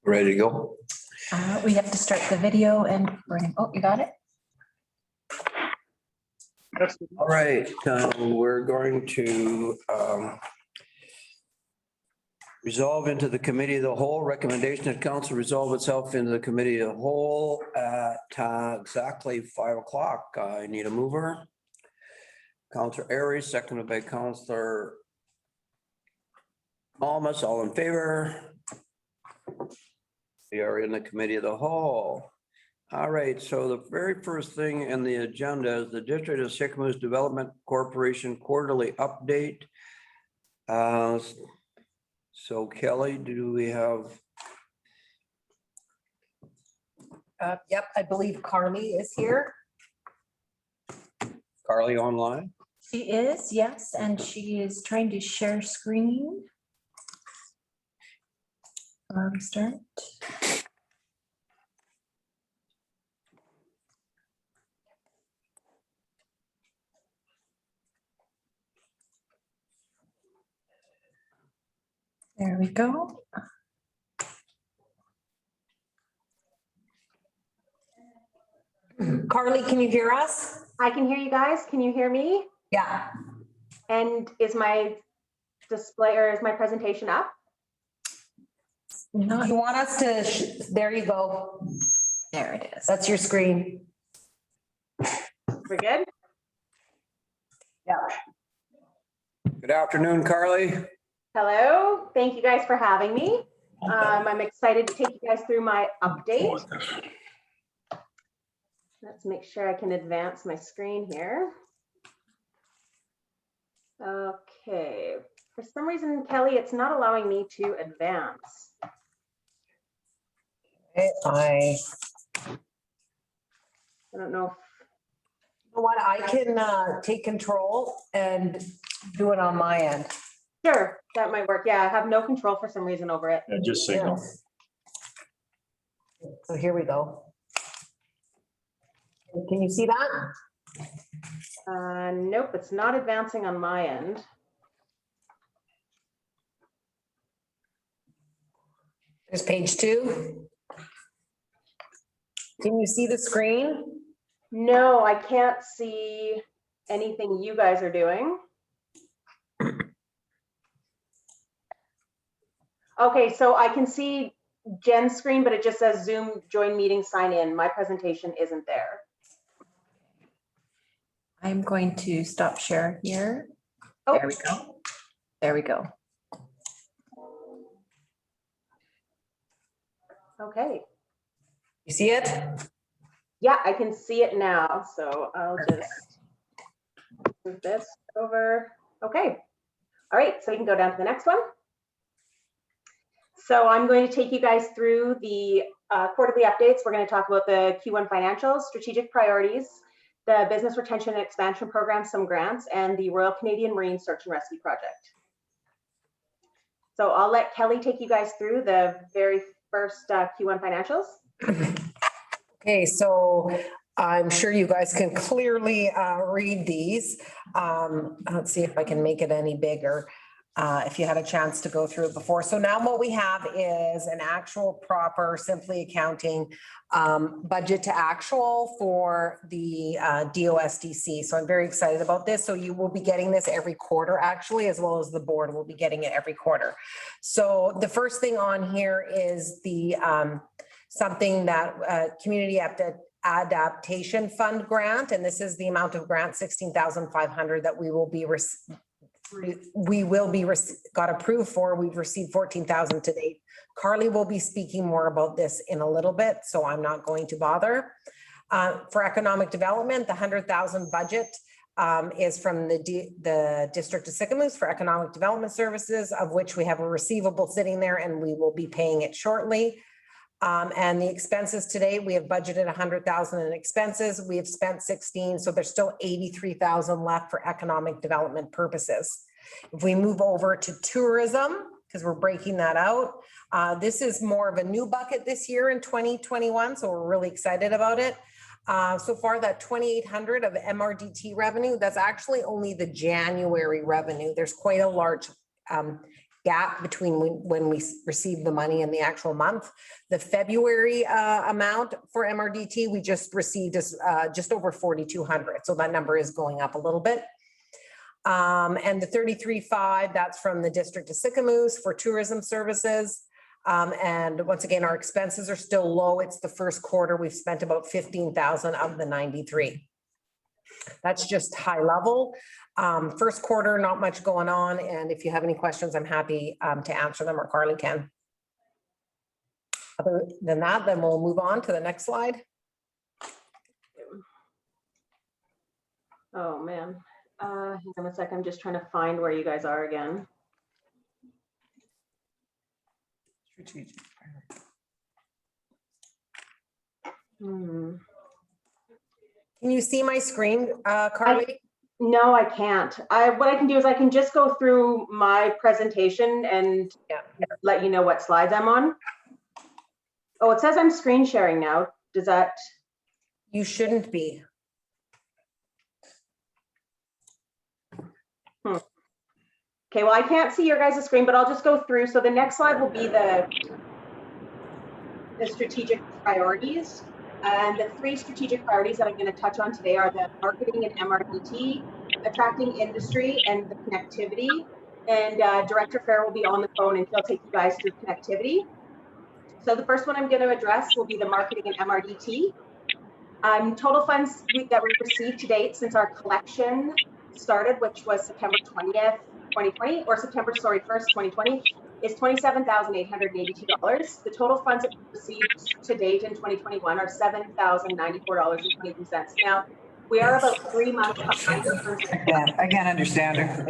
Ready to go? We have to start the video and recording. Oh, you got it? All right, we're going to resolve into the committee of the whole. Recommendation that council resolve itself into the committee of the whole at exactly 5 o'clock. I need a mover. Councillor Aries, seconded by Councillor Almas, all in favor. We are in the committee of the whole. All right, so the very first thing in the agenda is the District of Sycamoose Development Corporation quarterly update. So Kelly, do we have? Yep, I believe Carly is here. Carly online? She is, yes, and she is trying to share screen. Start. There we go. Carly, can you hear us? I can hear you guys. Can you hear me? Yeah. And is my display or is my presentation up? Not, You want us to, there you go. there it is. That's your screen. We're good? Yeah. Good afternoon, Carly. Hello. Thank you guys for having me. I'm excited to take you guys through my update. Let's make sure I can advance my screen here. Okay. For some reason, Kelly, it's not allowing me to advance. I don't know if You know what, I can take control and do it on my end. Sure, that might work. Yeah, I have no control for some reason over it. Yeah, just signal. So here we go. Can you see that? Nope, it's not advancing on my end. There's page 2. Can you see the screen? No, I can't see anything you guys are doing. Okay, so I can see Jen's screen, but it just says Zoom join meeting sign in. My presentation isn't there. I'm going to stop share here. Oh. There we go. There we go. Okay. You see it? Yeah, I can see it now. So I'll just move this over. Okay. All right, so we can go down to the next one. So I'm going to take you guys through the quarterly updates. We're going to talk about the Q1 financials, strategic priorities, the business retention and expansion program, some grants, and the Royal Canadian Marine Search and Rescue Project. So I'll let Kelly take you guys through the very first Q1 financials. Okay, so I'm sure you guys can clearly read these. Let's see if I can make it any bigger. If you had a chance to go through it before. So now what we have is an actual proper Simply Accounting budget to actual for the DOSDC. So I'm very excited about this. So you will be getting this every quarter actually, as well as the board will be getting it every quarter. So the first thing on here is the something that Community Adaptation Fund grant. And this is the amount of grant, $16,500 that we will be got approved for. We've received 14,000 to date. Carly will be speaking more about this in a little bit, so I'm not going to bother. For economic development, the 100,000 budget is from the District of Sycamoose for economic development services, of which we have a receivable sitting there and we will be paying it shortly. And the expenses today, we have budgeted 100,000 in expenses. We have spent 16, so there's still 83,000 left for economic development purposes. If we move over to tourism, because we're breaking that out, this is more of a new bucket this year in 2021, so we're really excited about it. So far, that 2,800 of MRDT revenue, that's actually only the January revenue. There's quite a large gap between when we receive the money and the actual month. The February amount for MRDT, we just received is just over 4,200. So that number is going up a little bit. And the 33.5, that's from the district of Sicamous for tourism services. And once again, our expenses are still low. It's the first quarter. We've spent about 15,000 of the 93. That's just high level. First quarter, not much going on. And if you have any questions, I'm happy to answer them, or Carly can. Other than that, then we'll move on to the next slide. Oh, man. Hang on a sec. I'm just trying to find where you guys are again. Strategic. Hmm. Can you see my screen, Carly? No, I can't. What I can do is I can just go through my presentation and let you know what slides I'm on. Oh, it says I'm screen sharing now. Does that? You shouldn't be. Okay, well, I can't see your guys' screen, but I'll just go through. So the next slide will be the strategic priorities. And the 3 strategic priorities that I'm going to touch on today are the marketing and MRDT, attracting industry, and the connectivity. And Director Fair will be on the phone and he'll take you guys through connectivity. So the first one I'm going to address will be the marketing and MRDT. Total funds that we received to date since our collection started, which was September 20th, 2020, or September, sorry, 1st, 2020, is $27,882. The total funds that we received to date in 2021 are $7,094.22. Now, we are about 3 months behind in terms of. Yeah, I can't understand her.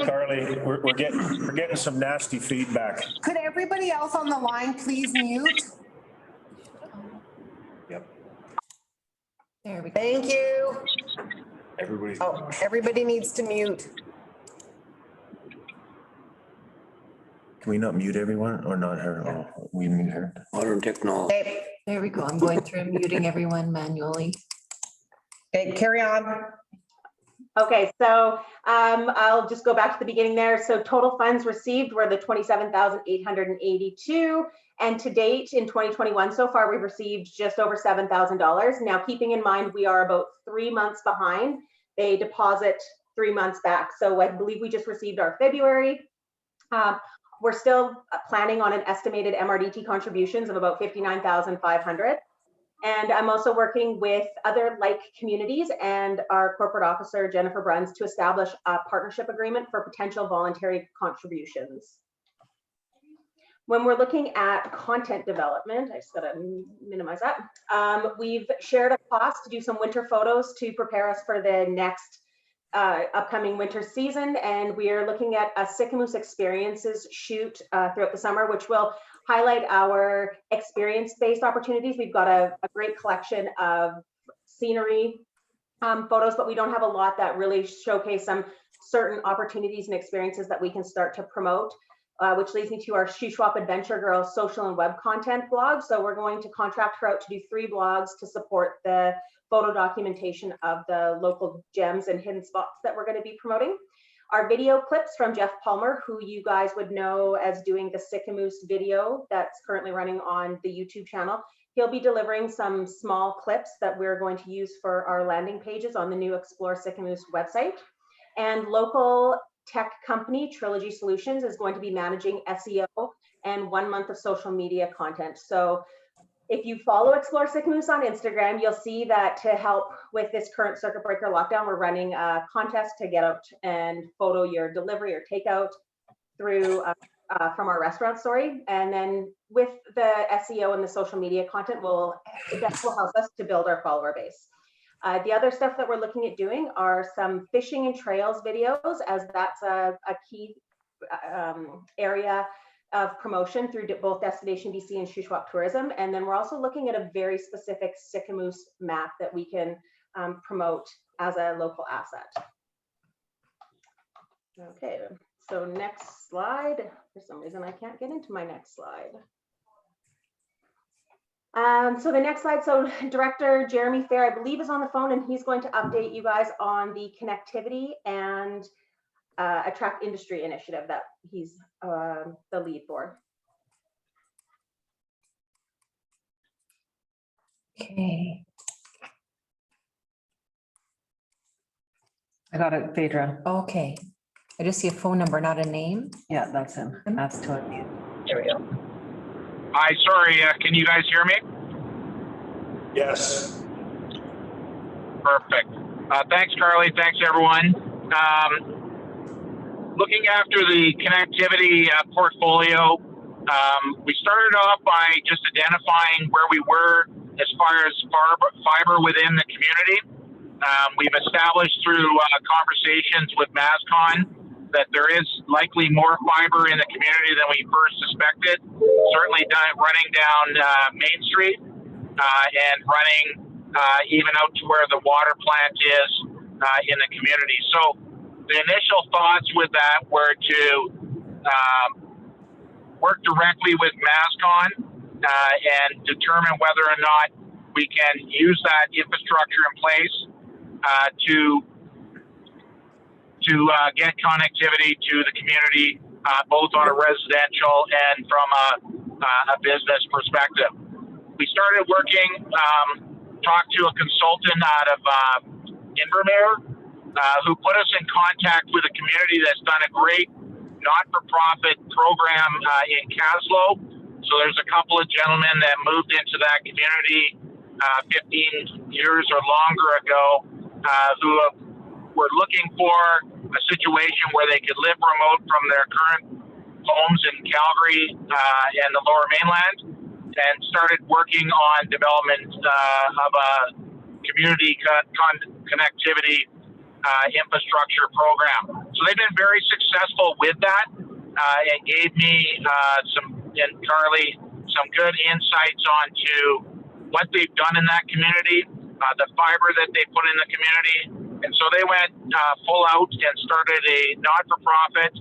Carly, we're getting some nasty feedback. Could everybody else on the line please mute? Yep. There we go. Thank you. Everybody. Oh, everybody needs to mute. Can we not mute everyone or not her? Oh, we mute her. Modern technology. Okay, There we go. I'm going through and muting everyone manually. okay, carry on. Okay, so I'll just go back to the beginning there. So total funds received were the $27,882. And to date in 2021, so far, we've received just over $7,000. Now, keeping in mind, we are about 3 months behind. They deposit 3 months back. So I believe we just received our February. We're still planning on an estimated MRDT contributions of about $59,500. And I'm also working with other like communities and our corporate officer, Jennifer Bruns, to establish a partnership agreement for potential voluntary contributions. When we're looking at content development, I just gotta minimize that. We've shared a cost to do some winter photos to prepare us for the next upcoming winter season. And we are looking at a Sicamous experiences shoot throughout the summer, which will highlight our experience-based opportunities. We've got a great collection of scenery photos, but we don't have a lot that really showcase some certain opportunities and experiences that we can start to promote, which leads me to our Shuswap Adventure Girls social and web content blog. So we're going to contract her out to do 3 blogs to support the photo documentation of the local gems and hidden spots that we're going to be promoting. Our video clips from Jeff Palmer, who you guys would know as doing the Sicamous video that's currently running on the YouTube channel. He'll be delivering some small clips that we're going to use for our landing pages on the new Explore Sicamous website. And local tech company Trilogy Solutions is going to be managing SEO and 1 month of social media content. So if you follow Explore Sicamous on Instagram, you'll see that to help with this current circuit breaker lockdown, we're running a contest to get out and photo your delivery or takeout through from our restaurant story. And then with the SEO and the social media content, that will help us to build our follower base. The other stuff that we're looking at doing are some fishing and trails videos, as that's a key area of promotion through both Destination BC and Shuswap Tourism. And then we're also looking at a very specific Sicamous map that we can promote as a local asset. Okay, so next slide. For some reason, I can't get into my next slide. So the next slide, so Director Jeremy Fair, I believe, is on the phone, and he's going to update you guys on the connectivity and Attract Industry initiative that he's the lead for. Okay. I got it, Phaedra. Okay. I just see a phone number, not a name. Yeah, that's him. That's to unmute. There we go. Hi, sorry, can you guys hear me? Yes. Perfect. Thanks, Carly. Thanks, everyone. Looking after the connectivity portfolio, we started off by just identifying where we were as far as fiber within the community. We've established through conversations with MASCON that there is likely more fiber in the community than we first suspected. Certainly running down Main Street and running even out to where the water plant is in the community. So the initial thoughts with that were to work directly with MASCON and determine whether or not we can use that infrastructure in place to get connectivity to the community, both on a residential and from a business perspective. We started working, talked to a consultant out of Invermere, who put us in contact with a community that's done a great not-for-profit program in Caslow. So there's a couple of gentlemen that moved into that community 15 years or longer ago who were looking for a situation where they could live remote from their current homes in Calgary and the Lower Mainland, and started working on development of a community connectivity infrastructure program. So they've been very successful with that and gave me and Carly some good insights onto what they've done in that community, the fiber that they put in the community. And so they went full out and started a not-for-profit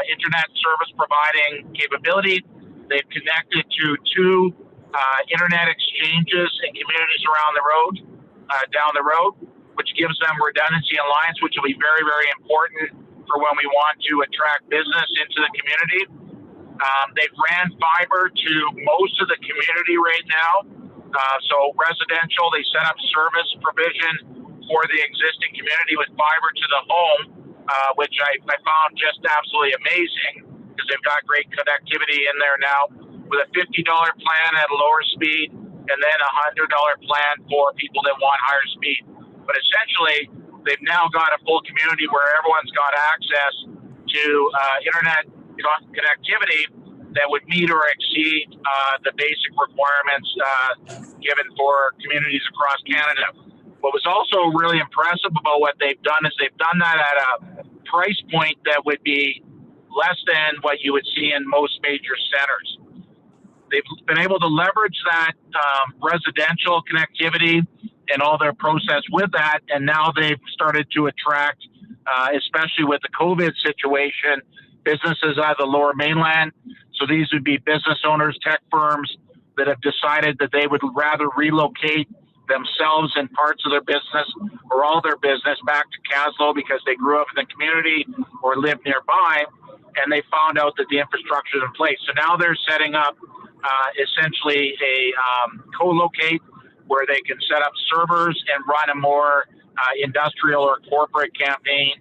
internet service providing capability. They've connected to 2 internet exchanges in communities down the road, which gives them redundancy and alliance, which will be very, very important for when we want to attract business into the community. They've ran fiber to most of the community right now. So residential, they set up service provision for the existing community with fiber to the home, which I found just absolutely amazing because they've got great connectivity in there now with a $50 plan at a lower speed and then a $100 plan for people that want higher speed. But essentially, they've now got a full community where everyone's got access to internet connectivity that would meet or exceed the basic requirements given for communities across Canada. What was also really impressive about what they've done is they've done that at a price point that would be less than what you would see in most major centers. They've been able to leverage that residential connectivity and all their process with that, and now they've started to attract, especially with the COVID situation, businesses out of the Lower Mainland. So these would be business owners, tech firms that have decided that they would rather relocate themselves and parts of their business or all their business back to Caslow because they grew up in the community or lived nearby, and they found out that the infrastructure is in place. So now they're setting up essentially a co-locate where they can set up servers and run a more industrial or corporate campaign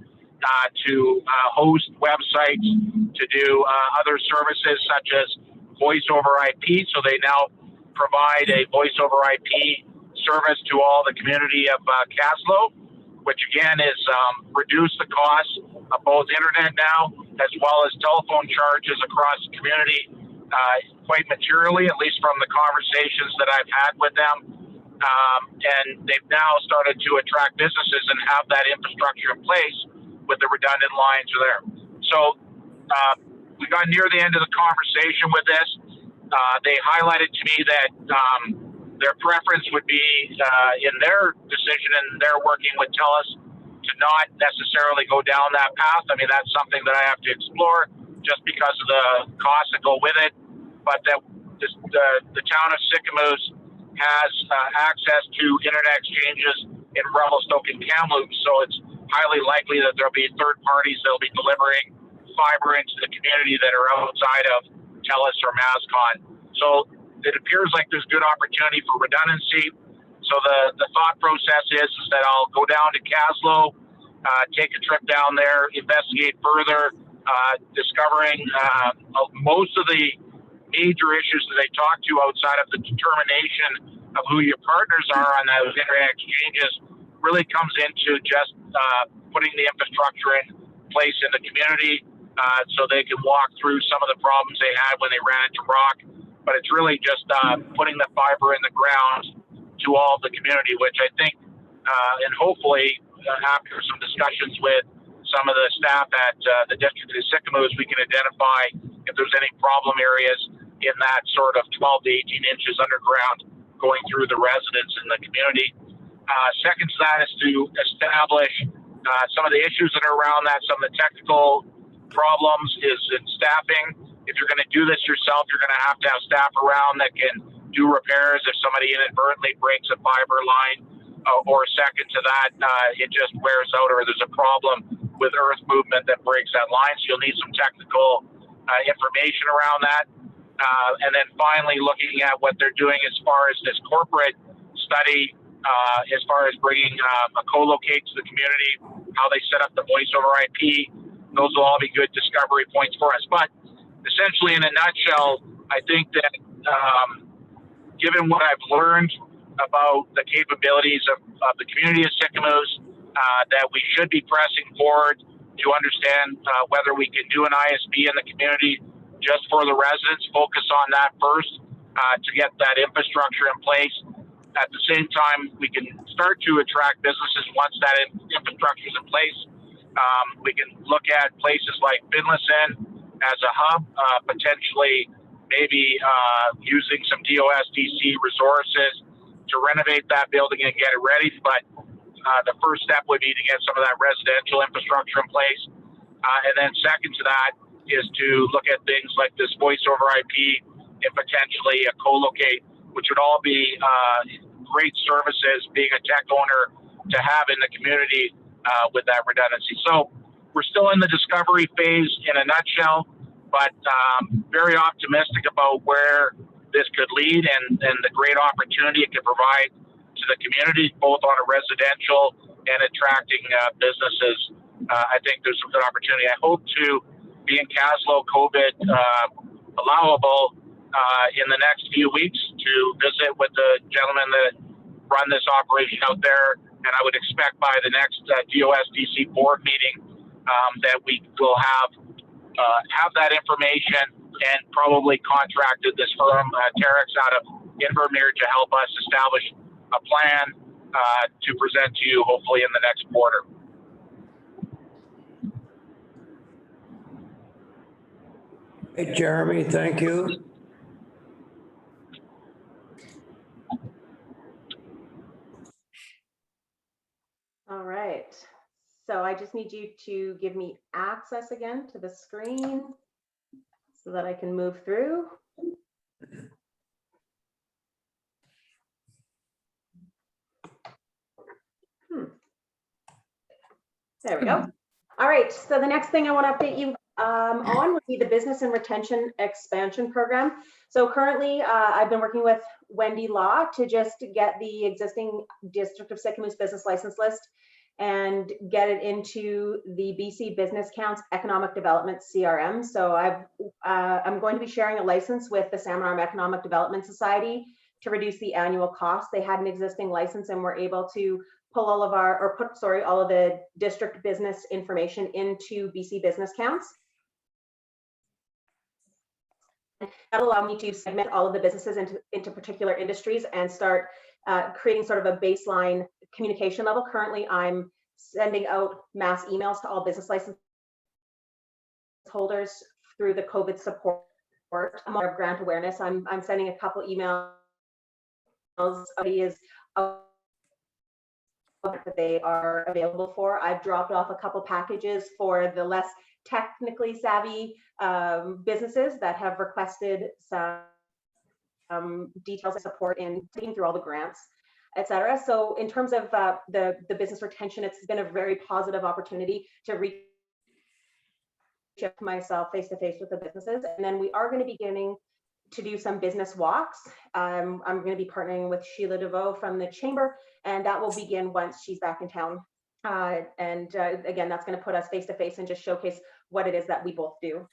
to host websites, to do other services such as voice over IP. So they now provide a voice over IP service to all the community of Caslow, which again is reduce the cost of both internet now as well as telephone charges across the community quite materially, at least from the conversations that I've had with them. And they've now started to attract businesses and have that infrastructure in place with the redundant lines there. So we got near the end of the conversation with this. They highlighted to me that their preference would be in their decision and they're working with TELUS to not necessarily go down that path. I mean, that's something that I have to explore just because of the costs that go with it. But that the town of Sycamoose has access to internet exchanges in Revelstoke and Kamloops. So it's highly likely that there'll be third parties that'll be delivering fiber into the community that are outside of TELUS or MasCon. So it appears like there's good opportunity for redundancy. So the thought process is that I'll go down to Caslo, take a trip down there, investigate further, discovering most of the major issues that they talk to outside of the determination of who your partners are on those internet exchanges really comes into just putting the infrastructure in place in the community so they can walk through some of the problems they had when they ran into rock. But it's really just putting the fiber in the ground to all of the community, which I think, and hopefully after some discussions with some of the staff at the district of Sycamoose, we can identify if there's any problem areas in that sort of 12 to 18 inches underground going through the residents in the community. Second to that is to establish some of the issues that are around that, some of the technical problems is in staffing. If you're going to do this yourself, you're going to have staff around that can do repairs if somebody inadvertently breaks a fiber line, or second to that, it just wears out or there's a problem with earth movement that breaks that line. So you'll need some technical information around that. And then finally, looking at what they're doing as far as this corporate study, as far as bringing a co-locate to the community, how they set up the voice over IP. Those will all be good discovery points for us. But essentially, in a nutshell, I think that given what I've learned about the capabilities of the community of Sycamoose, that we should be pressing forward to understand whether we can do an ISP in the community just for the residents, focus on that first to get that infrastructure in place. At the same time, we can start to attract businesses once that infrastructure is in place. We can look at places like Finlayson as a hub, potentially maybe using some DOSDC resources to renovate that building and get it ready. But the first step would be to get some of that residential infrastructure in place. And then second to that is to look at things like this voice over IP and potentially a co-locate, which would all be great services, being a tech owner, to have in the community with that redundancy. So we're still in the discovery phase in a nutshell, but very optimistic about where this could lead and the great opportunity it could provide to the community, both on a residential and attracting businesses. I think there's some good opportunity. I hope to be in Caslo COVID allowable in the next few weeks to visit with the gentlemen that run this operation out there. And I would expect by the next DOSDC board meeting that we will have that information and probably contracted this firm, Terex out of Invermere, to help us establish a plan to present to you hopefully in the next quarter. Hey, Jeremy, thank you. All right. So I just need you to give me access again to the screen so that I can move through. There we go. All right. So the next thing I want to update you on would be the Business and Retention Expansion Program. So currently, I've been working with Wendy Law to just get the existing District of Sycamoose business license list and get it into the BC Business Council Economic Development CRM. So I'm going to be sharing a license with the Salmon Arm Economic Development Society to reduce the annual cost. They had an existing license and were able to pull all of all of the district business information into BC Business Counts. That'll allow me to segment all of the businesses into particular industries and start creating sort of a baseline communication level. Currently, I'm sending out mass emails to all business license holders through the COVID support of grant awareness. I'm sending a couple emails. Somebody is that they are available for. I've dropped off a couple packages for the less technically savvy businesses that have requested some details of support in thinking through all the grants. et cetera. So in terms of the business retention, it's been a very positive opportunity to reach myself face-to-face with the businesses. And then we are going to be beginning to do some business walks. I'm going to be partnering with Sheila DeVoe from the Chamber, and that will begin once she's back in town. Again, that's going to put us face-to-face and just showcase what it is that we both do.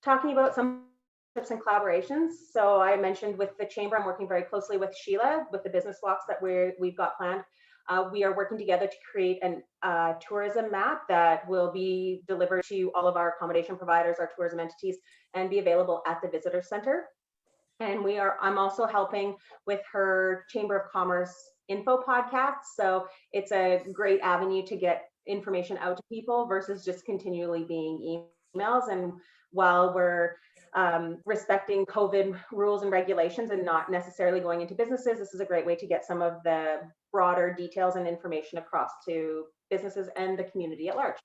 Talking about some tips and collaborations. So I mentioned with the Chamber, I'm working very closely with Sheila with the business walks that we've got planned. We are working together to create a tourism map that will be delivered to all of our accommodation providers, our tourism entities, and be available at the visitor center. And I'm also helping with her Chamber of Commerce info podcast. So it's a great avenue to get information out to people versus just continually being emails. And while we're respecting COVID rules and regulations and not necessarily going into businesses, this is a great way to get some of the broader details and information across to businesses and the community at large.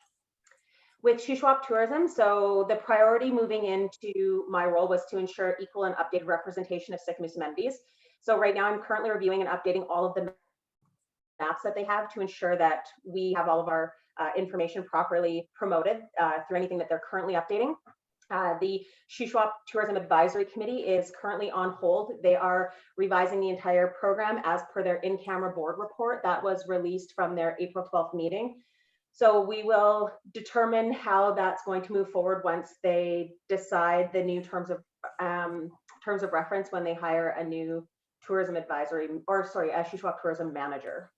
With Shuswap Tourism, so the priority moving into my role was to ensure equal and updated representation of Sicamous amenities. So right now I'm currently reviewing and updating all of the maps that they have to ensure that we have all of our information properly promoted through anything that they're currently updating. The Shuswap Tourism Advisory Committee is currently on hold. They are revising the entire program as per their in-camera board report that was released from their April 12th meeting. So we will determine how that's going to move forward once they decide the new terms of reference when they hire a new tourism advisory, or sorry, a Shuswap tourism manager.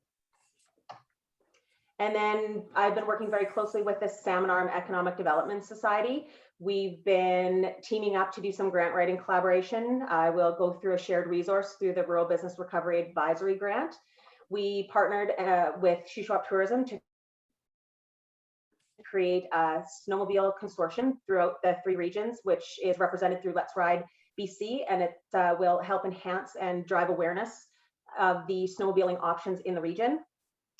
And then I've been working very closely with the Salmon Arm Economic Development Society. We've been teaming up to do some grant writing collaboration. I will go through a shared resource through the Rural Business Recovery Advisory Grant. We partnered with Shuswap Tourism to create a snowmobile consortium throughout the 3 regions, which is represented through Let's Ride BC, and it will help enhance and drive awareness of the snowmobiling options in the region.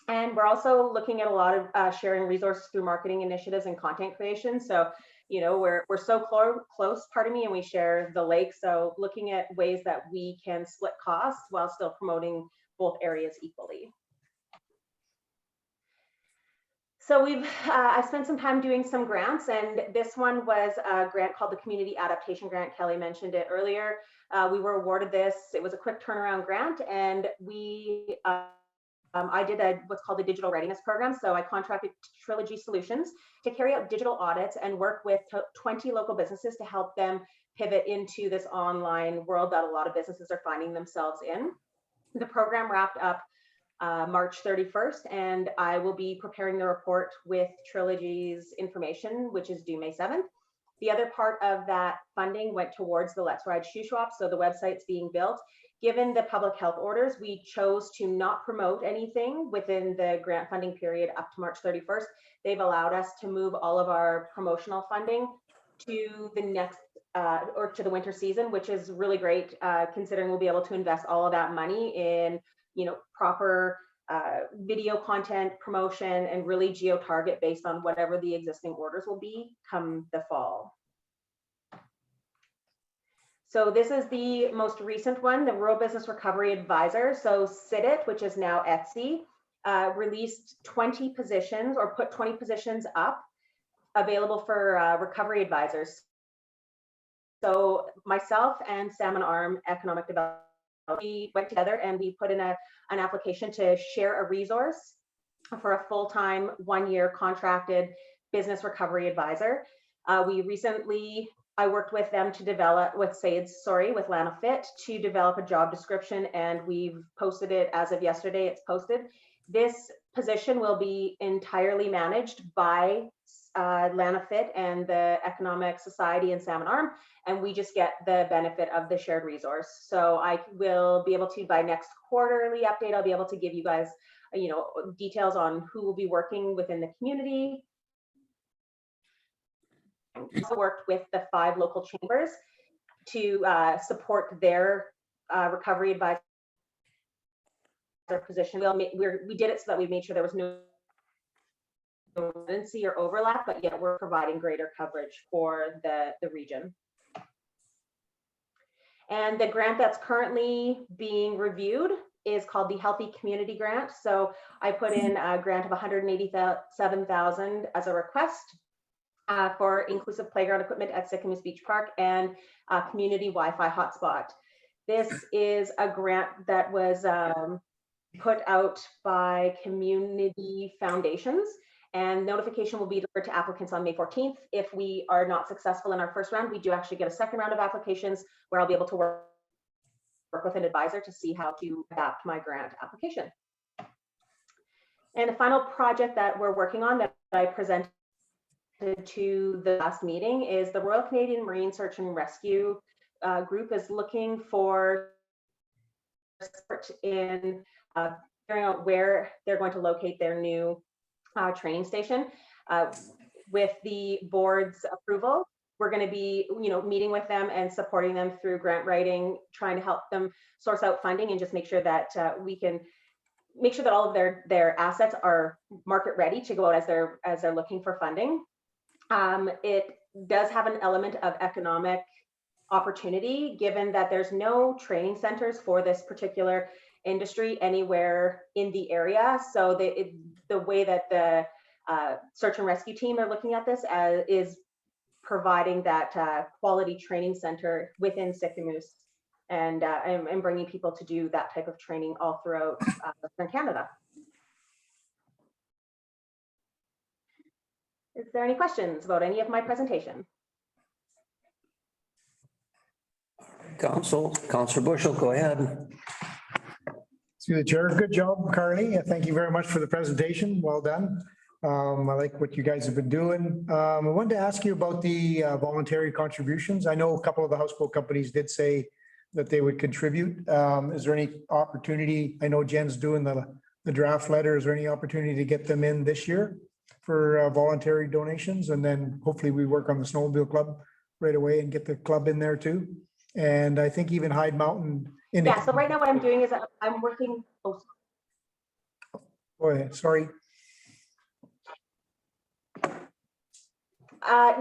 And we're also looking at a lot of sharing resources through marketing initiatives and content creation. So, you know, we're so close, pardon me, and we share the lake. So looking at ways that we can split costs while still promoting both areas equally. So I've spent some time doing some grants, and this one was a grant called the Community Adaptation Grant. Kelly mentioned it earlier. We were awarded this. It was a quick turnaround grant, and I did what's called the Digital Readiness Program. So I contracted Trilogy Solutions to carry out digital audits and work with 20 local businesses to help them pivot into this online world that a lot of businesses are finding themselves in. The program wrapped up March 31st, and I will be preparing the report with Trilogy's information, which is due May 7th. The other part of that funding went towards the Let's Ride Shuswap, so the website's being built. Given the public health orders, we chose to not promote anything within the grant funding period up to March 31st. They've allowed us to move all of our promotional funding to the next or to the winter season, which is really great, considering we'll be able to invest all of that money in, you know, proper video content promotion and really geo-target based on whatever the existing orders will be come the fall. So this is the most recent one, the Rural Business Recovery Advisor. So CITIT, which is now Etsy, released 20 positions or put 20 positions up available for recovery advisors. So myself and Salmon Arm Economic Development, we went together and we put in an application to share a resource for a full-time 1-year contracted business recovery advisor. I worked with them to develop, with Lana Fit, to develop a job description, and we've posted it as of yesterday. It's posted. This position will be entirely managed by Lana Fit and the Economic Society and Salmon Arm, and we just get the benefit of the shared resource. So I will be able to, by next quarterly update, I'll be able to give you guys, you know, details on who will be working within the community. We also worked with the 5 local chambers to support their recovery advisor position. We did it so that we made sure there was no redundancy or overlap, but yet we're providing greater coverage for the region. And the grant that's currently being reviewed is called the Healthy Community Grant. So I put in a grant of $187,000 as a request for inclusive playground equipment at Sycamoose Beach Park and community Wi-Fi hotspot. This is a grant that was put out by community foundations, and notification will be delivered to applicants on May 14th. If we are not successful in our first round, we do actually get a second round of applications where I'll be able to work with an advisor to see how to adapt my grant application. And the final project that we're working on that I presented to the last meeting is the Royal Canadian Marine Search and Rescue group is looking for support in figuring out where they're going to locate their new training station. With the board's approval, we're going to be, meeting with them and supporting them through grant writing, trying to help them source out funding and just make sure that we can make sure that all of their assets are market ready to go out as they're looking for funding. It does have an element of economic opportunity, given that there's no training centers for this particular industry anywhere in the area. So the way that the search and rescue team are looking at this is providing that quality training center within Sycamoose and bringing people to do that type of training all throughout Western Canada. Is there any questions about any of my presentation? Councillor Bushel, go ahead. Through the chair, good job, Carly. Thank you very much for the presentation. Well done. I like what you guys have been doing. I wanted to ask you about the voluntary contributions. I know a couple of the houseboat companies did say that they would contribute. Is there any opportunity? I know Jen's doing the draft letter. Is there any opportunity to get them in this year for voluntary donations? And then hopefully we work on the snowmobile club right away and get the club in there too. And I think even Hyde Mountain. Yeah, so right now what I'm doing is I'm working. Oh, go ahead, sorry.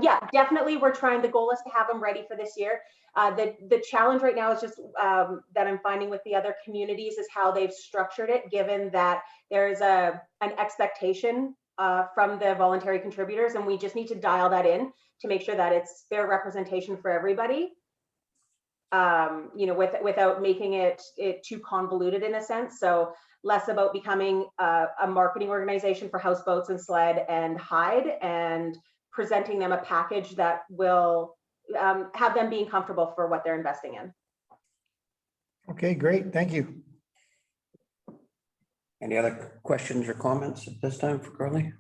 Yeah, definitely. We're trying, the goal is to have them ready for this year. The challenge right now is just that I'm finding with the other communities is how they've structured it, given that there's an expectation from the voluntary contributors, and we just need to dial that in to make sure that it's fair representation for everybody. Without making it too convoluted in a sense. So less about becoming a marketing organization for houseboats and sled and Hyde, and presenting them a package that will have them being comfortable for what they're investing in. Okay, great. Thank you. Any other questions or comments at this time for Carly?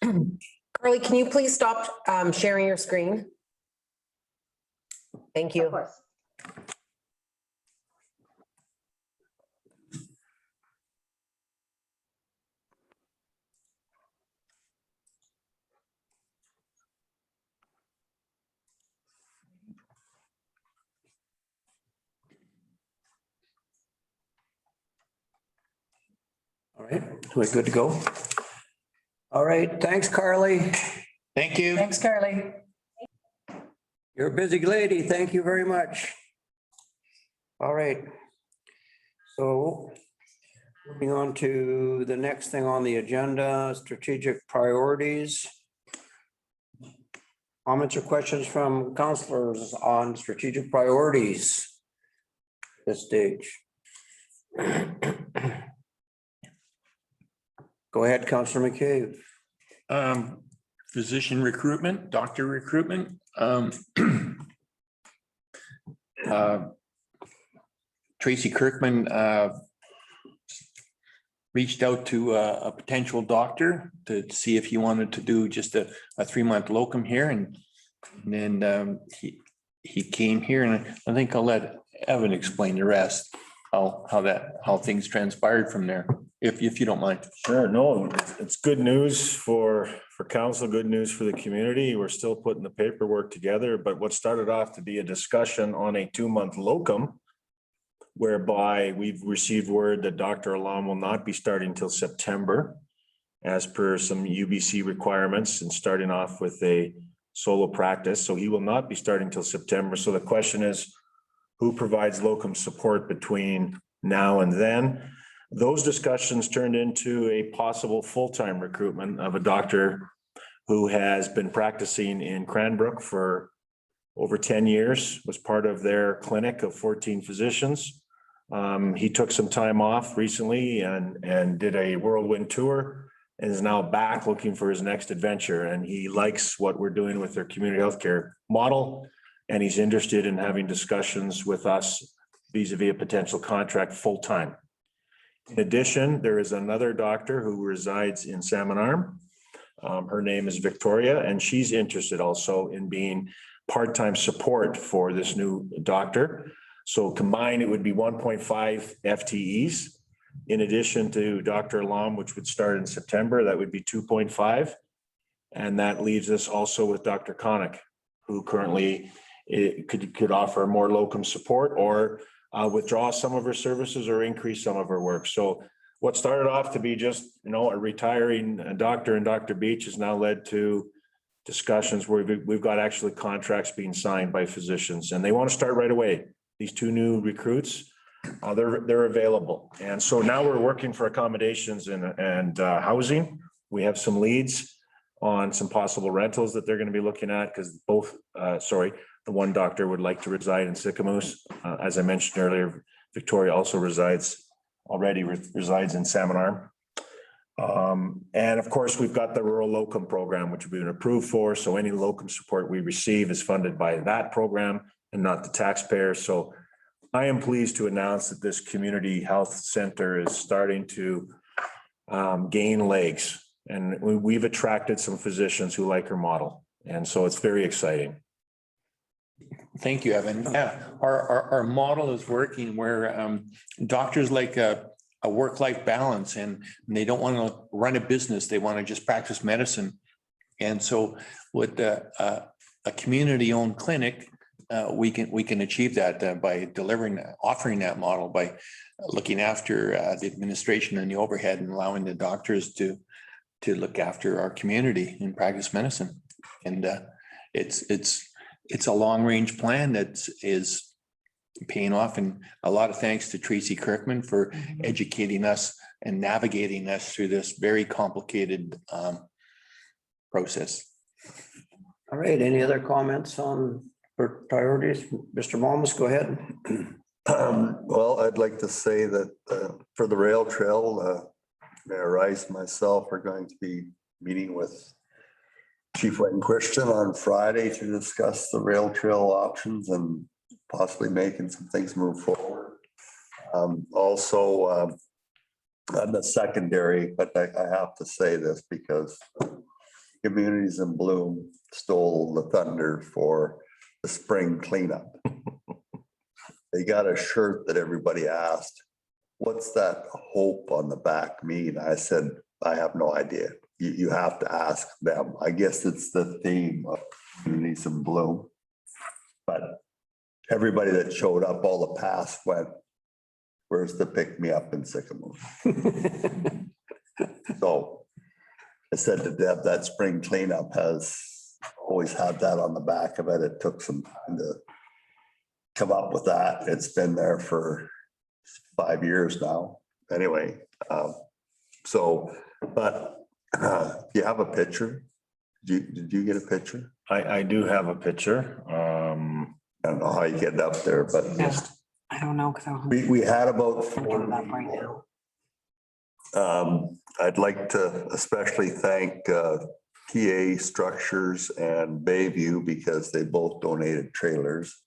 Carly, can you please stop sharing your screen? Thank you. Of course. All right, we're good to go. All right, thanks, Carly. Thank you. Thanks, Carly. You're a busy lady. Thank you very much. All right. So moving on to the next thing on the agenda, strategic priorities. Comments or questions from councillors on strategic priorities at this stage? Go ahead, Councillor McCabe. Physician recruitment, doctor recruitment. Tracy Kirkman reached out to a potential doctor to see if he wanted to do just a 3-month locum here, and then he came here, and I think I'll let Evan explain the rest, how things transpired from there, if you don't mind. Sure, no, it's good news for council, good news for the community. We're still putting the paperwork together, but what started off to be a discussion on a 2-month locum, whereby we've received word that Dr. Alam will not be starting till September, as per some UBC requirements, and starting off with a solo practice, so he will not be starting till September. So the question is, who provides locum support between now and then? Those discussions turned into a possible full-time recruitment of a doctor who has been practicing in Cranbrook for over 10 years, was part of their clinic of 14 physicians. He took some time off recently and did a whirlwind tour and is now back looking for his next adventure. And he likes what we're doing with their community healthcare model. And he's interested in having discussions with us vis-a-vis a potential contract full-time. In addition, there is another doctor who resides in Salmon Arm. Her name is Victoria, and she's interested also in being part-time support for this new doctor. So combined, it would be 1.5 FTEs. In addition to Dr. Alam, which would start in September, that would be 2.5. And that leaves us also with Dr. Connick, who currently could offer more locum support or withdraw some of her services or increase some of her work. So what started off to be just, a retiring doctor in Dr. Beach has now led to discussions where we've got actually contracts being signed by physicians, and they want to start right away. These two new recruits, they're available. And so now we're working for accommodations and housing. We have some leads on some possible rentals that they're going to be looking at, because the one doctor would like to reside in Sycamoose. As I mentioned earlier, Victoria also resides in Salmon Arm. And of course, we've got the rural locum program, which we've been approved for. So any locum support we receive is funded by that program and not the taxpayer. So I am pleased to announce that this community health center is starting to gain legs. And we've attracted some physicians who like her model. And so it's very exciting. Thank you, Evan. Yeah, our model is working where doctors like a work-life balance, and they don't want to run a business. They want to just practice medicine. And so with a community-owned clinic, we can achieve that by offering that model, by looking after the administration and the overhead and allowing the doctors to look after our community and practice medicine. And it's a long-range plan that is paying off, and a lot of thanks to Tracy Kirkman for educating us and navigating us through this very complicated process. All right, any other comments on priorities? Mr. Malmus, go ahead. Well, I'd like to say that for the rail trail, Mayor Rice and myself are going to be meeting with Chief Wayne Christian on Friday to discuss the rail trail options and possibly making some things move forward. Also, I'm the secondary, but I have to say this because Communities in Bloom stole the thunder for the spring cleanup. They got a shirt that everybody asked, "What's that hope on the back mean?" I said, "I have no idea. You have to ask them." I guess it's the theme of Communities in Bloom. But everybody that showed up, all the past went, "Where's the pick me up in Sycamore?" So I said to Deb, that spring cleanup has always had that on the back of it. It took some time to come up with that. It's been there for 5 years now. Anyway, but you have a picture? Did you get a picture? I do have a picture. I don't know how you get it up there, but I don't know, because we had about 40 right people. now. I'd like to especially thank TA Structures and Bayview because they both donated trailers.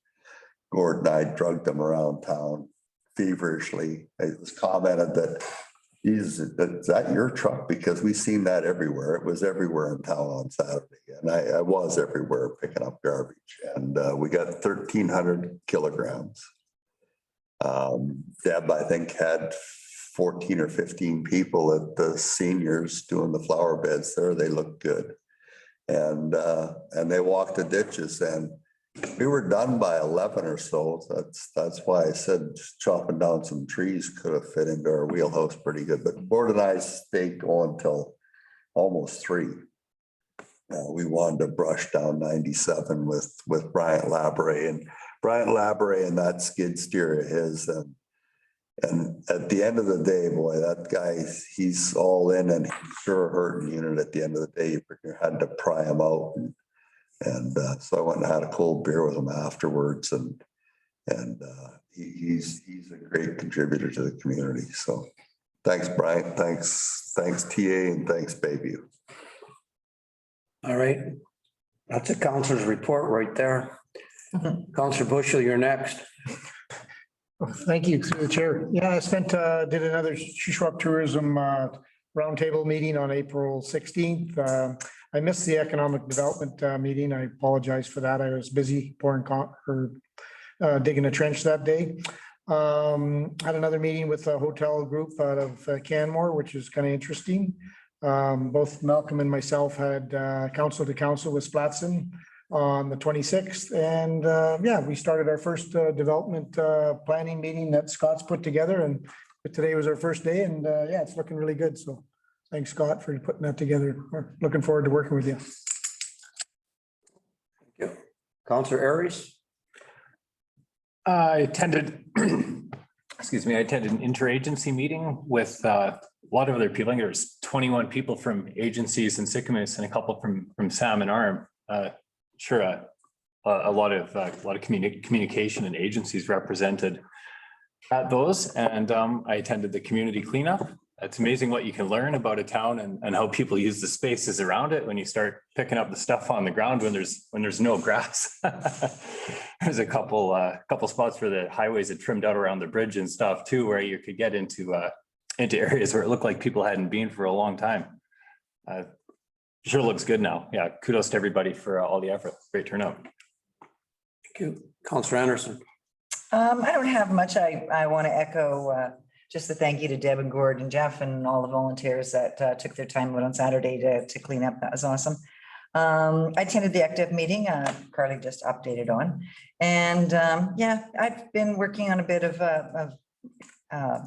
Gord and I drugged them around town feverishly. It was commented that, "Is that your truck?" Because we've seen that everywhere. It was everywhere in town on Saturday. And I was everywhere picking up garbage. And we got 1,300 kilograms. Deb, I think, had 14 or 15 people at the seniors doing the flower beds there. They looked good. And they walked the ditches, and we were done by 11 or so. That's why I said chopping down some trees could have fit into our wheelhouse pretty good. But Gord and I stayed going till almost 3. we wanted to brush down 97 with Bryant Labray and that skid steer of his. And at the end of the day, boy, that guy, he's all in and he's sure hurting unit at the end of the day. You had to pry him out. And so I went and had a cold beer with him afterwards. And he's a great contributor to the community. So thanks, Bryant. Thanks, TA, and thanks, Bayview. All right. That's a counselor's report right there. Counselor Bushel, you're next. Thank you, through the chair. Yeah, I did another Shuswap Tourism roundtable meeting on April 16th. I missed the economic development meeting. I apologize for that. I was busy digging a trench that day. Had another meeting with a hotel group out of Canmore, which is kind of interesting. Both Malcolm and myself had council to council with Splatson on the 26th. And yeah, we started our first development planning meeting that Scott's put together. And today was our first day. And yeah, it's looking really good. So thanks, Scott, for putting that together. We're looking forward to working with you. Thank you. Counselor Aries. I attended, excuse me, I attended an interagency meeting with a lot of other people. I think there was 21 people from agencies and Sycamus and a couple from Salmon Arm. Sure, a lot of communication and agencies represented at those. And I attended the community cleanup. It's amazing what you can learn about a town and how people use the spaces around it when you start picking up the stuff on the ground when there's no grass. There's a couple spots where the highways had trimmed out around the bridge and stuff too, where you could get into areas where it looked like people hadn't been for a long time. Sure looks good now. Yeah, kudos to everybody for all the effort. Great turnout. Thank you. Counselor Anderson. I don't have much. I want to echo just the thank you to Deb and Gord and Jeff and all the volunteers that took their time out on Saturday to clean up. That was awesome. I attended the active meeting Carly just updated on. And yeah, I've been working on a bit of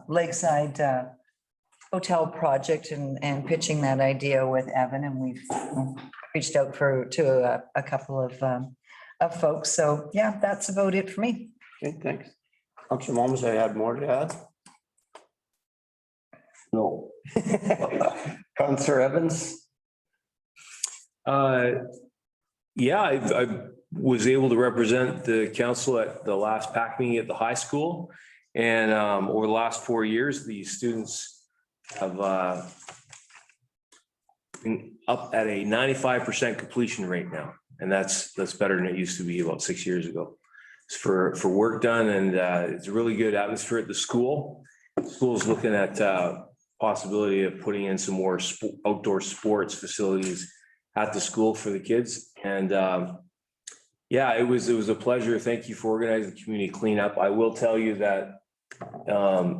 lakeside hotel project and pitching that idea with Evan, and we've reached out to a couple of folks. So yeah, that's about it for me. Okay, thanks. Counselor Momas, I had more to add. No. Counselor Evans. Yeah, I was able to represent the council at the last PAC meeting at the high school. And over the last 4 years, the students have been up at a 95% completion rate now. And that's better than it used to be about 6 years ago. It's for work done, and it's a really good atmosphere at the school. The school's looking at possibility of putting in some more outdoor sports facilities at the school for the kids. And yeah, it was a pleasure. Thank you for organizing the community cleanup. I will tell you that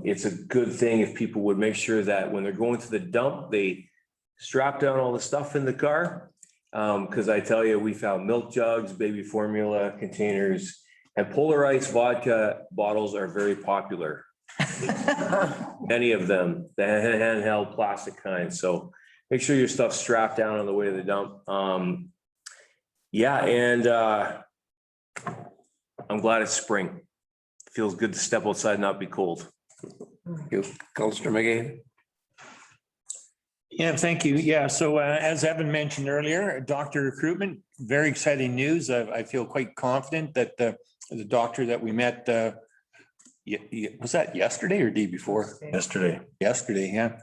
it's a good thing if people would make sure that when they're going to the dump, they strap down all the stuff in the car. Because I tell you, we found milk jugs, baby formula containers, and Polar Ice vodka bottles are very popular. Many of them, the handheld plastic kind. So make sure your stuff's strapped down on the way to the dump. Yeah, and I'm glad it's spring. Feels good to step outside and not be cold. Thank you. Counselor McGee. Yeah, thank you. Yeah, so as Evan mentioned earlier, doctor recruitment, very exciting news. I feel quite confident that the doctor that we met, was that yesterday or day before? Yesterday. Yesterday, yeah.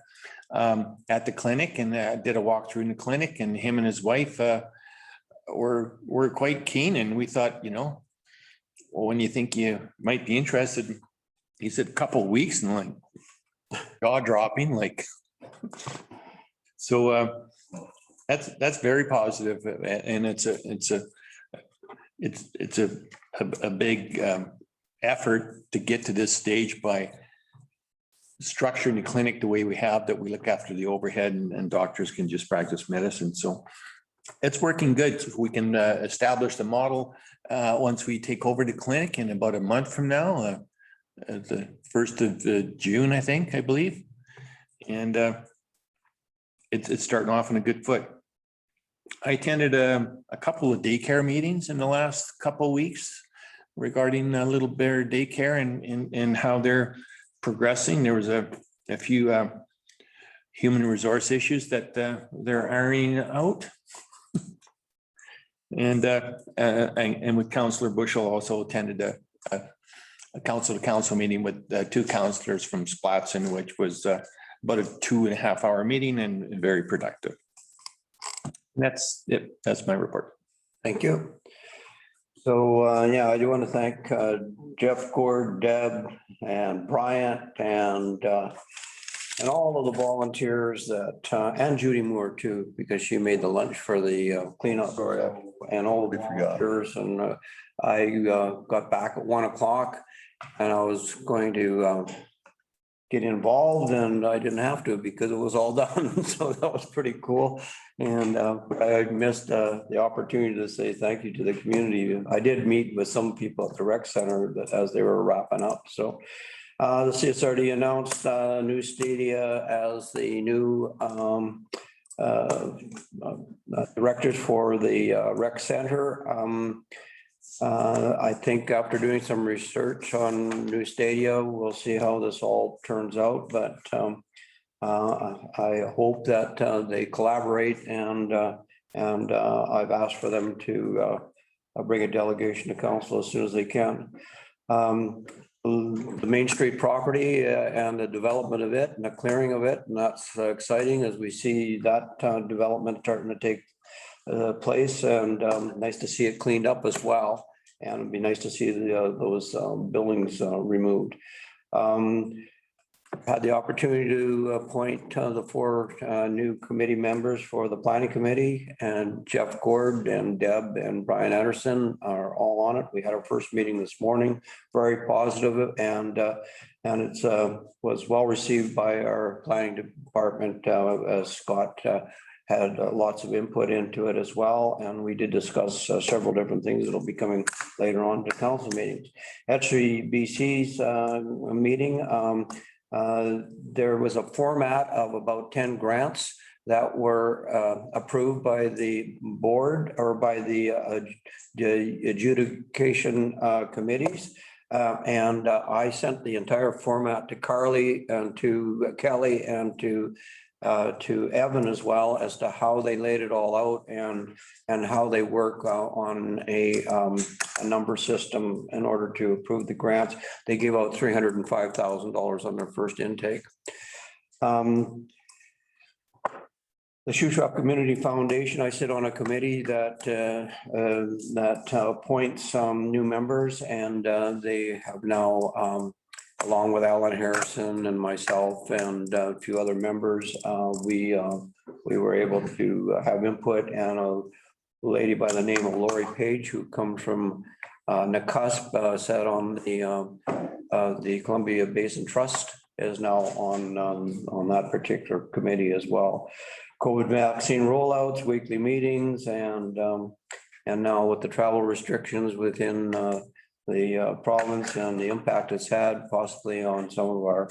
At the clinic, and did a walkthrough in the clinic, and him and his wife were quite keen, and we thought, well, when you think you might be interested, he said a couple of weeks, and like jaw dropping, like. So that's very positive, and it's a big effort to get to this stage by structuring the clinic the way we have, that we look after the overhead and doctors can just practice medicine. So it's working good. So we can establish the model once we take over the clinic in about a month from now, the 1st of June, I believe. And it's starting off on a good foot. I attended a couple of daycare meetings in the last couple of weeks regarding Little Bear Daycare and how they're progressing. There was a few human resource issues that they're ironing out. And with Councillor Bushel also attended a council-to-council meeting with two councillors from Splatson, which was about a 2.5-hour meeting and very productive. And that's it. That's my report. Thank you. So, yeah, I do want to thank Jeff Gord, Deb, and Bryant, and all of the volunteers that, and Judy Moore too, because she made the lunch for the cleanup, and all the volunteers. And I got back at 1 o'clock, and I was going to get involved, and I didn't have to because it was all done. So that was pretty cool. And I missed the opportunity to say thank you to the community. I did meet with some people at the rec center as they were wrapping up. So the CSRD announced new stadia as the new directors for the rec center. I think after doing some research on new stadia, we'll see how this all turns out. But I hope that they collaborate, and I've asked for them to bring a delegation to council as soon as they can. The Main Street property and the development of it and the clearing of it, and that's exciting as we see that development starting to take place, and nice to see it cleaned up as well. And it'd be nice to see those buildings removed. Had the opportunity to appoint the 4 new committee members for the planning committee, and Jeff Gord and Deb and Brian Anderson are all on it. We had our first meeting this morning, very positive, and it was well received by our planning department, as Scott had lots of input into it as well. And we did discuss several different things that'll be coming later on to council meetings. Actually, BC's meeting, there was a format of about 10 grants that were approved by the board or by the adjudication committees. And I sent the entire format to Carly and to Kelly and to Evan as well, as to how they laid it all out and how they work on a number system in order to approve the grants. They gave out $305,000 on their first intake. The Shuswap Community Foundation, I sit on a committee that appoints some new members, and they have now, along with Alan Harrison and myself and a few other members, we were able to have input, and a lady by the name of Lori Page, who comes from Nakusp, sat on the Columbia Basin Trust, is now on that particular committee as well. COVID vaccine rollouts, weekly meetings, and now with the travel restrictions within the province and the impact it's had possibly on some of our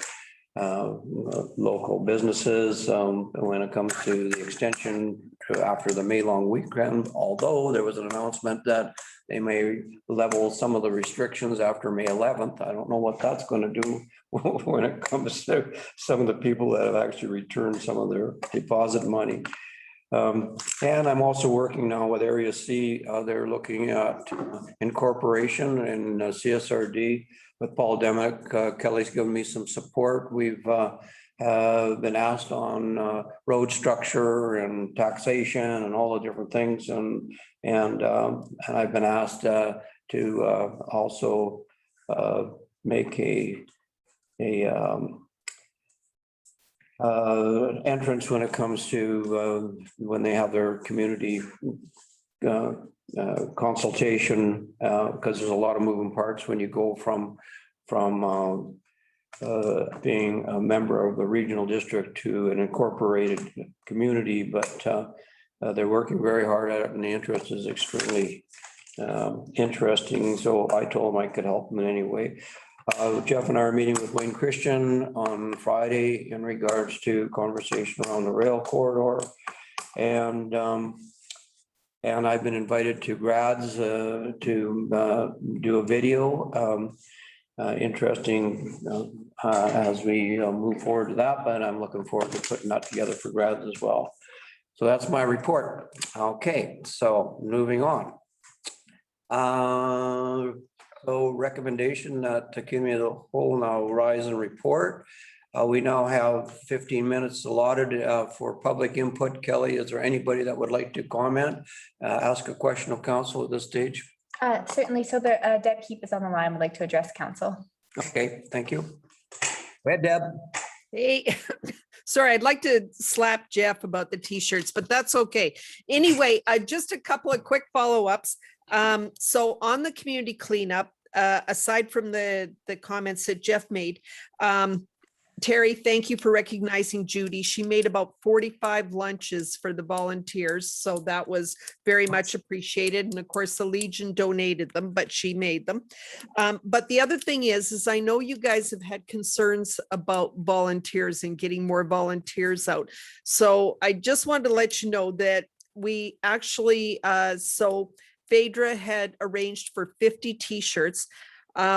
local businesses when it comes to the extension after the May long weekend, although there was an announcement that they may level some of the restrictions after May 11th. I don't know what that's going to do when it comes to some of the people that have actually returned some of their deposit money. And I'm also working now with Area C. They're looking at incorporation and CSRD with Paul Demick. Kelly's given me some support. We've been asked on road structure and taxation and all the different things, and I've been asked to also make a entrance when it comes to when they have their community consultation, because there's a lot of moving parts when you go from being a member of the regional district to an incorporated community, but they're working very hard at it, and the interest is extremely interesting. So I told them I could help them in any way. Jeff and I are meeting with Wayne Christian on Friday in regards to conversation around the rail corridor. And And I've been invited to grads to do a video. Interesting as we move forward to that, but I'm looking forward to putting that together for grads as well. So that's my report. Okay, so moving on. So recommendation that the committee of the whole now rise and report. We now have 15 minutes allotted for public input. Kelly, is there anybody that would like to comment, ask a question of council at this stage? Certainly. So Deb Keep is on the line. Would like to address council. Okay, thank you. Go ahead, Deb. Hey, sorry, I'd like to slap Jeff about the t-shirts, but that's okay. Anyway, just a couple of quick follow-ups. So on the community cleanup, aside from the comments that Jeff made, Terry, thank you for recognizing Judy. She made about 45 lunches for the volunteers, so that was very much appreciated. And of course, the Legion donated them, but she made them. But the other thing is I know you guys have had concerns about volunteers and getting more volunteers out. So I just wanted to let you know that we actually, so Phaedra had arranged for 50 t-shirts.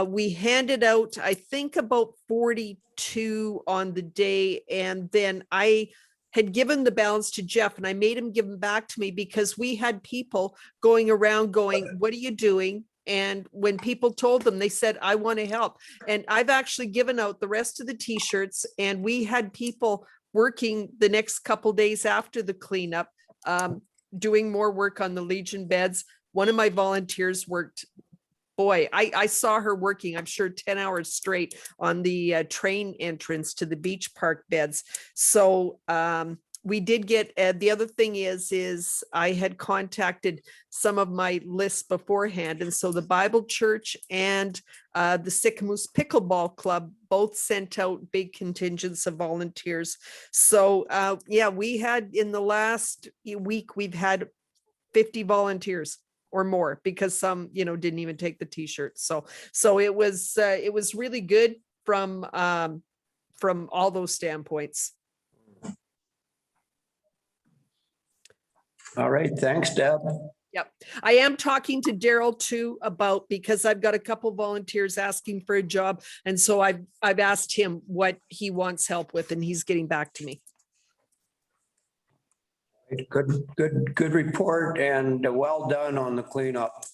We handed out, I think, about 42 on the day. And then I had given the balance to Jeff and I made him give them back to me because we had people going around going, what are you doing? And when people told them, they said, I want to help. And I've actually given out the rest of the t-shirts, and we had people working the next couple days after the cleanup, doing more work on the Legion beds. One of my volunteers worked, boy, I saw her working, I'm sure 10 hours straight on the train entrance to the beach park beds. So we did get, the other thing is I had contacted some of my lists beforehand. And so the Bible Church and the Sycamoose Pickleball Club both sent out big contingents of volunteers. So yeah, we had in the last week, we've had 50 volunteers or more, because some, didn't even take the t-shirt. So it was really good from all those standpoints. All right, thanks, Deb. Yep. I am talking to Daryl too about, because I've got a couple volunteers asking for a job. And so I've asked him what he wants help with, and he's getting back to me. Good report, and well done on the cleanup.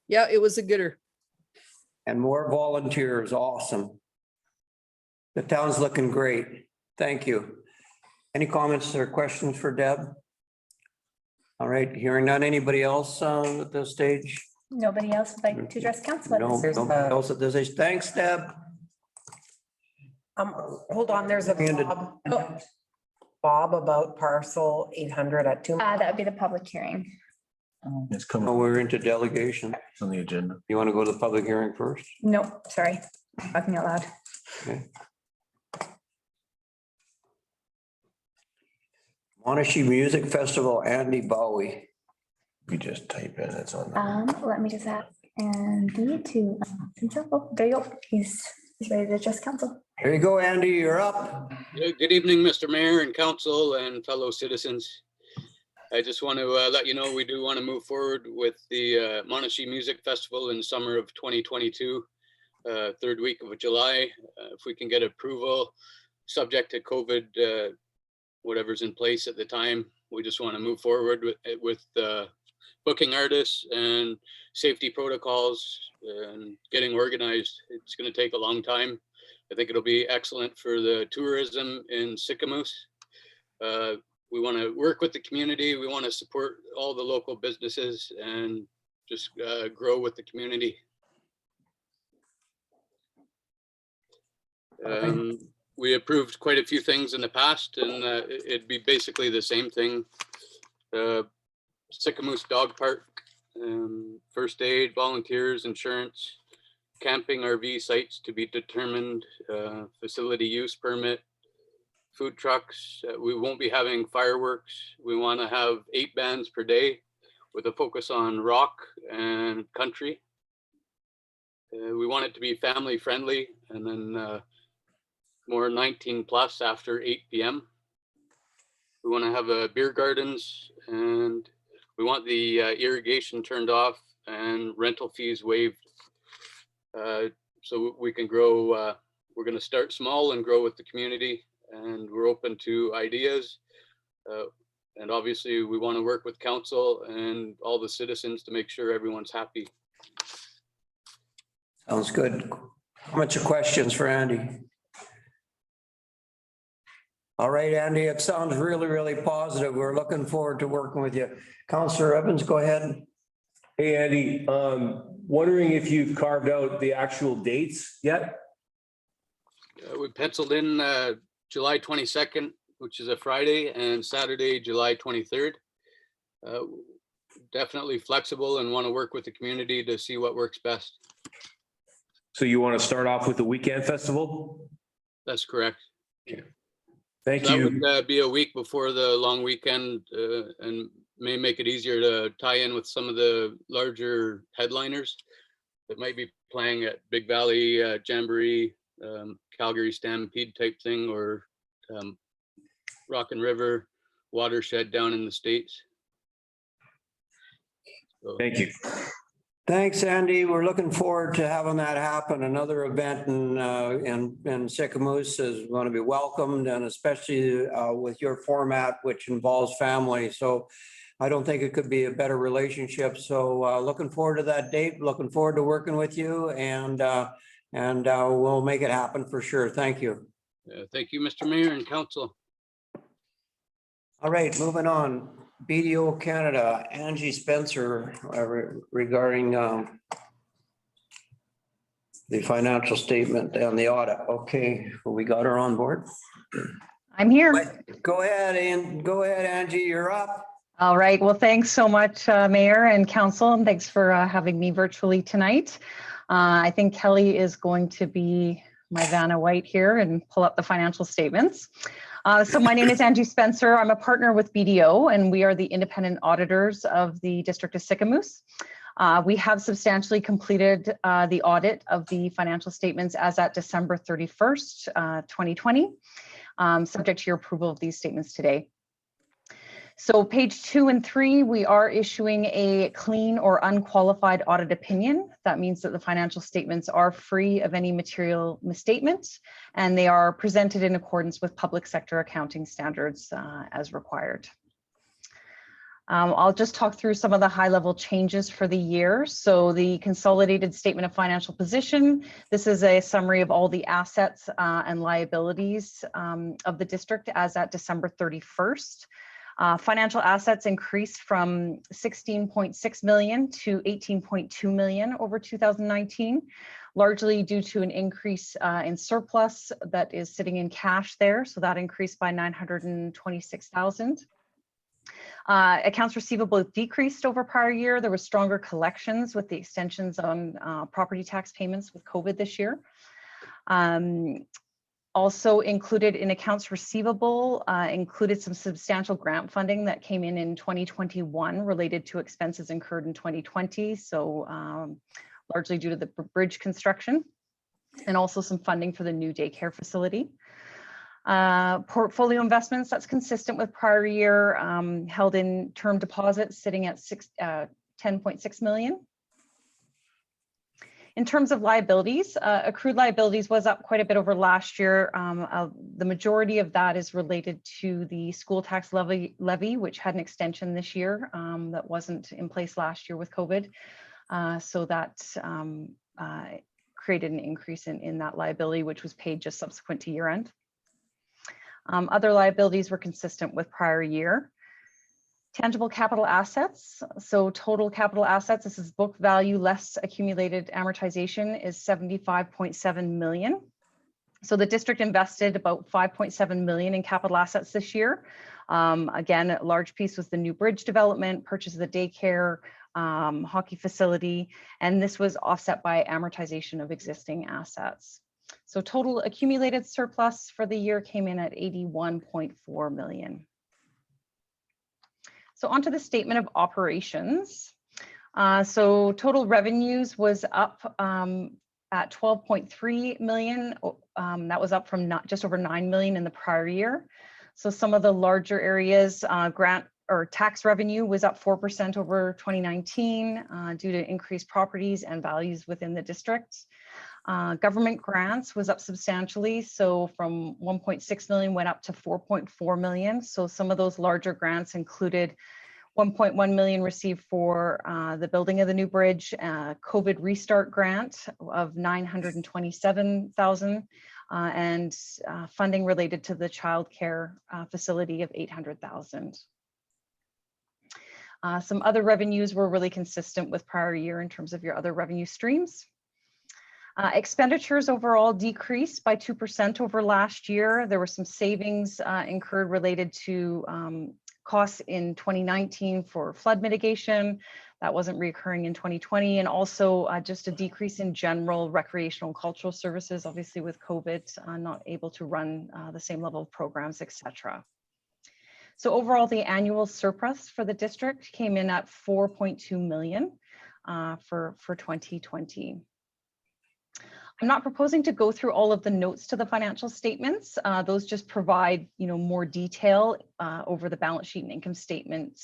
Yeah, it was a gooder. And more volunteers, awesome. The town's looking great. Thank you. Any comments or questions for Deb? All right, hearing none. Anybody else at this stage? Nobody else would like to address council. No, nobody else at this stage. Thanks, Deb. Hold on, there's a Bob about parcel 800 at 2. That would be the public hearing. It's coming. Oh, we're into delegation. It's on the agenda. You want to go to the public hearing first? No, sorry, talking out loud. Okay. Monashi Music Festival, Andy Bowie. You just type in, it's on. Let me just ask Andy to, oh, there you go. He's ready to address council. There you go, Andy, you're up. Good evening, Mr. Mayor and council and fellow citizens. I just want to let you know we do want to move forward with the Monashi Music Festival in the summer of 2022, third week of July. If we can get approval, subject to COVID, whatever's in place at the time, we just want to move forward with booking artists and safety protocols and getting organized. It's going to take a long time. I think it'll be excellent for the tourism in Sycamoose. We want to work with the community. We want to support all the local businesses and just grow with the community. We approved quite a few things in the past, and it'd be basically the same thing. Sycamoose Dog Park, first aid, volunteers, insurance, camping RV sites to be determined, facility use permit, food trucks. We won't be having fireworks. We want to have 8 bands per day with a focus on rock and country. We want it to be family friendly, and then more 19 plus after 8 p.m. We want to have beer gardens, and we want the irrigation turned off and rental fees waived. So we can grow. We're going to start small and grow with the community, and we're open to ideas. And obviously we want to work with council and all the citizens to make sure everyone's happy. Sounds good. How much questions for Andy? All right, Andy, it sounds really, really positive. We're looking forward to working with you. Councillor Evans, go ahead. Hey, Andy, wondering if you've carved out the actual dates yet? We penciled in July 22nd, which is a Friday, and Saturday, July 23rd. Definitely flexible and want to work with the community to see what works best. So you want to start off with the weekend festival? That's correct. Okay. Thank That you. would be a week before the long weekend, and may make it easier to tie in with some of the larger headliners that might be playing at Big Valley Jamboree, Calgary Stampede type thing, or Rock and River Watershed down in the States. So, Thank you. Thanks, Andy. We're looking forward to having that happen. Another event in Sicamous is going to be welcomed, and especially with your format, which involves family. So I don't think it could be a better relationship. So looking forward to that date, looking forward to working with you, and we'll make it happen for sure. Thank you. thank you, Mr. Mayor and Council. All right, moving on. BDO Canada, Angie Spencer, regarding the financial statement and the audit. Okay, we got her on board. I'm here. Go ahead, Angie, you're up. All right. Well, thanks so much, Mayor and Council, and thanks for having me virtually tonight. I think Kelly is going to be my Vanna White here and pull up the financial statements. So my name is Angie Spencer. I'm a partner with BDO, and we are the independent auditors of the District of Sicamous. We have substantially completed the audit of the financial statements as at December 31st, 2020, subject to your approval of these statements today. So page 2 and 3, we are issuing a clean or unqualified audit opinion. That means that the financial statements are free of any material misstatements, and they are presented in accordance with public sector accounting standards as required. I'll just talk through some of the high-level changes for the year. So the consolidated statement of financial position, this is a summary of all the assets and liabilities of the district as at December 31st. Financial assets increased from 16.6 million to 18.2 million over 2019, largely due to an increase in surplus that is sitting in cash there. So that increased by 926,000. Accounts receivable decreased over prior year. There was stronger collections with the extensions on property tax payments with COVID this year. Also included in accounts receivable included some substantial grant funding that came in 2021 related to expenses incurred in 2020. So largely due to the bridge construction, and also some funding for the new daycare facility. Portfolio investments, that's consistent with prior year, held in term deposits sitting at 10.6 million. In terms of liabilities, accrued liabilities was up quite a bit over last year. The majority of that is related to the school tax levy, which had an extension this year that wasn't in place last year with COVID. So that created an increase in that liability, which was paid just subsequent to year end. Other liabilities were consistent with prior year. Tangible capital assets. So total capital assets, this is book value less accumulated amortization, is 75.7 million. So the district invested about 5.7 million in capital assets this year. Again, a large piece was the new bridge development, purchase of the daycare, hockey facility, and this was offset by amortization of existing assets. So total accumulated surplus for the year came in at 81.4 million. So onto the statement of operations. So total revenues was up at 12.3 million. That was up from just over 9 million in the prior year. So some of the larger areas, grant or tax revenue was up 4% over 2019 due to increased properties and values within the district. Government grants was up substantially. So from 1.6 million went up to 4.4 million. So some of those larger grants included 1.1 million received for the building of the new bridge, COVID restart grant of 927,000 and funding related to the childcare facility of 800,000. Some other revenues were really consistent with prior year in terms of your other revenue streams. Expenditures overall decreased by 2% over last year. There were some savings incurred related to costs in 2019 for flood mitigation. That wasn't reoccurring in 2020. And also just a decrease in general recreational and cultural services, obviously with COVID, not able to run the same level of programs, etc. So overall, the annual surplus for the district came in at 4.2 million for 2020. I'm not proposing to go through all of the notes to the financial statements. Those just provide, more detail over the balance sheet and income statement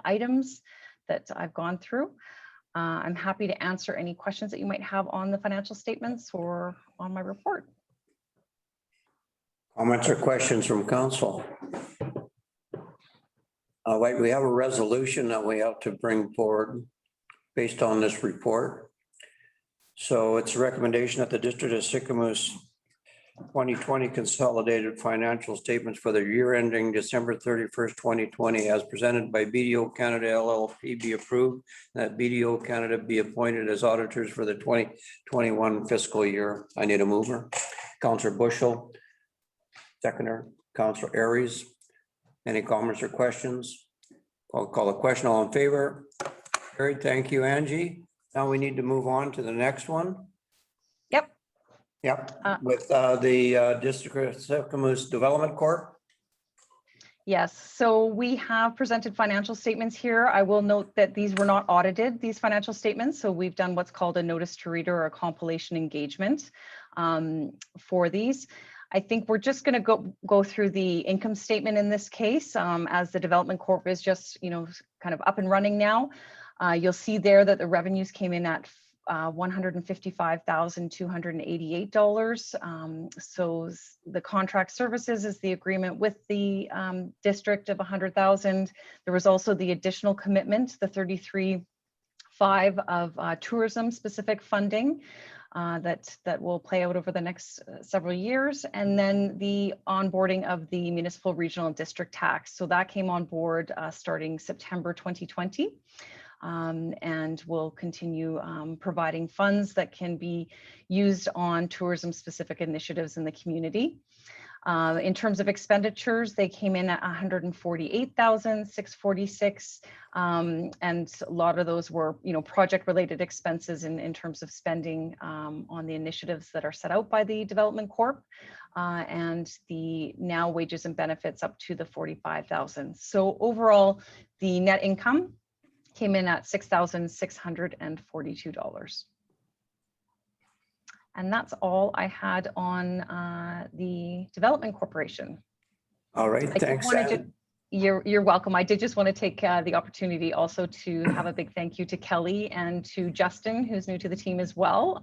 items that I've gone through. I'm happy to answer any questions that you might have on the financial statements or on my report. Comments or questions from council? Wait, we have a resolution that we have to bring forward based on this report. So it's a recommendation that the District of Sycamoose 2020 consolidated financial statements for the year ending December 31st, 2020, as presented by BDO Canada LLP be approved, and that BDO Canada be appointed as auditors for the 2021 fiscal year. I need a mover. Councillor Bushel, seconder, Councillor Aries. Any comments or questions? I'll call a question. All in favor? Carried. Thank you, Angie. Now we need to move on to the next one. Yep. With the District of Sycamoose Development Corp. Yes, so we have presented financial statements here. I will note that these were not audited, these financial statements. So we've done what's called a notice to reader or a compilation engagement for these. I think we're just going to go through the income statement in this case, as the Development Corp is just, kind of up and running now. You'll see there that the revenues came in at $155,288. So the contract services is the agreement with the district of $100,000. There was also the additional commitment, the $33,500 of tourism specific funding that will play out over the next several years. And then the onboarding of the municipal regional district tax. So that came on board starting September 2020. And we'll continue providing funds that can be used on tourism specific initiatives in the community. In terms of expenditures, they came in at $148,646. And a lot of those were, project related expenses in terms of spending on the initiatives that are set out by the Development Corp. And the now wages and benefits up to the $45,000. So overall, the net income came in at $6,642. And that's all I had on the Development Corporation. All right, thanks. You're welcome. I did just want to take the opportunity also to have a big thank you to Kelly and to Justin, who's new to the team as well.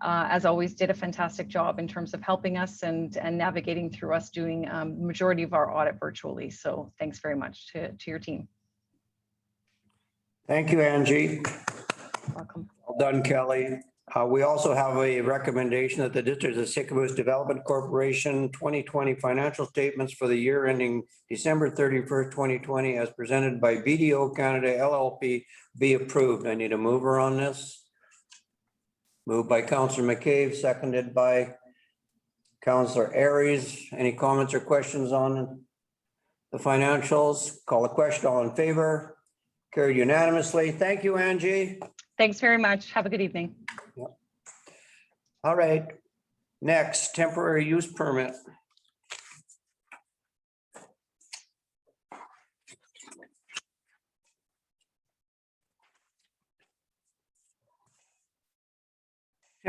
As always, did a fantastic job in terms of helping us and navigating through us doing majority of our audit virtually. So thanks very much to your team. Thank you, Angie. Welcome. Well done, Kelly. We also have a recommendation that the District of Sycamoose Development Corporation 2020 financial statements for the year ending December 31st, 2020, as presented by BDO Canada LLP be approved. I need a mover on this. Moved by Councillor McCabe, seconded by Councillor Aries. Any comments or questions on the financials? Call a question. All in favor? Carried unanimously. Thank you, Angie. Thanks very much. Have a good evening. Yep. All right. Next, temporary use permit.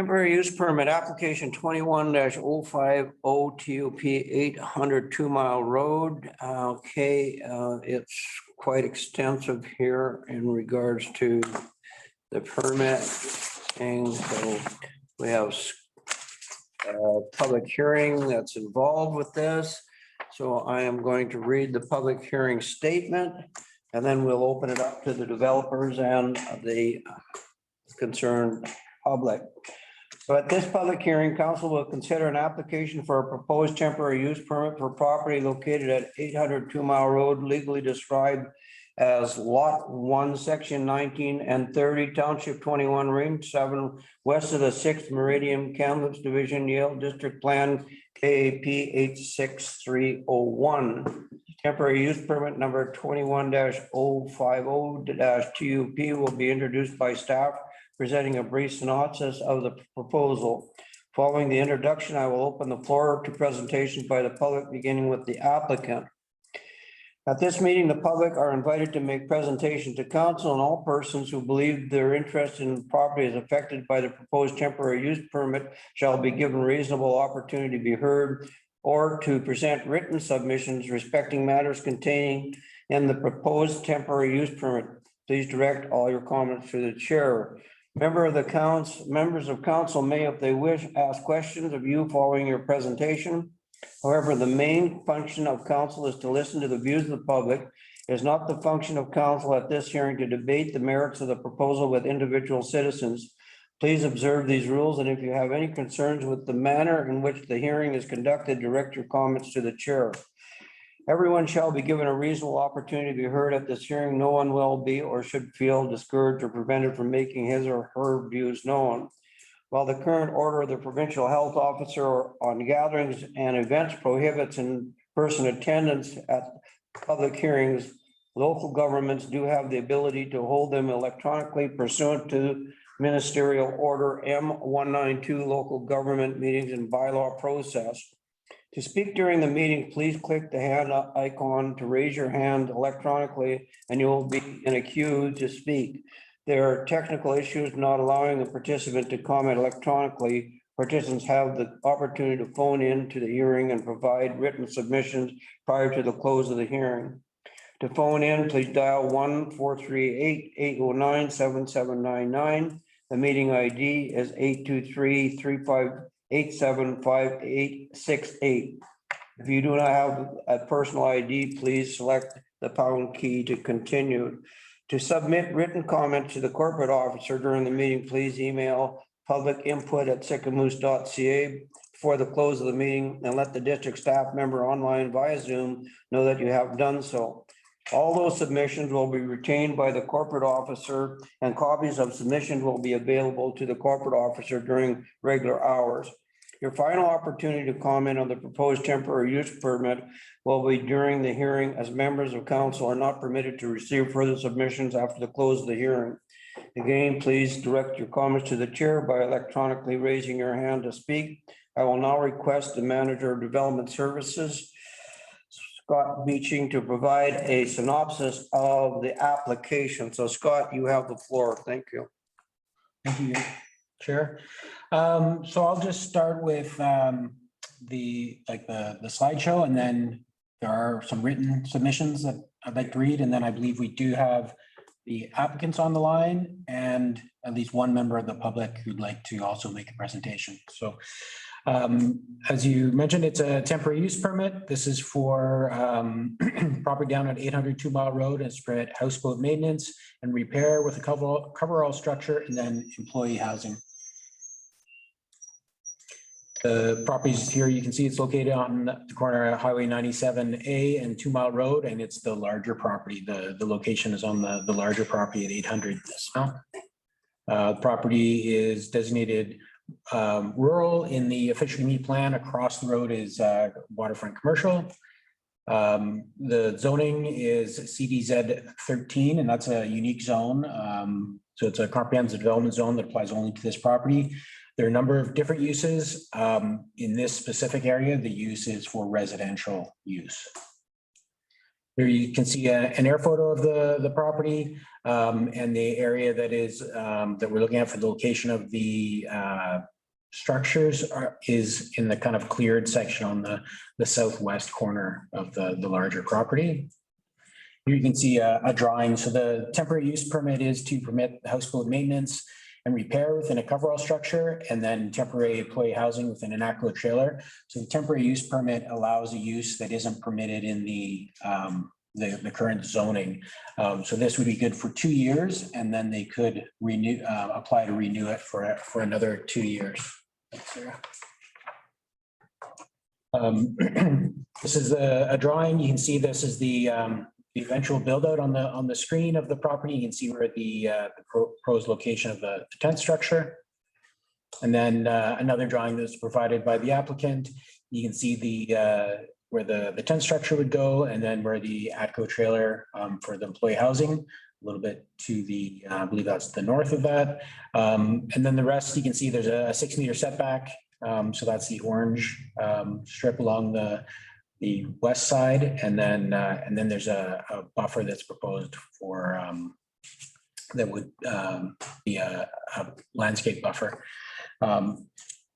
Temporary use permit application 21-050 TUP 800 2 Mile Road. It's quite extensive here in regards to the permit thing. So we have a public hearing that's involved with this. So I am going to read the public hearing statement, and then we'll open it up to the developers and the concerned public. So at this public hearing, council will consider an application for a proposed temporary use permit for property located at 800 2 Mile Road, legally described as Lot 1, Section 19 and 30, Township 21, Range 7, west of the 6th Meridian, Kamloops Division, Yale District Plan, KAP 86301. Temporary use permit number 21-050-TUP will be introduced by staff, presenting a brief synopsis of the proposal. Following the introduction, I will open the floor to presentations by the public, beginning with the applicant. At this meeting, the public are invited to make presentation to council, and all persons who believe their interest in property is affected by the proposed temporary use permit shall be given reasonable opportunity to be heard or to present written submissions respecting matters containing in the proposed temporary use permit. Please direct all your comments to the chair. Members of council may, if they wish, ask questions of you following your presentation. However, the main function of council is to listen to the views of the public. It is not the function of council at this hearing to debate the merits of the proposal with individual citizens. Please observe these rules, and if you have any concerns with the manner in which the hearing is conducted, direct your comments to the chair. Everyone shall be given a reasonable opportunity to be heard at this hearing. No one will be or should feel discouraged or prevented from making his or her views known. While the current order of the provincial health officer on gatherings and events prohibits in-person attendance at public hearings, local governments do have the ability to hold them electronically pursuant to Ministerial Order M192, Local Government Meetings and Bylaw Process. To speak during the meeting, please click the hand icon to raise your hand electronically, and you will be in a queue to speak. There are technical issues not allowing the participant to comment electronically. Participants have the opportunity to phone in to the hearing and provide written submissions prior to the close of the hearing. To phone in, please dial 1-438-809-7799. The meeting ID is 823-358-75868. If you do not have a personal ID, please select the pound key to continue. To submit written comments to the corporate officer during the meeting, please email publicinput@sycamoose.ca before the close of the meeting, and let the district staff member online via Zoom know that you have done so. All those submissions will be retained by the corporate officer, and copies of submissions will be available to the corporate officer during regular hours. Your final opportunity to comment on the proposed temporary use permit will be during the hearing, as members of council are not permitted to receive further submissions after the close of the hearing. Again, please direct your comments to the chair by electronically raising your hand to speak. I will now request the Manager of Development Services, Scott Beeching, to provide a synopsis of the application. So Scott, you have the floor. Thank you. Thank you, Chair. So I'll just start with the slideshow, and then there are some written submissions that I'd like to read, and then I believe we do have the applicants on the line and at least one member of the public who'd like to also make a presentation. So as you mentioned, it's a temporary use permit. This is for property down at 800 2 Mile Road and spread houseboat maintenance and repair with a coverall structure, and then employee housing. The properties here, you can see it's located on the corner of Highway 97A and 2 Mile Road, and it's the larger property. The location is on the larger property at 800. The property is designated rural in the official meat plan. Across the road is waterfront commercial. The zoning is CDZ 13, and that's a unique zone. So it's a comprehensive development zone that applies only to this property. There are a number of different uses. In this specific area, the use is for residential use. Here you can see an air photo of the property and the area that is that we're looking at for the location of the structures is in the kind of cleared section on the southwest corner of the larger property. Here you can see a drawing. So the temporary use permit is to permit houseboat maintenance and repair within a coverall structure, and then temporary employee housing within an Aqua trailer. So the temporary use permit allows a use that isn't permitted in the current zoning. So this would be good for 2 years, and then they could renew, apply to renew it for another 2 years. Thanks, Sarah. This is a drawing. You can see this is the eventual build out on the screen of the property. You can see where the proposed location of the tent structure. And then another drawing that's provided by the applicant. You can see where the tent structure would go, and then where the ATCO trailer for the employee housing, a little bit to the, I believe that's the north of that. And then the rest, you can see there's a 6 meter setback. So that's the orange strip along the west side, and then there's a buffer that's proposed for that would be a landscape buffer.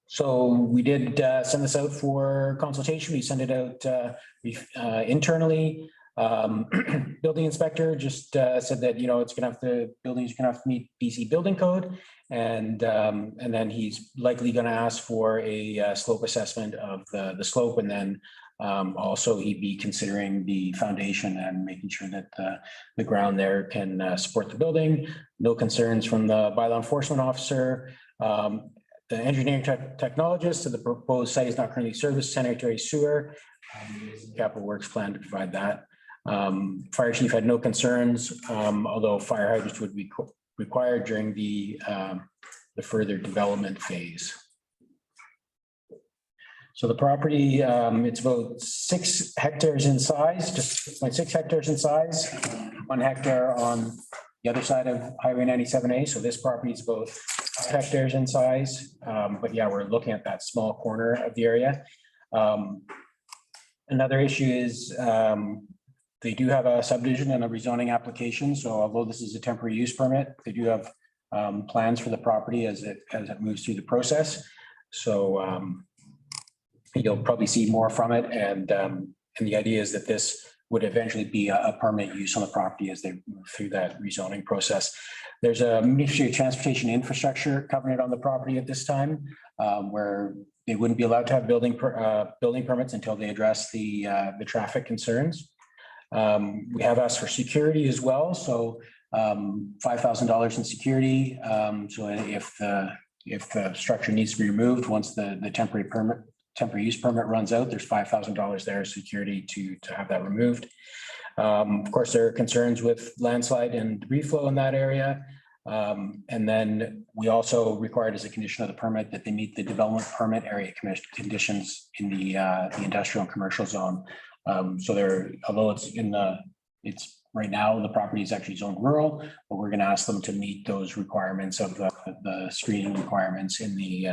So we did send this out for consultation. We sent it out internally. Building inspector just said that, you know, it's gonna have to, buildings are gonna have to meet BC building code. And then he's likely gonna ask for a slope assessment of the slope, and then also he'd be considering the foundation and making sure that the ground there can support the building. No concerns from the bylaw enforcement officer. The engineering technologist, so the proposed site is not currently serviced sanitary sewer. Capital works plan to provide that. Fire chief had no concerns, although fire hydrants would be required during the further development phase. So the property, it's about 6 hectares in size, just 6.6 hectares in size, 1 hectare on the other side of Highway 97A. So this property is about 5 hectares in size. But yeah, we're looking at that small corner of the area. Another issue is they do have a subdivision and a rezoning application. So although this is a temporary use permit, they do have plans for the property as it moves through the process. So you'll probably see more from it. And the idea is that this would eventually be a permanent use on the property as they move through that rezoning process. There's a Ministry of Transportation Infrastructure covenant on the property at this time, where they wouldn't be allowed to have building permits until they address the traffic concerns. We have asked for security as well, so $5,000 in security. So if the structure needs to be removed once the temporary use permit runs out, there's $5,000 there security to have that removed. Of course, there are concerns with landslide and debris flow in that area. And then we also required as a condition of the permit that they meet the development permit area conditions in the industrial and commercial zone. So there, although it's right now the property is actually zoned rural, but we're going to ask them to meet those requirements of the screening requirements in the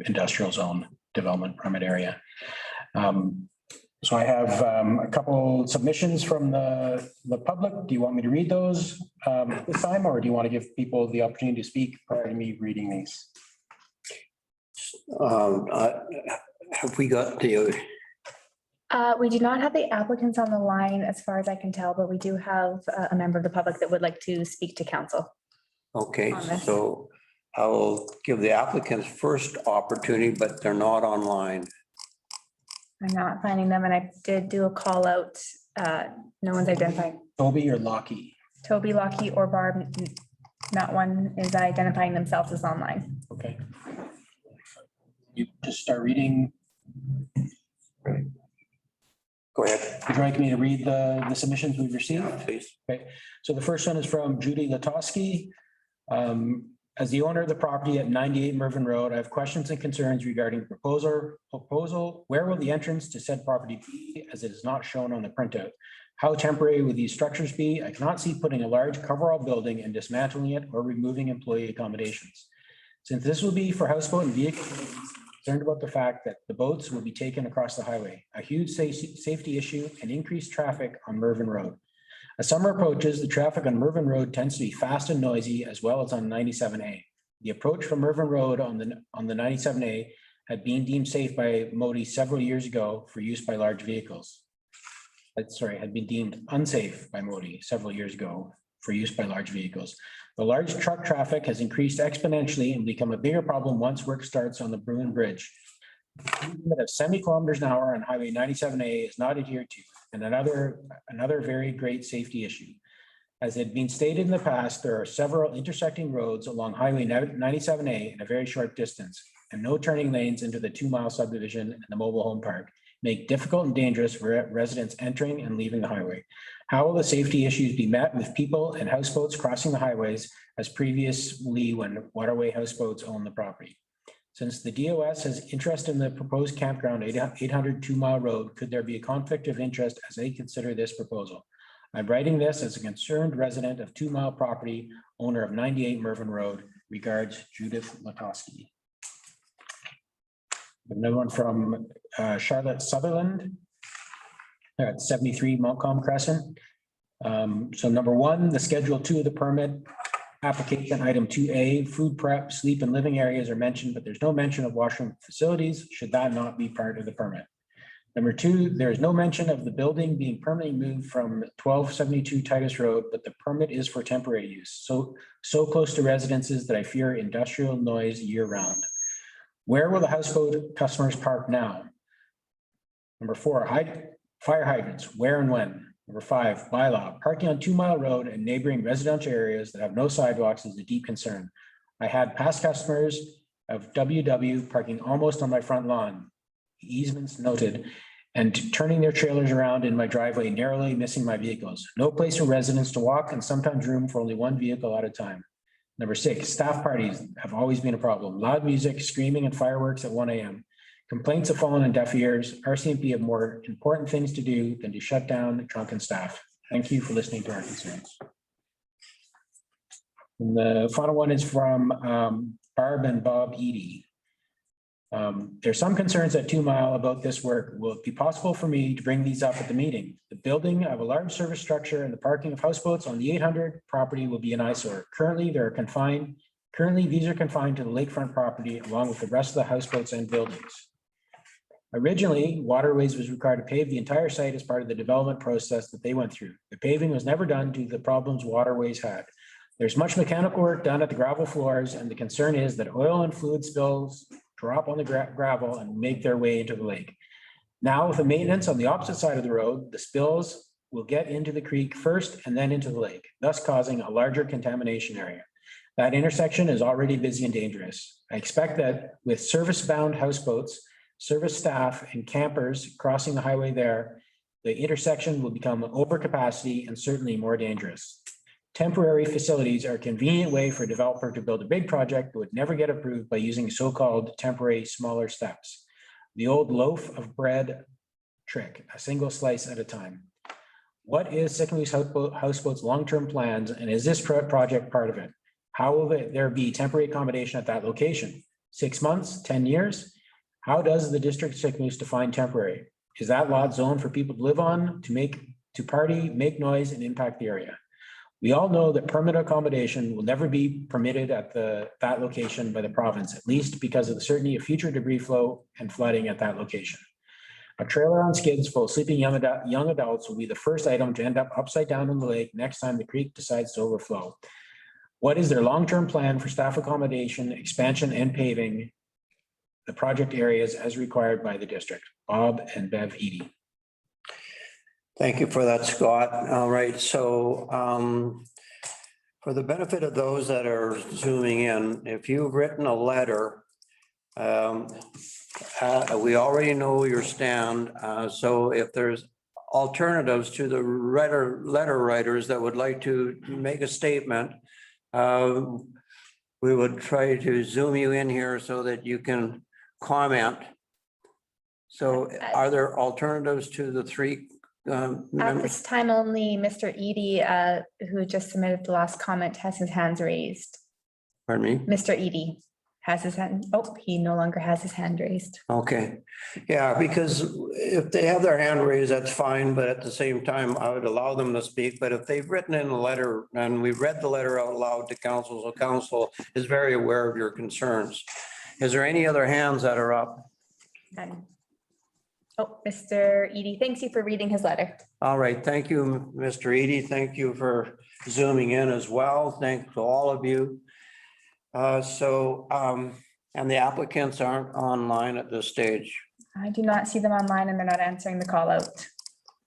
industrial zone development permit area. So I have a couple submissions from the public. Do you want me to read those this time, or do you want to give people the opportunity to speak prior to me reading these? Have we got the? We do not have the applicants on the line as far as I can tell, but we do have a member of the public that would like to speak to council. Okay, so I'll give the applicants first opportunity, but they're not online. I'm not finding them, and I did do a call out. No one's identified. Toby or Lockie? Toby, Lockie, or Barb. Not one is identifying themselves as online. Okay. You just start reading. Go ahead. Would you like me to read the submissions we've received? Yeah, please. Okay, so the first one is from Judy Latosky. As the owner of the property at 98 Mervyn Road, I have questions and concerns regarding proposal. Where will the entrance to said property be, as it is not shown on the printout? How temporary will these structures be? I cannot see putting a large coverall building and dismantling it or removing employee accommodations. Since this will be for houseboat and vehicle concerned about the fact that the boats will be taken across the highway, a huge safety issue and increased traffic on Mervyn Road. As summer approaches, the traffic on Mervyn Road tends to be fast and noisy, as well as on 97A. The approach from Mervyn Road on the 97A had been deemed safe by Modi several years ago for use by large vehicles. Had been deemed unsafe by Modi several years ago for use by large vehicles. The large truck traffic has increased exponentially and become a bigger problem once work starts on the Bruin Bridge. The limit of 70 kilometers an hour on Highway 97A is not adhered to, and another very great safety issue. As had been stated in the past, there are several intersecting roads along Highway 97A in a very short distance, and no turning lanes into the 2-mile subdivision and the mobile home park make difficult and dangerous for residents entering and leaving the highway. How will the safety issues be met with people and houseboats crossing the highways as previously when waterway houseboats owned the property? Since the DOS has interest in the proposed campground 800 2-mile road, could there be a conflict of interest as they consider this proposal? I'm writing this as a concerned resident of 2-mile property, owner of 98 Mervyn Road. Regards, Judith Latowski. Another one from Charlotte Sutherland at 73 Montcalm Crescent. So number 1, the Schedule 2 of the permit application, item 2A, food prep, sleep and living areas are mentioned, but there's no mention of washroom facilities. Should that not be part of the permit? Number 2, there is no mention of the building being permanently moved from 1272 Titus Road, but the permit is for temporary use. So close to residences that I fear industrial noise year round. Where will the houseboat customers park now? Number 4, fire hydrants, where and when? Number 5, bylaw, parking on 2-mile road and neighboring residential areas that have no sidewalks is a deep concern. I had past customers of WW parking almost on my front lawn, easements noted, and turning their trailers around in my driveway, narrowly missing my vehicles. No place for residents to walk and sometimes room for only 1 vehicle at a time. Number 6, staff parties have always been a problem. Loud music, screaming and fireworks at 1 a.m. Complaints have fallen on deaf ears. RCMP have more important things to do than to shut down drunken staff. Thank you for listening to our concerns. And the final one is from Barb and Bob Eady. There's some concerns at 2-mile about this work. Will it be possible for me to bring these up at the meeting? The building of a large service structure and the parking of houseboats on the 800 property will be an eyesore. Currently, these are confined to the lakefront property along with the rest of the houseboats and buildings. Originally, Waterways was required to pave the entire site as part of the development process that they went through. The paving was never done due to the problems Waterways had. There's much mechanical work done at the gravel floors, and the concern is that oil and fluid spills drop on the gravel and make their way into the lake. Now, with the maintenance on the opposite side of the road, the spills will get into the creek first and then into the lake, thus causing a larger contamination area. That intersection is already busy and dangerous. I expect that with service-bound houseboats, service staff and campers crossing the highway there, the intersection will become over capacity and certainly more dangerous. Temporary facilities are a convenient way for a developer to build a big project that would never get approved by using so-called temporary smaller steps. The old loaf of bread trick, a single slice at a time. What is Sycamore Houseboat's long-term plans, and is this project part of it? How will there be temporary accommodation at that location? 6 months, 10 years? How does the district of Sycamore define temporary? Is that lot zoned for people to live on, to party, make noise, and impact the area? We all know that permanent accommodation will never be permitted at that location by the province, at least because of the certainty of future debris flow and flooding at that location. A trailer on skids full of sleeping young adults will be the first item to end up upside down in the lake next time the creek decides to overflow. What is their long-term plan for staff accommodation, expansion, and paving the project areas as required by the district? Bob and Bev Eady. Thank you for that, Scott. All right, so for the benefit of those that are zooming in, if you've written a letter, we already know your stand. So if there's alternatives to the letter writers that would like to make a statement, we would try to zoom you in here so that you can comment. So are there alternatives to the 3 At this time, only Mr. Eady, who just submitted the last comment, has his hands raised. Pardon me? Mr. Eady has his hand. Oh, he no longer has his hand raised. Okay, yeah, because if they have their hand raised, that's fine, but at the same time, I would allow them to speak. But if they've written in a letter and we read the letter out loud to council, so council is very aware of your concerns. Is there any other hands that are up? None. Oh, Mr. Edie, thanks you for reading his letter. All right, thank you, Mr. Edie. Thank you for zooming in as well. Thanks to all of you. And the applicants aren't online at this stage. I do not see them online and they're not answering the call out.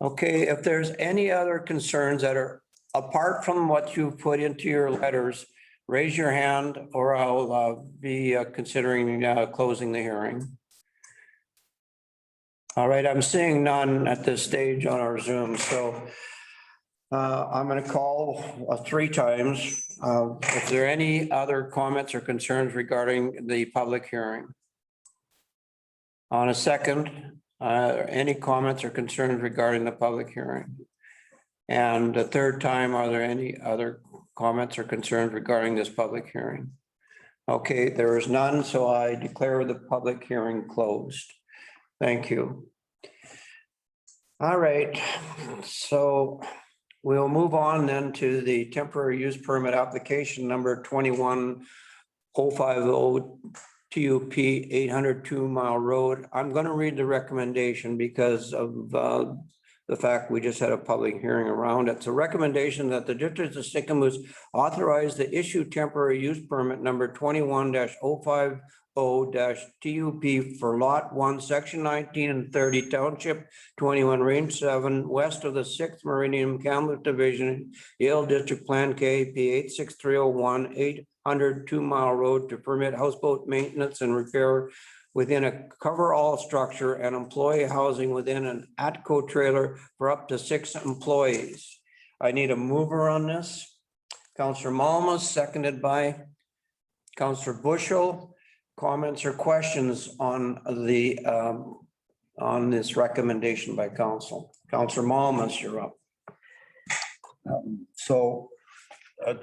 Okay, if there's any other concerns that are apart from what you put into your letters, raise your hand or I'll be considering closing the hearing. All right, I'm seeing none at this stage on our Zoom, so I'm going to call 3 times. If there are any other comments or concerns regarding the public hearing? On a second, any comments or concerns regarding the public hearing? And the 3rd time, are there any other comments or concerns regarding this public hearing? Okay, there is none, so I declare the public hearing closed. Thank you. All right, so we'll move on then to the temporary use permit application number 21050 TUP 802 Mile Road. I'm going to read the recommendation because of the fact we just had a public hearing around it. It's a recommendation that the District of Sycamoose authorize the issue temporary use permit number 21-050-TUP for Lot 1, Section 19 and 30, Township 21, Range 7, west of the 6th Meridian, Kamloops Division, Yale District Plan KP 86301, 802 Mile Road to permit houseboat maintenance and repair within a cover-all structure and employee housing within an ATCO trailer for up to 6 employees. I need a mover on this. Councillor Malmas, seconded by Councillor Bushel. Comments or questions on the on this recommendation by council? Councillor Malmas, you're up. So a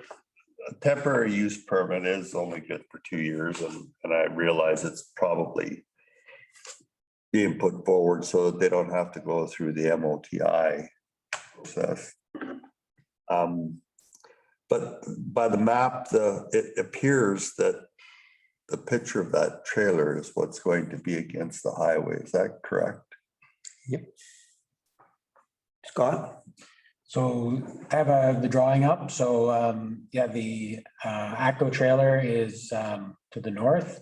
temporary use permit is only good for 2 years, and I realize it's probably being put forward so that they don't have to go through the MOTI process. But by the map, it appears that the picture of that trailer is what's going to be against the highway. Is that correct? Yep. Scott? So I have the drawing up. So yeah, the ACO trailer is to the north.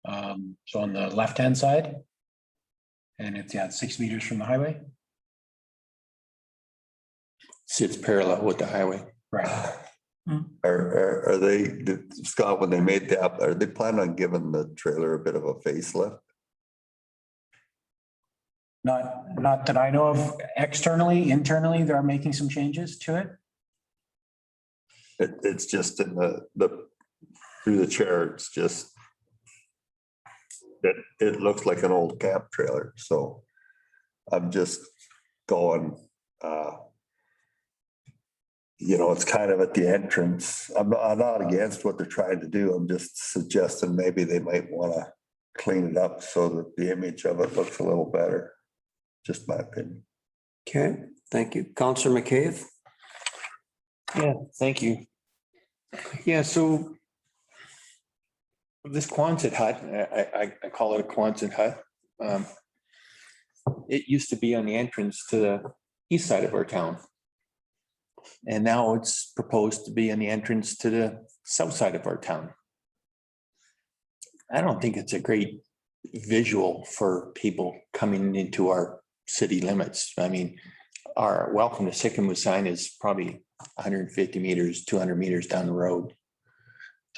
So on the left-hand side. And it's 6 meters from the highway. Sits parallel with the highway. Right. Are they, Scott, when they made the app, are they planning on giving the trailer a bit of a facelift? Not that I know of. Externally, internally, they're making some changes to it. It's just in the through the chair, it's just that it looks like an old camp trailer. So I'm just going, it's kind of at the entrance. I'm not against what they're trying to do. I'm just suggesting maybe they might want to clean it up so that the image of it looks a little better. Just my opinion. Okay, thank you. Councillor McCabe. Yeah, thank you. Yeah, so this Quonset hut, I call it a Quonset hut. It used to be on the entrance to the east side of our town. And now it's proposed to be on the entrance to the south side of our town. I don't think it's a great visual for people coming into our city limits. I mean, our welcome to Sycamore sign is probably 150 meters, 200 meters down the road.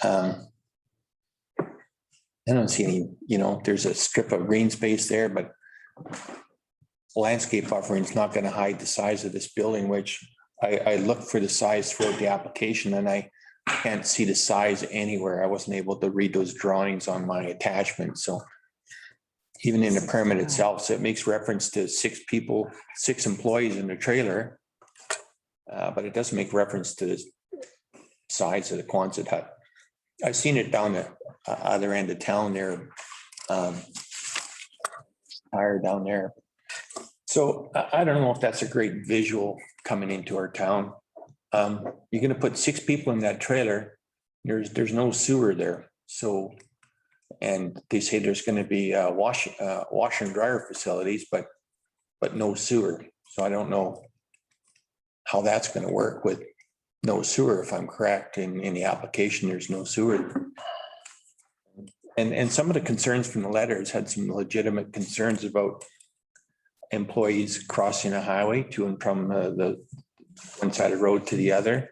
I don't see any, there's a strip of green space there, but landscape buffering is not going to hide the size of this building, which I looked for the size throughout the application and I can't see the size anywhere. I wasn't able to read those drawings on my attachment. So even in the permit itself, so it makes reference to 6 people, 6 employees in the trailer. But it doesn't make reference to the size of the Quonset hut. I've seen it down the other end of town there. Higher down there. So I don't know if that's a great visual coming into our town. You're gonna put 6 people in that trailer. There's no sewer there. So, and they say there's gonna be wash and dryer facilities, but no sewer. So I don't know how that's gonna work with no sewer, if I'm correct. In the application, there's no sewer. And some of the concerns from the letters had some legitimate concerns about employees crossing a highway to and from the one side of the road to the other.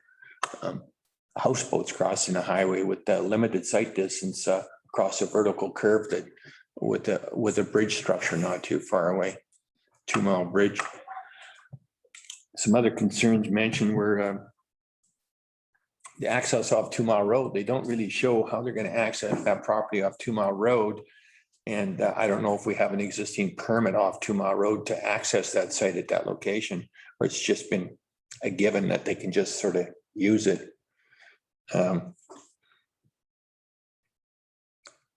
Houseboats crossing a highway with the limited sight distance across a vertical curve that with a bridge structure not too far away, 2-mile bridge. Some other concerns mentioned were the access off 2-mile road. They don't really show how they're going to access that property off 2-mile road. And I don't know if we have an existing permit off 2-mile road to access that site at that location, or it's just been a given that they can just sort of use it.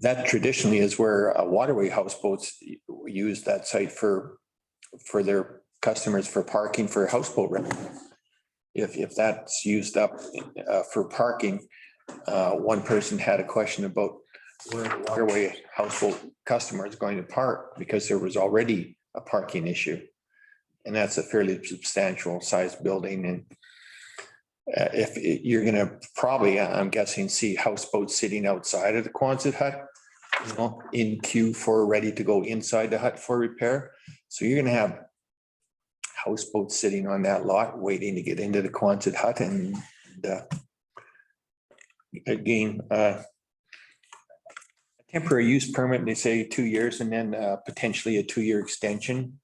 That traditionally is where waterway houseboats use that site for their customers for parking for houseboat rentals. If that's used up for parking, one person had a question about where the waterway houseboat customer is going to park because there was already a parking issue. And that's a fairly substantial sized building. And if you're going to probably, I'm guessing, see houseboats sitting outside of the Quonset hut, you know, in queue for ready to go inside the hut for repair. So you're going to have houseboats sitting on that lot waiting to get into the Quonset hut. And again, temporary use permit, they say 2 years, and then potentially a 2-year extension.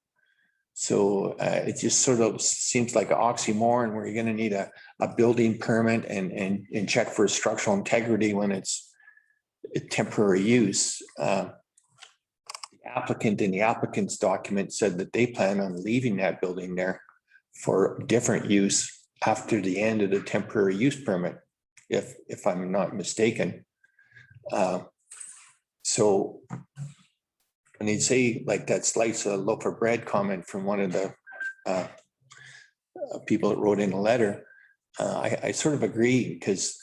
So it just sort of seems like an oxymoron where you're going to need a building permit and check for structural integrity when it's a temporary use. The applicant in the applicant's document said that they plan on leaving that building there for different use after the end of the temporary use permit, if I'm not mistaken. So when they say like that slice of loaf of bread comment from one of the people that wrote in a letter, I sort of agree, because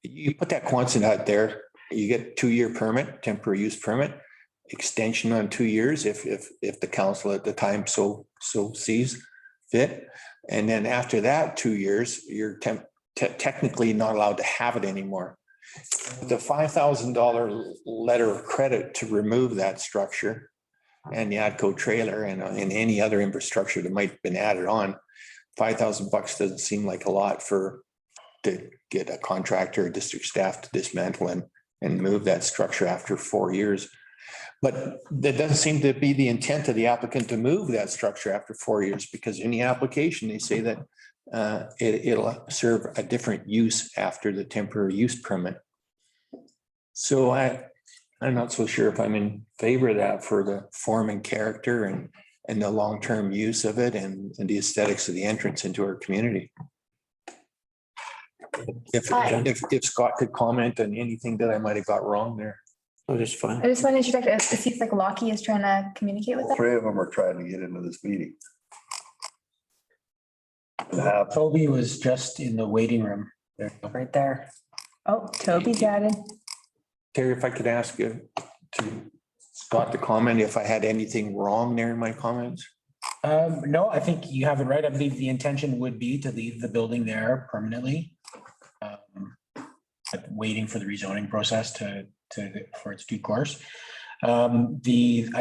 you put that Quonset hut there, you get 2-year permit, temporary use permit, extension on 2 years if the council at the time so sees fit. And then after that 2 years, you're technically not allowed to have it anymore. The $5,000 letter of credit to remove that structure and the ADCO trailer and any other infrastructure that might have been added on, $5,000 doesn't seem like a lot to get a contractor or district staff to dismantle and move that structure after 4 years. But that doesn't seem to be the intent of the applicant to move that structure after 4 years, because in the application, they say that it'll serve a different use after the temporary use permit. So I'm not so sure if I'm in favor of that for the form and character and the long-term use of it and the aesthetics of the entrance into our community. If Scott could comment on anything that I might have got wrong there. Oh, that's fine. I just want to interject. It seems like Lockie is trying to communicate with them. 3 of them are trying to get into this meeting. Toby was just in the waiting room. There you go. Right there. Oh, Toby's added. Terry, if I could ask you to Scott to comment if I had anything wrong there in my comments. No, I think you have it right. I believe the intention would be to leave the building there permanently. But waiting for the rezoning process for its due course. I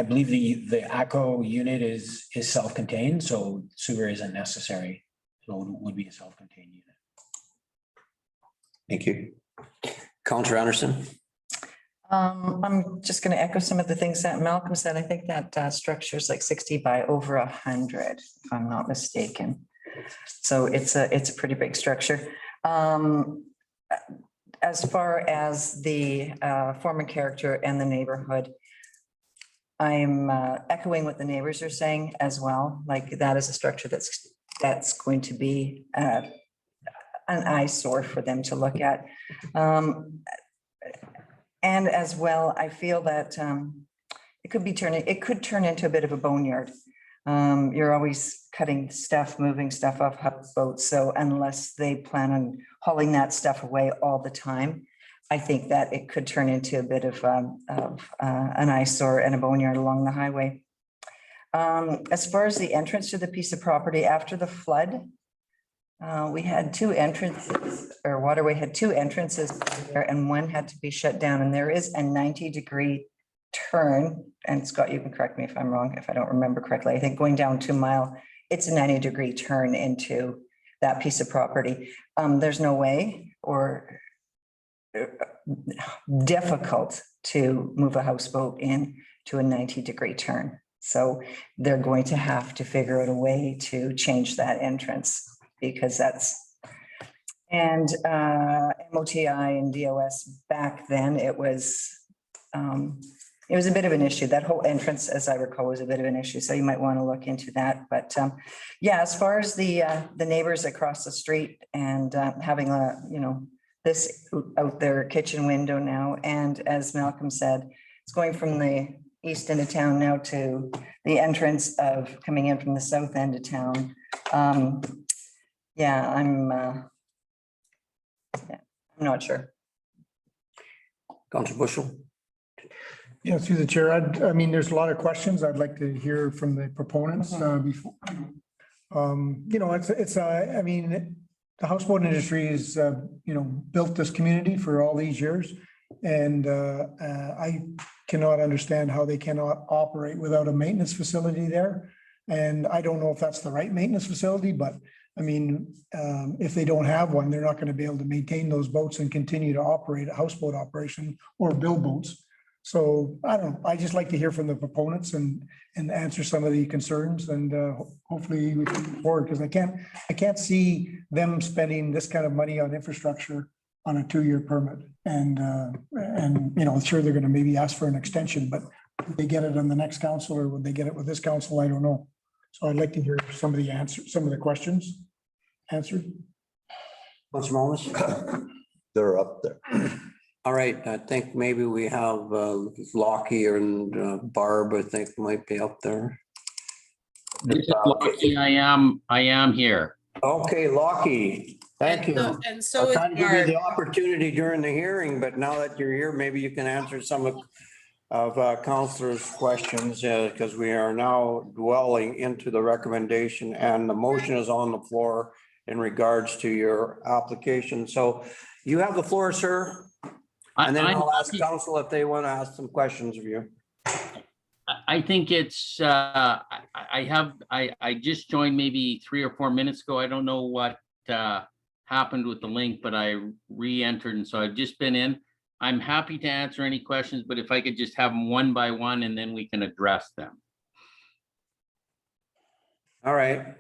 believe the ACO unit is self-contained, so sewer isn't necessary. So it would be a self-contained unit. Thank you. Counselor Anderson. I'm just going to echo some of the things that Malcolm said. I think that structure is like 60 by over 100, if I'm not mistaken. So it's a pretty big structure. As far as the form and character and the neighborhood, I'm echoing what the neighbors are saying as well. Like that is a structure that's going to be an eyesore for them to look at. And as well, I feel that it could turn into a bit of a boneyard. You're always cutting stuff, moving stuff off houseboats. So unless they plan on hauling that stuff away all the time, I think that it could turn into a bit of an eyesore and a boneyard along the highway. As far as the entrance to the piece of property after the flood, we had two entrances, or Waterway had two entrances there, and one had to be shut down. And there is a 90-degree turn. And Scott, you can correct me if I'm wrong, if I don't remember correctly. I think going down 2 Mile, it's a 90-degree turn into that piece of property. There's no way or difficult to move a houseboat in to a 90-degree turn. So they're going to have to figure out a way to change that entrance, because that's, and MOTI and DOS back then, it was a bit of an issue. That whole entrance, as I recall, was a bit of an issue. So you might want to look into that. But yeah, as far as the neighbors across the street and having this out their kitchen window now, and as Malcolm said, it's going from the east end of town now to the entrance of coming in from the south end of town. Yeah, I'm not sure. Councillor Bushel. Yeah, through the chair, I mean, there's a lot of questions I'd like to hear from the proponents before. I mean, the houseboat industry is, built this community for all these years. And I cannot understand how they cannot operate without a maintenance facility there. And I don't know if that's the right maintenance facility, but I mean, if they don't have one, they're not going to be able to maintain those boats and continue to operate a houseboat operation or build boats. So I don't know. I just like to hear from the proponents and answer some of the concerns, and hopefully we can move forward, because I can't see them spending this kind of money on infrastructure on a 2-year permit. And sure, they're going to maybe ask for an extension, but would they get it on the next council, or would they get it with this council? I don't know. So I'd like to hear some of the answers, some of the questions answered. What's wrong? They're up there. All right, I think maybe we have Lockie and Barb, I think might be up there. I am here. Okay, Lockie, thank you. And so is I tried to give you Barb. the opportunity during the hearing, but now that you're here, maybe you can answer some of councillors' questions, because we are now dwelling into the recommendation, and the motion is on the floor in regards to your application. So you have the floor, sir. And then I'll ask council if they want to ask some questions of you. I think it's, I just joined maybe 3 or 4 minutes ago. I don't know what happened with the link, but I re-entered, and so I've just been in. I'm happy to answer any questions, but if I could just have them one by one, and then we can address them. All right.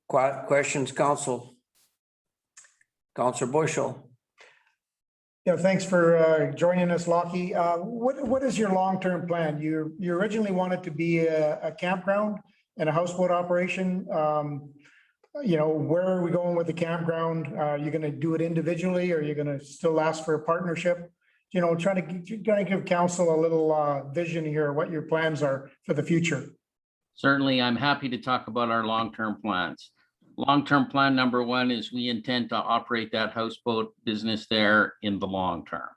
Questions, council? Councillor Bushel. Yeah, thanks for joining us, Lockie. What is your long-term plan? You originally wanted to be a campground and a houseboat operation. Where are we going with the campground? You're going to do it individually, or you're going to still ask for a partnership? Trying to give council a little vision here, what your plans are for the future. Certainly, I'm happy to talk about our long-term plans. Long-term plan number 1 is we intend to operate that houseboat business there in the long term.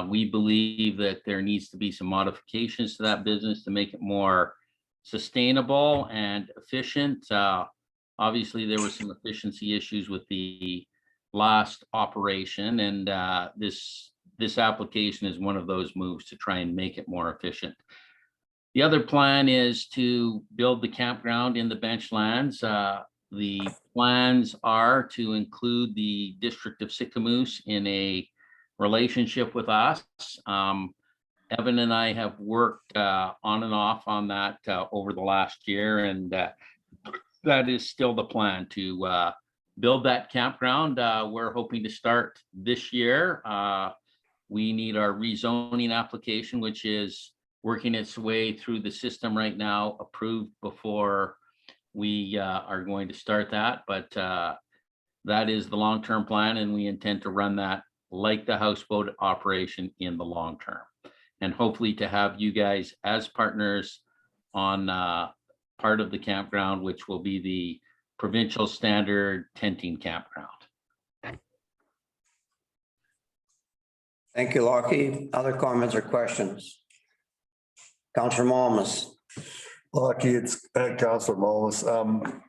We believe that there needs to be some modifications to that business to make it more sustainable and efficient. Obviously, there were some efficiency issues with the last operation, and this application is one of those moves to try and make it more efficient. The other plan is to build the campground in the benchlands. The plans are to include the District of Sicamous in a relationship with us. Evan and I have worked on and off on that over the last year, and that is still the plan, to build that campground. We're hoping to start this year. We need our rezoning application, which is working its way through the system right now, approved before we are going to start that. But that is the long-term plan, and we intend to run that like the houseboat operation in the long term. And hopefully to have you guys as partners on part of the campground, which will be the provincial standard tenting campground. Thank you, Lockie. Other comments or questions? Councillor Malmus. Lucky, it's Councilor Molis. I'm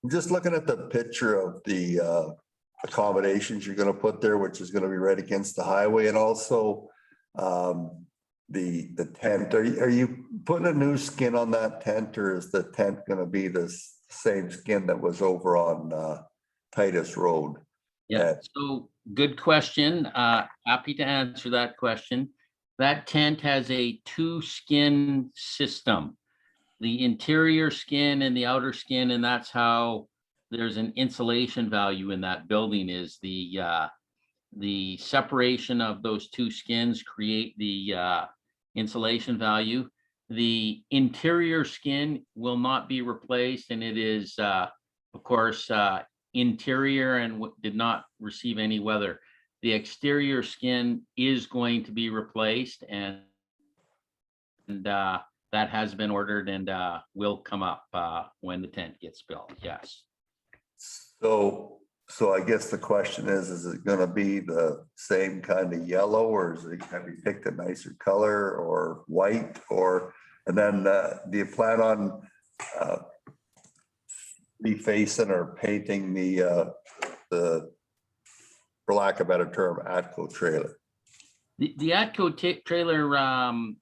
just looking at the picture of the accommodations you're gonna put there, which is gonna be right against the highway, and also the tent. Are you putting a new skin on that tent, or is the tent gonna be the same skin that was over on Titus Road? Yeah, so good question. Happy to answer that question. That tent has a 2-skin system. The interior skin and the outer skin, and that's how there's an insulation value in that building, is the separation of those 2 skins create the insulation value. The interior skin will not be replaced, and it is, of course, interior and did not receive any weather. The exterior skin is going to be replaced, and that has been ordered and will come up when the tent gets built. Yes. So I guess the question is it gonna be the same kind of yellow, or have you picked a nicer color, or white, and then do you plan on refacing or painting the, for lack of a better term, Atco trailer? The Atco trailer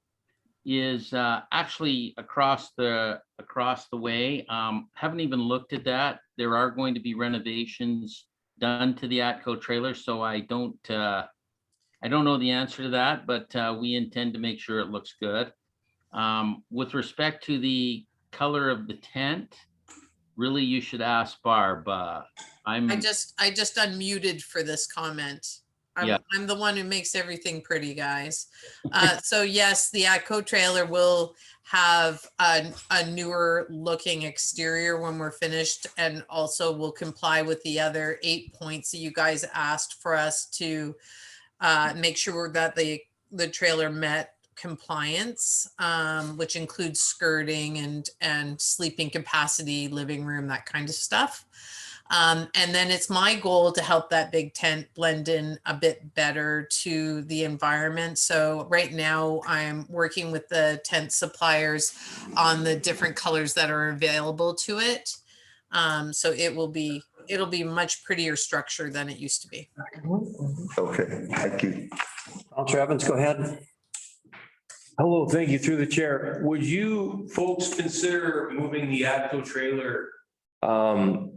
is actually across the way. Haven't even looked at that. There are going to be renovations done to the Atco trailer, so I don't know the answer to that, but we intend to make sure it looks good. With respect to the color of the tent, really you should ask Barb. I just unmuted for this comment. I'm the one who makes everything pretty, guys. So yes, the Atco trailer will have a newer looking exterior when we're finished, and also will comply with the other 8 points that you guys asked for us to make sure that the trailer met compliance, which includes skirting and sleeping capacity, living room, that kind of stuff. And then it's my goal to help that big tent blend in a bit better to the environment. So right now I'm working with the tent suppliers on the different colors that are available to it. So it'll be much prettier structure than it used to be. Okay, thank you. Councillor Evans, go ahead. Hello, thank you, through the chair. Would you folks consider moving the Atco trailer,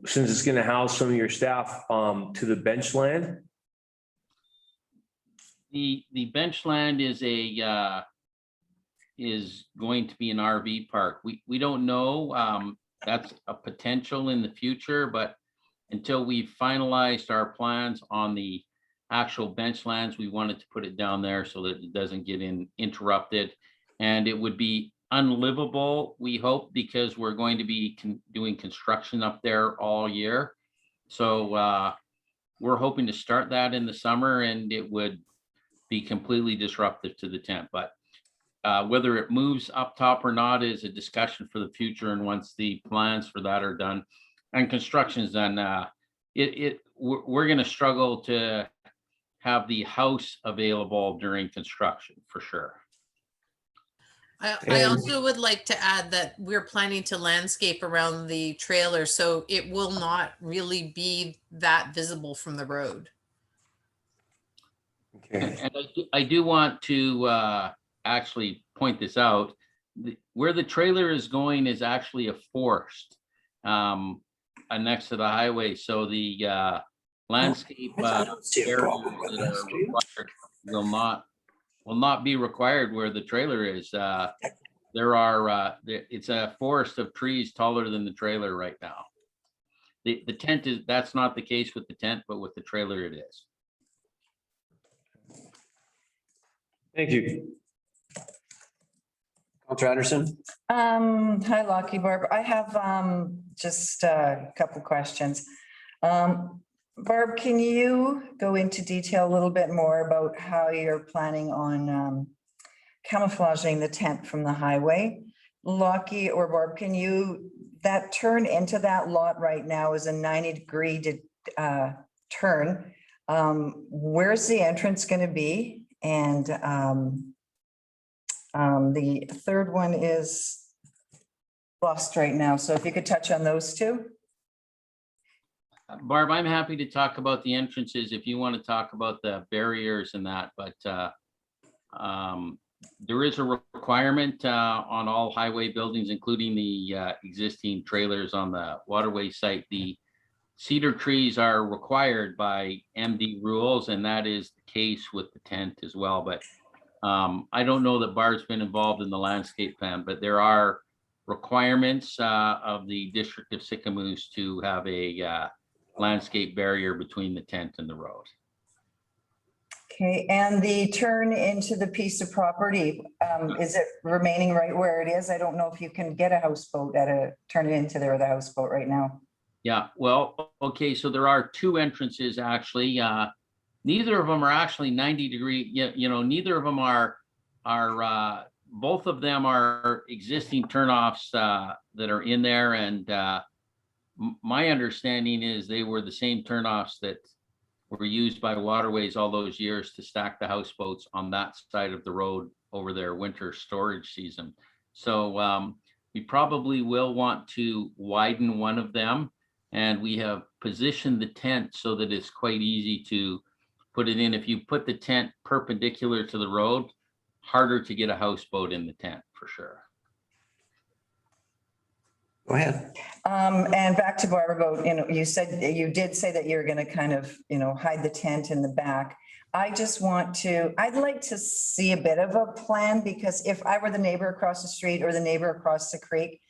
since it's going to house some of your staff, to the bench land? The bench land is going to be an RV park. We don't know. That's a potential in the future, but until we finalized our plans on the actual bench lands, we wanted to put it down there so that it doesn't get interrupted, and it would be unlivable, we hope, because we're going to be doing construction up there all year. So we're hoping to start that in the summer, and it would be completely disruptive to the tent. But whether it moves up top or not is a discussion for the future. And once the plans for that are done and construction is done, we're going to struggle to have the house available during construction for sure. I also would like to add that we're planning to landscape around the trailer, so it will not really be that visible from the road. Okay. And I do want to actually point this out. Where the trailer is going is actually a forest next to the highway. So the landscape areas that are required will not be required where the trailer is. It's a forest of trees taller than the trailer right now. The tent that's not the case with the tent, but with the trailer it is. Thank you. Councillor Anderson. Hi, Lockie, Barb. I have just a couple questions. Barb, can you go into detail a little bit more about how you're planning on camouflaging the tent from the highway? Lockie or Barb, can you, that turn into that lot right now is a 90-degree turn. Where's the entrance going to be? And the third one is lost right now. So if you could touch on those two. Barb, I'm happy to talk about the entrances if you want to talk about the barriers and that, but there is a requirement on all highway buildings, including the existing trailers on the waterway site. The cedar trees are required by MD rules, and that is the case with the tent as well. But I don't know that Barb's been involved in the landscape plan, but there are requirements of the District of Sicamous to have a landscape barrier between the tent and the road. Okay, and the turn into the piece of property, is it remaining right where it is? I don't know if you can get a houseboat turn it into there with a houseboat right now. Yeah, well, okay, so there are two entrances actually. Neither of them are actually 90-degree, neither of them are both of them are existing turnoffs that are in there. And my understanding is they were the same turnoffs that were used by waterways all those years to stack the houseboats on that side of the road over their winter storage season. So we probably will want to widen one of them, and we have positioned the tent so that it's quite easy to put it in. If you put the tent perpendicular to the road, harder to get a houseboat in the tent for sure. Go ahead. And back to Barb about, you did say that you're going to kind of, hide the tent in the back. I'd like to see a bit of a plan, because if I were the neighbor across the street or the neighbor across the creek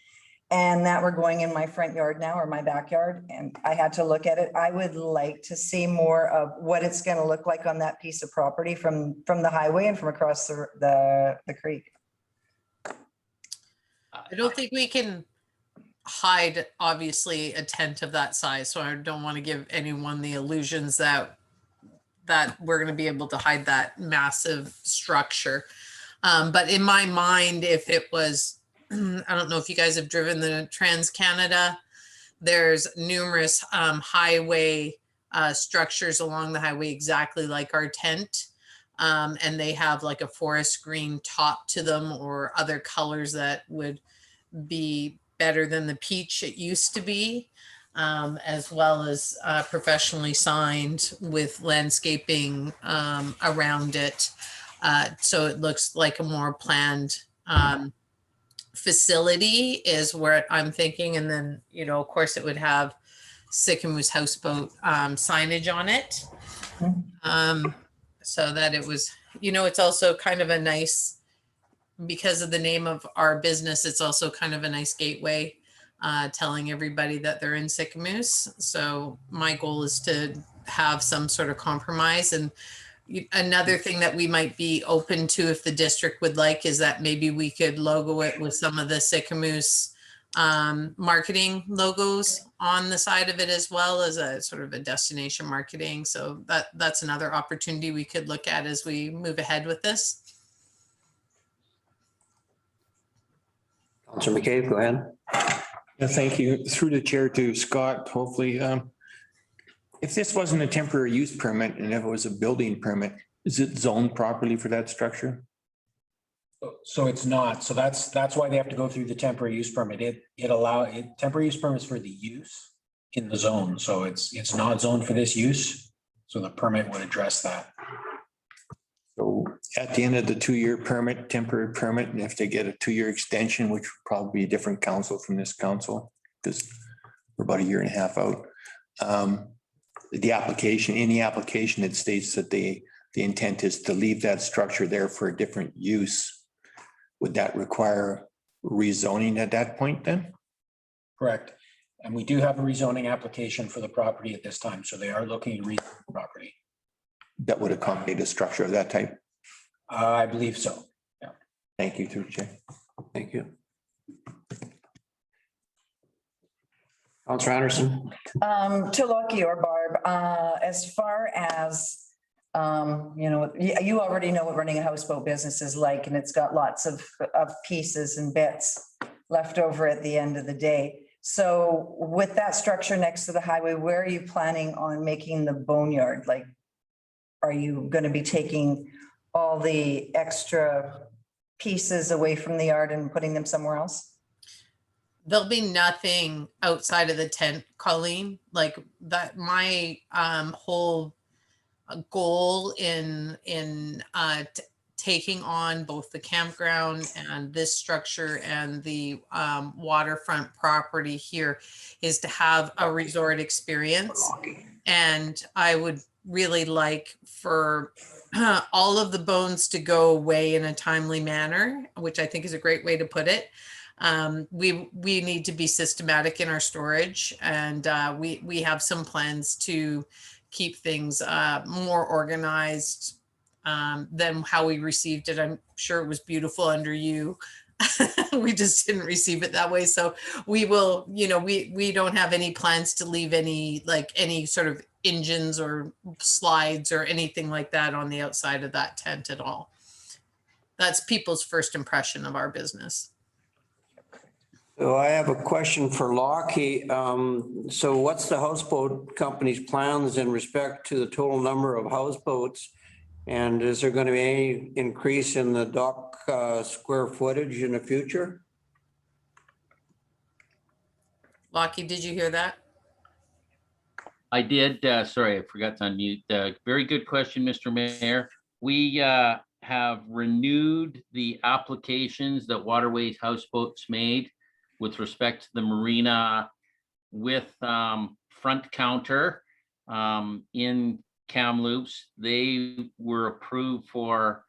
and that were going in my front yard now or my backyard and I had to look at it, I would like to see more of what it's going to look like on that piece of property from the highway and from across the creek. I don't think we can hide, obviously, a tent of that size. So I don't want to give anyone the illusions that we're going to be able to hide that massive structure. But in my mind, if it was, I don't know if you guys have driven the Trans-Canada, there's numerous highway structures along the highway exactly like our tent. And they have like a forest green top to them or other colors that would be better than the peach it used to be, as well as professionally signed with landscaping around it. So it looks like a more planned facility is where I'm thinking. And then, of course, it would have Sicamous houseboat signage on it. So that it was, it's also kind of a nice, because of the name of our business, it's also kind of a nice gateway, telling everybody that they're in Sicamous. So my goal is to have some sort of compromise. And another thing that we might be open to, if the district would like, is that maybe we could logo it with some of the Sicamous marketing logos on the side of it, as well as a sort of a destination marketing. So that's another opportunity we could look at as we move ahead with this. Councilor McCabe, go ahead. Yeah, thank you. Through the chair to Scott, hopefully. If this wasn't a temporary use permit and if it was a building permit, is it zoned properly for that structure? So it's not. So that's why they have to go through the temporary use permit. Temporary use permits for the use in the zone. So it's not zoned for this use. So the permit would address that. So at the end of the 2-year permit, temporary permit, and if they get a 2-year extension, which would probably be a different council from this council, because we're about 1.5 years out. The application, any application that states that the intent is to leave that structure there for a different use, would that require rezoning at that point then? Correct. And we do have a rezoning application for the property at this time. So they are looking to rezone the property. That would accommodate a structure of that type? I believe so. Yeah. Thank you, through the chair. Thank you. Counselor Anderson. To Lucky or Barb, as far as, you already know what running a houseboat business is like, and it's got lots of pieces and bits left over at the end of the day. So with that structure next to the highway, where are you planning on making the boneyard? Like, are you going to be taking all the extra pieces away from the yard and putting them somewhere else? There'll be nothing outside of the tent, Colleen. Like that, my whole goal in taking on both the campground and this structure and the waterfront property here is to have a resort experience. And I would really like for all of the bones to go away in a timely manner, which I think is a great way to put it. We need to be systematic in our storage, and we have some plans to keep things more organized than how we received it. I'm sure it was beautiful under you. We just didn't receive it that way. So we will, we don't have any plans to leave any sort of engines or slides or anything like that on the outside of that tent at all. That's people's first impression of our business. So I have a question for Lockie. So what's the houseboat company's plans in respect to the total number of houseboats? And is there going to be any increase in the dock square footage in the future? Lockie, did you hear that? I did. Sorry, I forgot to unmute. Very good question, Mr. Mayor. We have renewed the applications that Waterways Houseboats made with respect to the marina with front counter in Kamloops. They were approved for,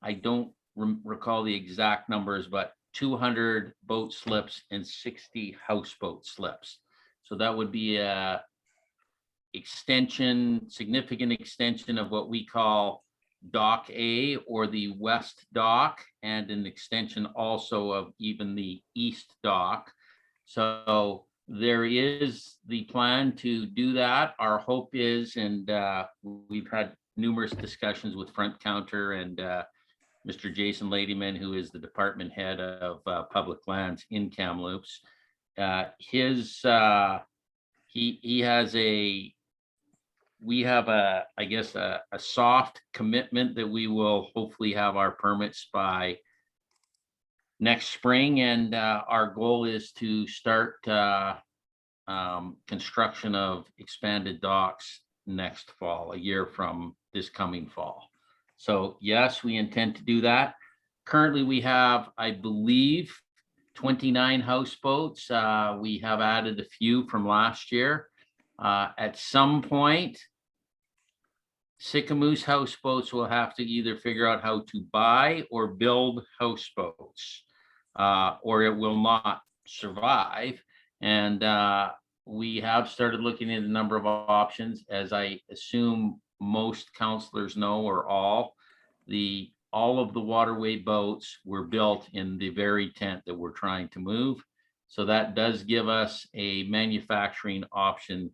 I don't recall the exact numbers, but 200 boat slips and 60 houseboat slips. So that would be a significant extension of what we call Dock A or the West Dock, and an extension also of even the East Dock. So there is the plan to do that. Our hope is, and we've had numerous discussions with Front Counter and Mr. Jason Ladyman, who is the department head of public lands in Kamloops. We have I guess a soft commitment that we will hopefully have our permits by next spring, and our goal is to start construction of expanded docks next fall, a year from this coming fall. So yes, we intend to do that. Currently, we have, I believe, 29 houseboats. We have added a few from last year. At some point, Sicamous houseboats will have to either figure out how to buy or build houseboats, or it will not survive. And we have started looking at a number of options. As I assume most councillors know, or all of the waterway boats were built in the very tent that we're trying to move. So that does give us a manufacturing option,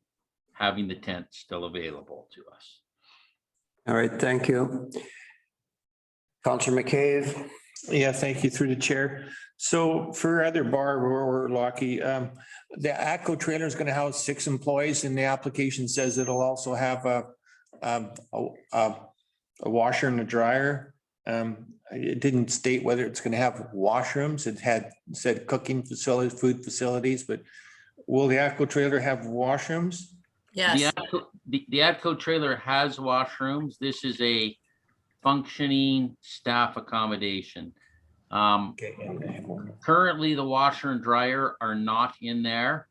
having the tent still available to us. All right, thank you. Councillor McCabe. Yeah, thank you through the chair. So for either Barb or Lockie, the Aqua trailer is going to house 6 employees, and the application says it'll also have a washer and a dryer. It didn't state whether it's going to have washrooms. It said cooking facilities, food facilities, but will the Aqua trailer have washrooms? Yes. The Adco trailer has washrooms. This is a functioning staff accommodation. Currently, the washer and dryer are not in there.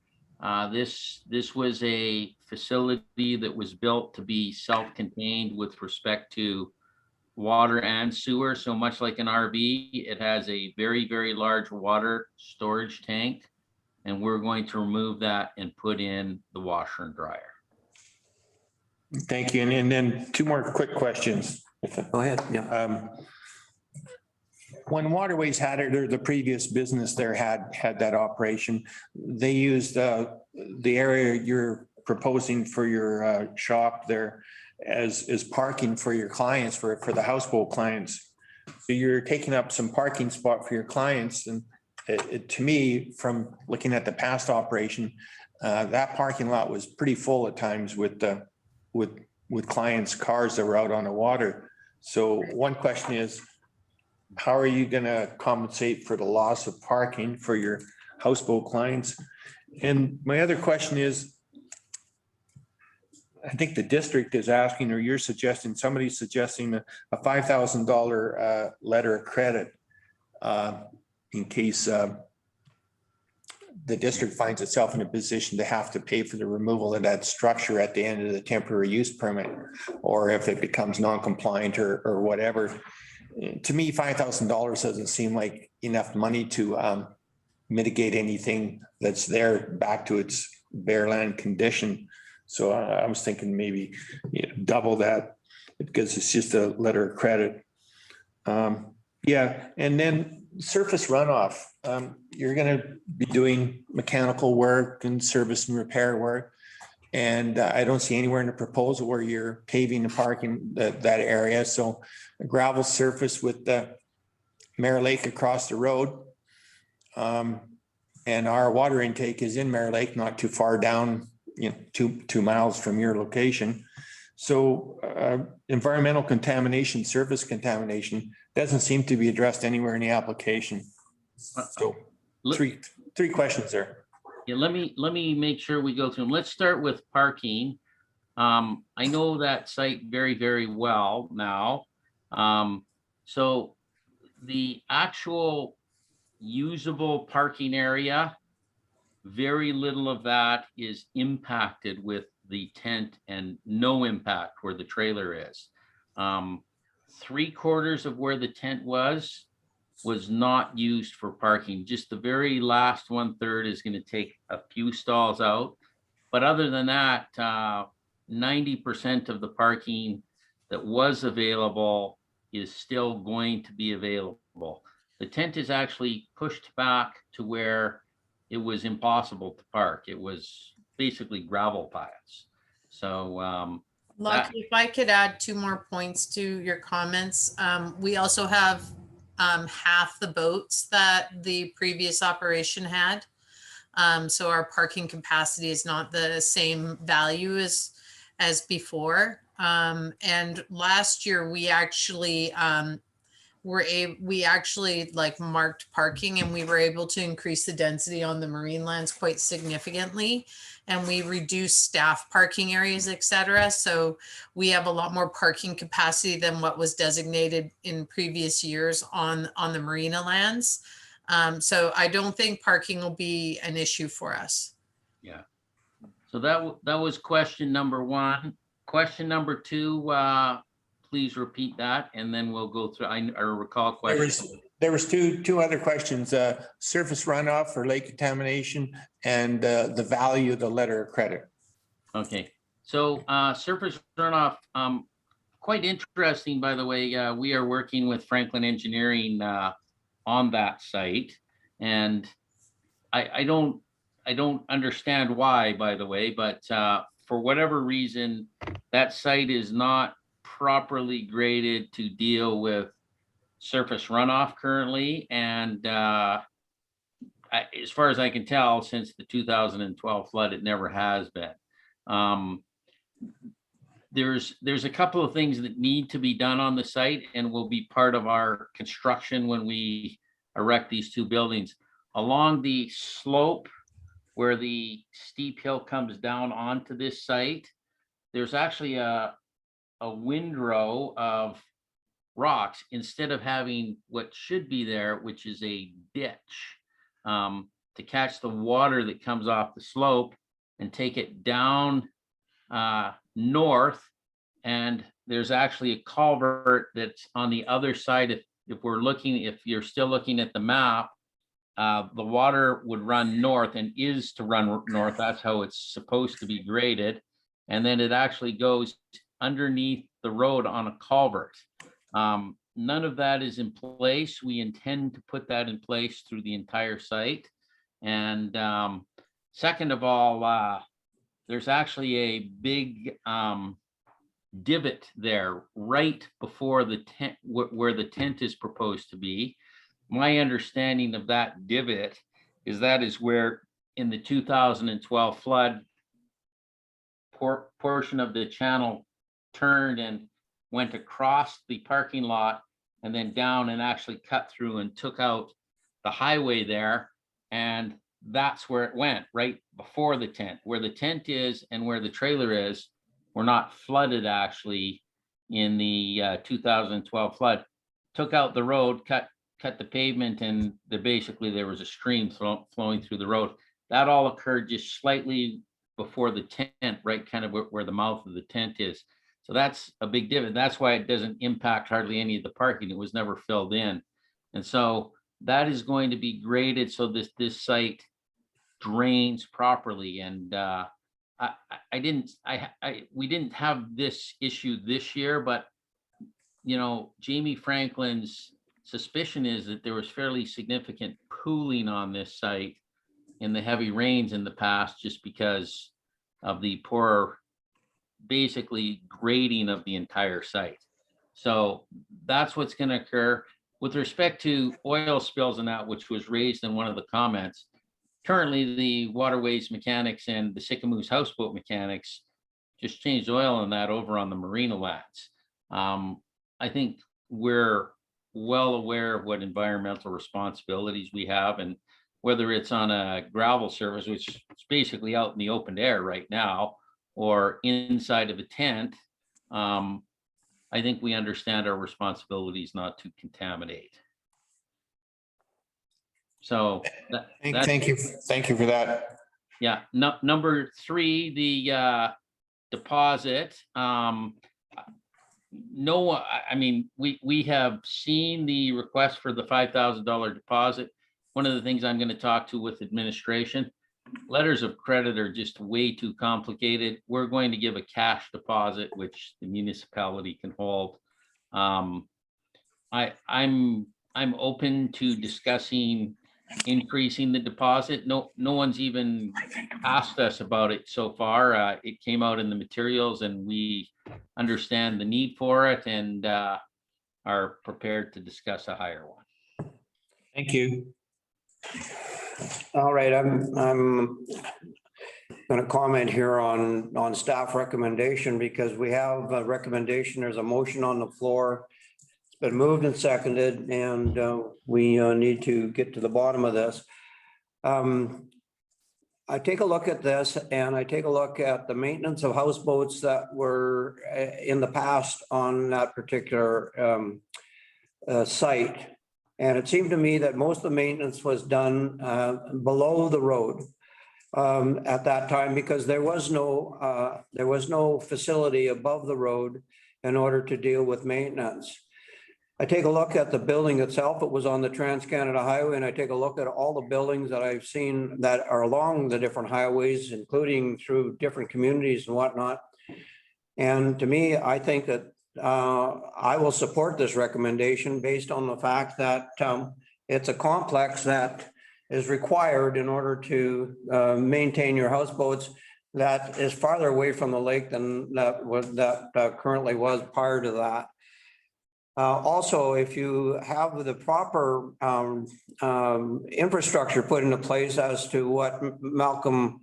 This was a facility that was built to be self-contained with respect to water and sewer. So much like an RV, it has a very, very large water storage tank, and we're going to remove that and put in the washer and dryer. Thank you. And then 2 more quick questions. Go ahead. Yeah. when Waterways had it, or the previous business there had that operation, they used the area you're proposing for your shop there as parking for your clients, for the houseboat clients. So you're taking up some parking spot for your clients, and to me, from looking at the past operation, that parking lot was pretty full at times with clients' cars that were out on the water. So one question is, how are you going to compensate for the loss of parking for your houseboat clients? And my other question is, I think the district is asking, or you're suggesting, somebody's suggesting a $5,000 letter of credit in case the district finds itself in a position to have to pay for the removal of that structure at the end of the temporary use permit, or if it becomes non-compliant or whatever. To me, $5,000 doesn't seem like enough money to mitigate anything that's there back to its bare land condition. So I was thinking maybe double that, because it's just a letter of credit. Yeah, and then surface runoff. You're going to be doing mechanical work and service and repair work. And I don't see anywhere in the proposal where you're paving the parking that area. So a gravel surface with the Mare Lake across the road. And our water intake is in Mare Lake, not too far down, 2 miles from your location. So environmental contamination, surface contamination doesn't seem to be addressed anywhere in the application. So three questions there. Yeah, let me make sure we go through them. Let's start with parking. I know that site very, very well now. So the actual usable parking area, very little of that is impacted with the tent and no impact where the trailer is. 3/4 of where the tent was not used for parking. Just the very last 1/3 is going to take a few stalls out. But other than that, 90% of the parking that was available is still going to be available. The tent is actually pushed back to where it was impossible to park. It was basically gravel paths. So Lucky, if I could add 2 more points to your comments. We also have half the boats that the previous operation had. So our parking capacity is not the same value as before. And last year we actually marked parking, and we were able to increase the density on the marine lands quite significantly. And we reduced staff parking areas, et cetera. So we have a lot more parking capacity than what was designated in previous years on the marina lands. So I don't think parking will be an issue for us. yeah. So that was question number 1. Question number 2, please repeat that, and then we'll go through. I recall questions. There was two other questions, surface runoff or lake contamination, and the value of the letter of credit. Okay, so surface runoff, quite interesting, by the way. We are working with Franklin Engineering on that site, and I don't understand why, by the way, but for whatever reason, that site is not properly graded to deal with surface runoff currently. And as far as I can tell, since the 2012 flood, it never has been. There's a couple of things that need to be done on the site and will be part of our construction when we erect these 2 buildings. Along the slope where the steep hill comes down onto this site, there's actually a windrow of rocks instead of having what should be there, which is a ditch to catch the water that comes off the slope and take it down north. And there's actually a culvert that's on the other side. If you're still looking at the map, the water would run north and is to run north. That's how it's supposed to be graded. And then it actually goes underneath the road on a culvert. None of that is in place. We intend to put that in place through the entire site. And second of all, there's actually a big divot there right before the tent, where the tent is proposed to be. My understanding of that divot is that is where in the 2012 flood, portion of the channel turned and went across the parking lot and then down and actually cut through and took out the highway there. And that's where it went, right before the tent. Where the tent is and where the trailer is were not flooded actually in the 2012 flood. Took out the road, cut the pavement, and there was a stream flowing through the road. That all occurred just slightly before the tent, right kind of where the mouth of the tent is. So that's a big divot. That's why it doesn't impact hardly any of the parking. It was never filled in. And so that is going to be graded so this site drains properly. And we didn't have this issue this year, but you know, Jamie Franklin's suspicion is that there was fairly significant pooling on this site in the heavy rains in the past, just because of the poor, basically grading of the entire site. So that's what's going to occur. With respect to oil spills and that, which was raised in one of the comments, currently the waterways mechanics and the Sycamoose houseboat mechanics just changed oil on that over on the marina lands. I think we're well aware of what environmental responsibilities we have, and whether it's on a gravel surface, which is basically out in the open air right now, or inside of a tent, I think we understand our responsibilities not to contaminate. So Thank you for that. Yeah, number 3, the deposit. No, I mean, we have seen the request for the $5,000 deposit. One of the things I'm going to talk to with administration, letters of credit are just way too complicated. We're going to give a cash deposit, which the municipality can hold. I'm open to discussing increasing the deposit. No one's even asked us about it so far. It came out in the materials, and we understand the need for it and are prepared to discuss a higher one. Thank you. All right, I'm going to comment here on staff recommendation, because we have a recommendation. There's a motion on the floor. It's been moved and seconded, and we need to get to the bottom of this. I take a look at this, and I take a look at the maintenance of houseboats that were in the past on that particular site. And it seemed to me that most of the maintenance was done below the road at that time, because there was no facility above the road in order to deal with maintenance. I take a look at the building itself. It was on the Trans-Canada Highway, and I take a look at all the buildings that I've seen that are along the different highways, including through different communities and whatnot. And to me, I think that I will support this recommendation based on the fact that it's a complex that is required in order to maintain your houseboats, that is farther away from the lake than that currently was prior to that. Also, if you have the proper infrastructure put into place as to what Malcolm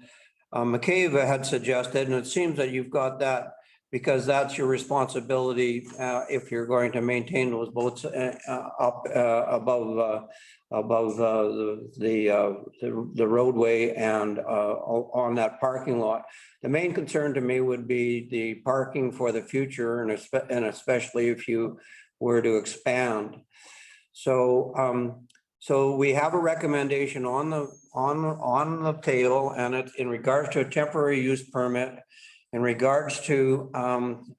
McCabe had suggested, and it seems that you've got that, because that's your responsibility if you're going to maintain those boats up above the roadway and on that parking lot. The main concern to me would be the parking for the future, and especially if you were to expand. So so we have a recommendation on the table, and it's in regards to a temporary use permit, in regards to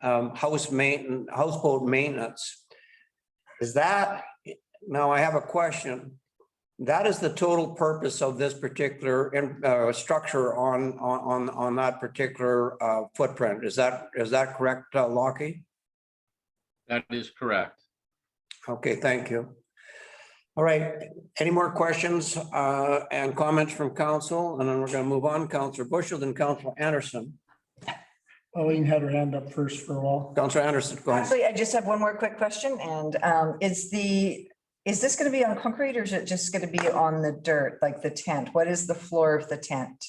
houseboat maintenance. Is that, now I have a question. That is the total purpose of this particular structure on that particular footprint. Is that correct, Lockie? That is correct. Okay, thank you. All right, any more questions and comments from council? And then we're going to move on. Councillor Bushel, then Councillor Anderson. Pauline had her hand up first for a while. Councillor Anderson, go ahead. Actually, I just have one more quick question, and is this going to be on concrete, or is it just going to be on the dirt, like the tent? What is the floor of the tent?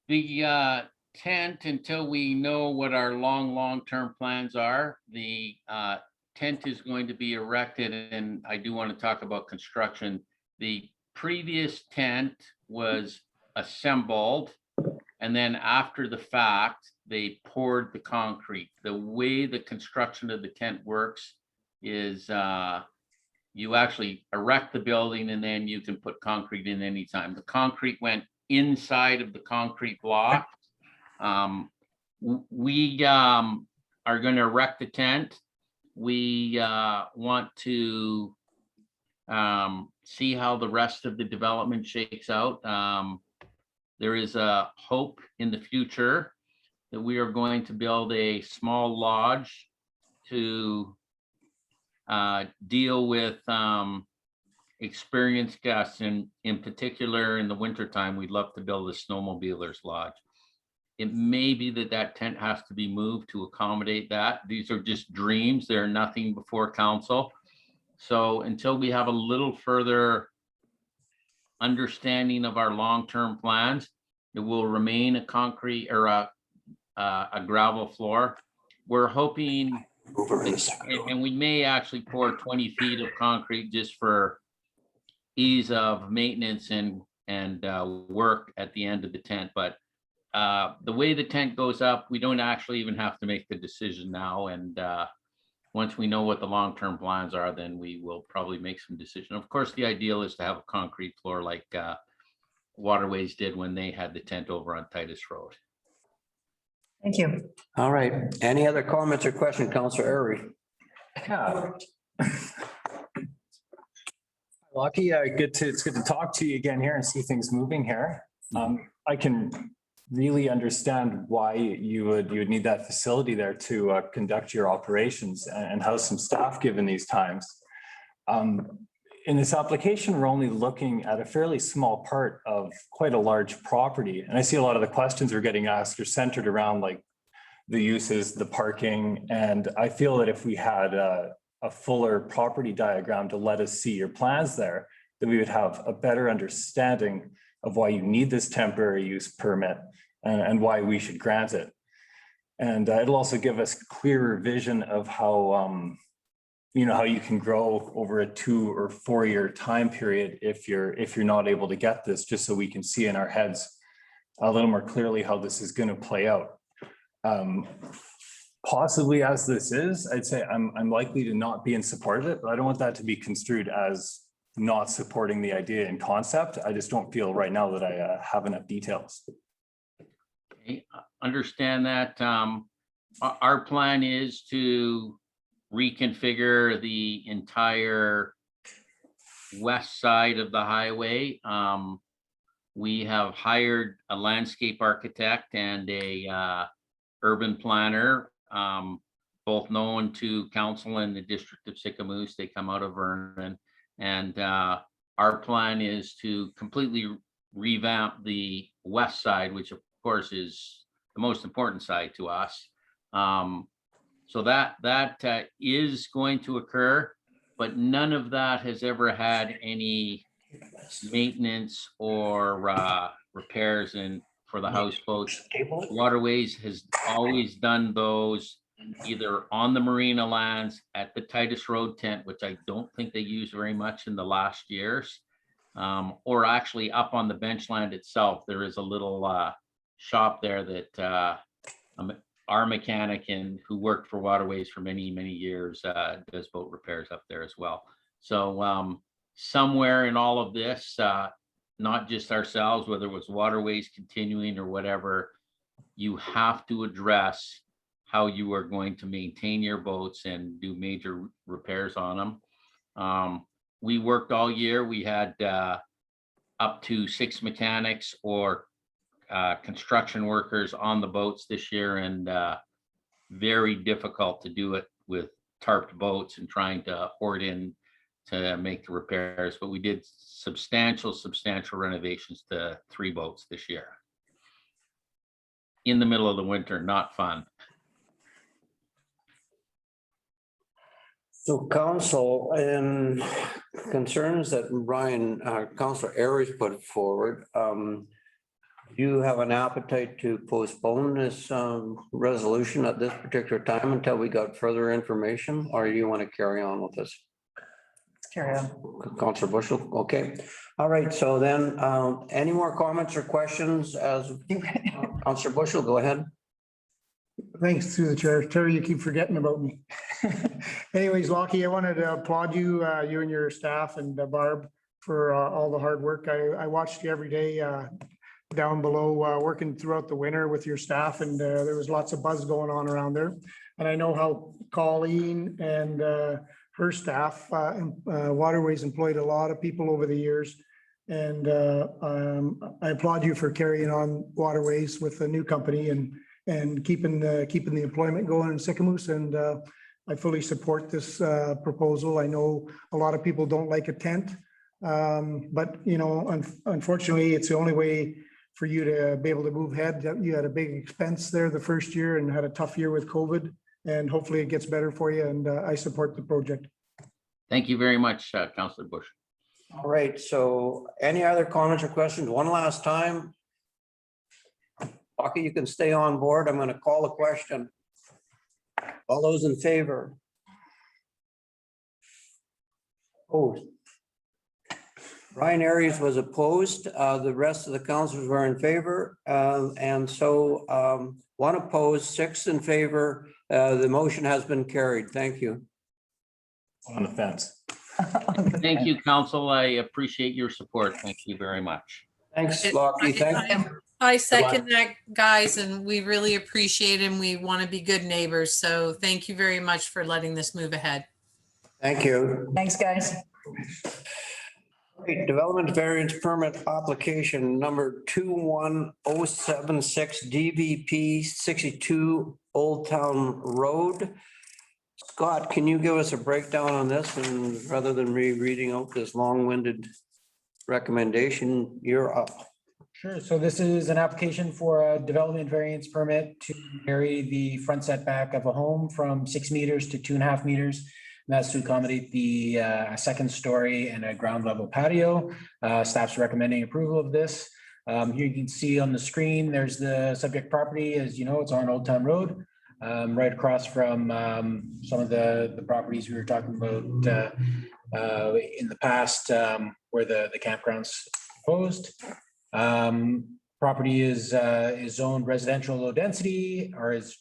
The tent, until we know what our long-term plans are, the tent is going to be erected, and I do want to talk about construction. The previous tent was assembled, and then after the fact, they poured the concrete. The way the construction of the tent works is you actually erect the building and then you can put concrete in anytime. The concrete went inside of the concrete block. We are going to erect the tent. We want to see how the rest of the development shakes out. There is a hope in the future that we are going to build a small lodge to deal with experienced guests. And in particular, in the wintertime, we'd love to build a snowmobilers lodge. It may be that that tent has to be moved to accommodate that. These are just dreams. They're nothing before council. So until we have a little further understanding of our long-term plans, it will remain a concrete or a gravel floor. We're hoping, and we may actually pour 20 feet of concrete just for ease of maintenance and work at the end of the tent. But the way the tent goes up, we don't actually even have to make the decision now. And once we know what the long-term plans are, then we will probably make some decision. Of course, the ideal is to have a concrete floor like Waterways did when they had the tent over on Titus Road. Thank you. All right, any other comments or questions, Councillor Erie? Yeah. Lucky, it's good to talk to you again here and see things moving here. I can really understand why you would need that facility there to conduct your operations and house some staff given these times. In this application, we're only looking at a fairly small part of quite a large property. And I see a lot of the questions we're getting asked are centered around like the uses, the parking. And I feel that if we had a fuller property diagram to let us see your plans there, then we would have a better understanding of why you need this temporary use permit and why we should grant it. And it'll also give us clearer vision of how how you can grow over a 2 or 4 year time period if you're not able to get this, just so we can see in our heads a little more clearly how this is going to play out. Possibly as this is, I'd say I'm likely to not be in support of it, but I don't want that to be construed as not supporting the idea and concept. I just don't feel right now that I have enough details. Okay, understand that. Our plan is to reconfigure the entire west side of the highway. We have hired a landscape architect and a urban planner, both known to council and the district of Sicamous. They come out of Vernon, and our plan is to completely revamp the west side, which of course is the most important side to us. So that is going to occur, but none of that has ever had any maintenance or repairs for the houseboats. Waterways has always done those either on the marina lands, at the Titus Road tent, which I don't think they use very much in the last years, or actually up on the bench land itself. There is a little shop there that our mechanic and who worked for Waterways for many years does boat repairs up there as well. So somewhere in all of this, not just ourselves, whether it was Waterways continuing or whatever, you have to address how you are going to maintain your boats and do major repairs on them. We worked all year. We had up to 6 mechanics or construction workers on the boats this year, and very difficult to do it with tarped boats and trying to hoard in to make the repairs, but we did substantial renovations to 3 boats this year. In the middle of the winter, not fun. So council and concerns that Brian, Councillor Ayres put forward, do you have an appetite to postpone this resolution at this particular time until we got further information, or you want to carry on with this? Carry on. Councillor Bushel, okay. All right, so then, any more comments or questions as Councillor Bushel, go ahead. Thanks through the chair. Terry, you keep forgetting about me. Anyways, Lockie, I wanted to applaud you, you and your staff and Barb for all the hard work. I watched you every day down below working throughout the winter with your staff, and there was lots of buzz going on around there. And I know how Colleen and her staff, Waterways employed a lot of people over the years. And I applaud you for carrying on Waterways with a new company and keeping the employment going in Sycamoose. And I fully support this proposal. I know a lot of people don't like a tent, but you know, unfortunately, it's the only way for you to be able to move ahead. You had a big expense there the first year and had a tough year with COVID, and hopefully it gets better for you. And I support the project. Thank you very much, Councillor Bush. All right, so any other comments or questions? One last time. Okay, you can stay on board. I'm going to call a question. All those in favor? Opposed? Brian Ayres was opposed. The rest of the councillors were in favor. And so 1 opposed, 6 in favor. The motion has been carried. Thank you. On the fence. Thank you, Council. I appreciate your support. Thank you very much. Thanks, Lockie. Thank you. I second that, guys, and we really appreciate it, and we want to be good neighbors. So thank you very much for letting this move ahead. Thank you. Thanks, guys. Great. Development variance permit application number 21076 DVP 62 Old Town Road. Scott, can you give us a breakdown on this? And rather than rereading out this long-winded recommendation, you're up. Sure. So this is an application for a development variance permit to vary the front setback of a home from 6 meters to 2.5 meters. And that's to accommodate the second story and a ground level patio. Staff's recommending approval of this. Here you can see on the screen, there's the subject property. As you know, it's on Old Town Road, right across from some of the properties we were talking about in the past, where the campground's proposed. Property is zoned residential low density, or is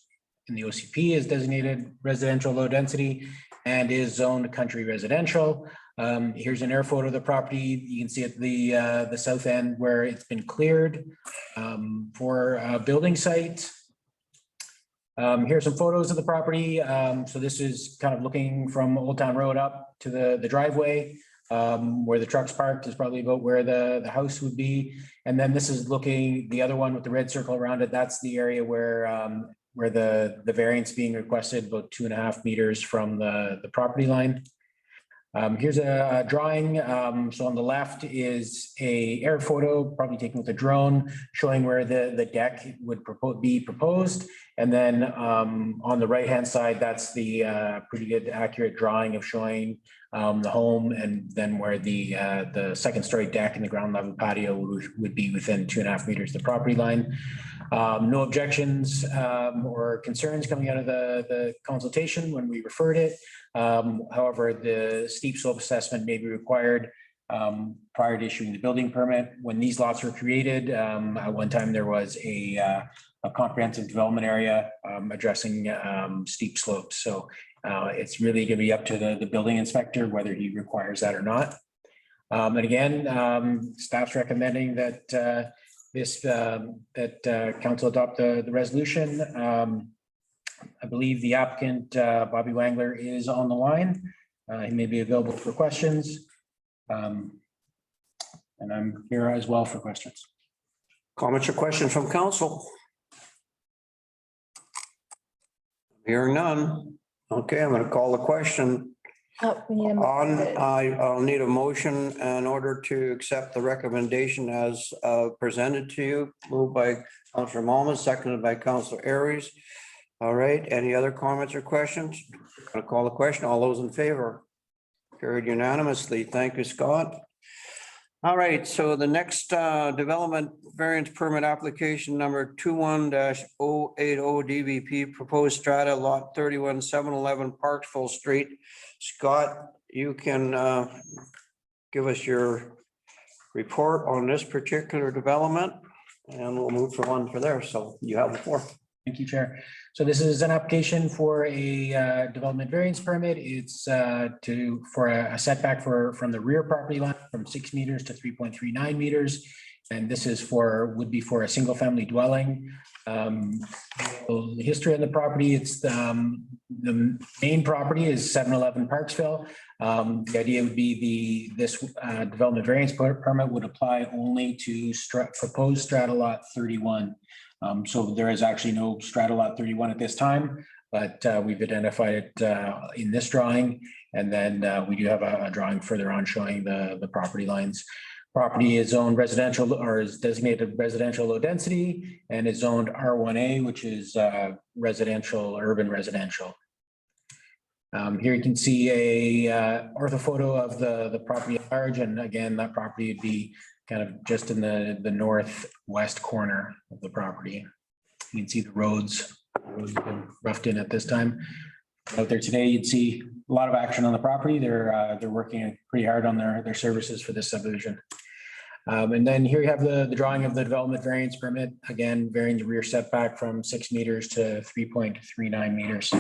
in the OCP is designated residential low density, and is zoned country residential. Here's an air photo of the property. You can see at the south end where it's been cleared for a building site. Here's some photos of the property. So this is kind of looking from Old Town Road up to the driveway. Where the truck's parked is probably about where the house would be. And then this is looking, the other one with the red circle around it, that's the area where the variance being requested, about 2.5 meters from the property line. Here's a drawing. So on the left is a air photo, probably taken with a drone, showing where the deck would be proposed. And then on the right-hand side, that's the pretty good accurate drawing of showing the home, and then where the second story deck and the ground level patio would be within 2.5 meters of the property line. No objections or concerns coming out of the consultation when we referred it. However, the steep slope assessment may be required prior to issuing the building permit. When these lots were created, at one time there was a comprehensive development area addressing steep slopes. So it's really going to be up to the building inspector whether he requires that or not. And again, staff's recommending that council adopt the resolution. I believe the applicant, Bobby Wangler, is on the line. He may be available for questions. And I'm here as well for questions. Comments or questions from council? Hearing none. Okay, I'm gonna call the question. Oh, we need a motion. I'll need a motion in order to accept the recommendation as presented to you. Moved by Councillor Malmas, seconded by Councillor Aries. All right, any other comments or questions? Gonna call the question. All those in favor? Carried unanimously. Thank you, Scott. All right, so the next development variance permit application number 21-080 DVP proposed strata lot 31 711 Parksville Street. Scott, you can give us your report on this particular development and we'll move from one for there. So you have the floor. Thank you, Chair. So this is an application for a development variance permit. It's for a setback from the rear property line from 6 meters to 3.39 meters. And this is would be for a single family dwelling. The history on the property, it's the main property is 711 Parksville. The idea would be this development variance permit would apply only to proposed strata lot 31. So there is actually no strata lot 31 at this time, but we've identified it in this drawing. And then we do have a drawing further on showing the property lines. Property is zoned residential or is designated residential low density and is zoned R1A, which is residential, urban residential. Here you can see a orthophoto of the property at large. And again, that property would be kind of just in the northwest corner of the property. You can see the roads have been roughed in at this time. Out there today, you'd see a lot of action on the property. They're working pretty hard on their services for this subdivision. And then here you have the drawing of the development variance permit. Again, varying the rear setback from 6 meters to 3.39 meters.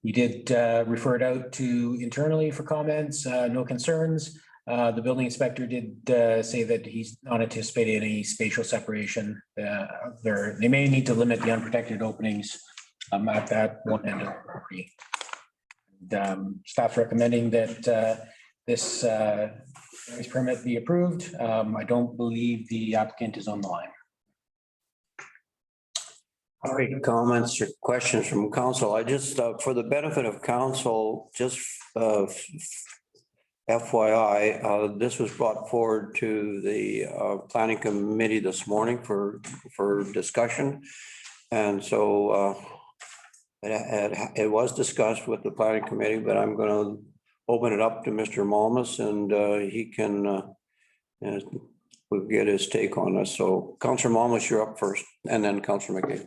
We did refer it out to internally for comments, no concerns. The building inspector did say that he's not anticipating any spatial separation. They may need to limit the unprotected openings at that one end of the property. Staff's recommending that this permit be approved. I don't believe the applicant is on the line. All right, comments or questions from council. I just, for the benefit of council, just FYI, this was brought forward to the planning committee this morning for discussion. And so it was discussed with the planning committee, but I'm going to open it up to Mr. Malmas and he can we'll get his take on this. So Councillor Malmas, you're up first and then Councillor McGee.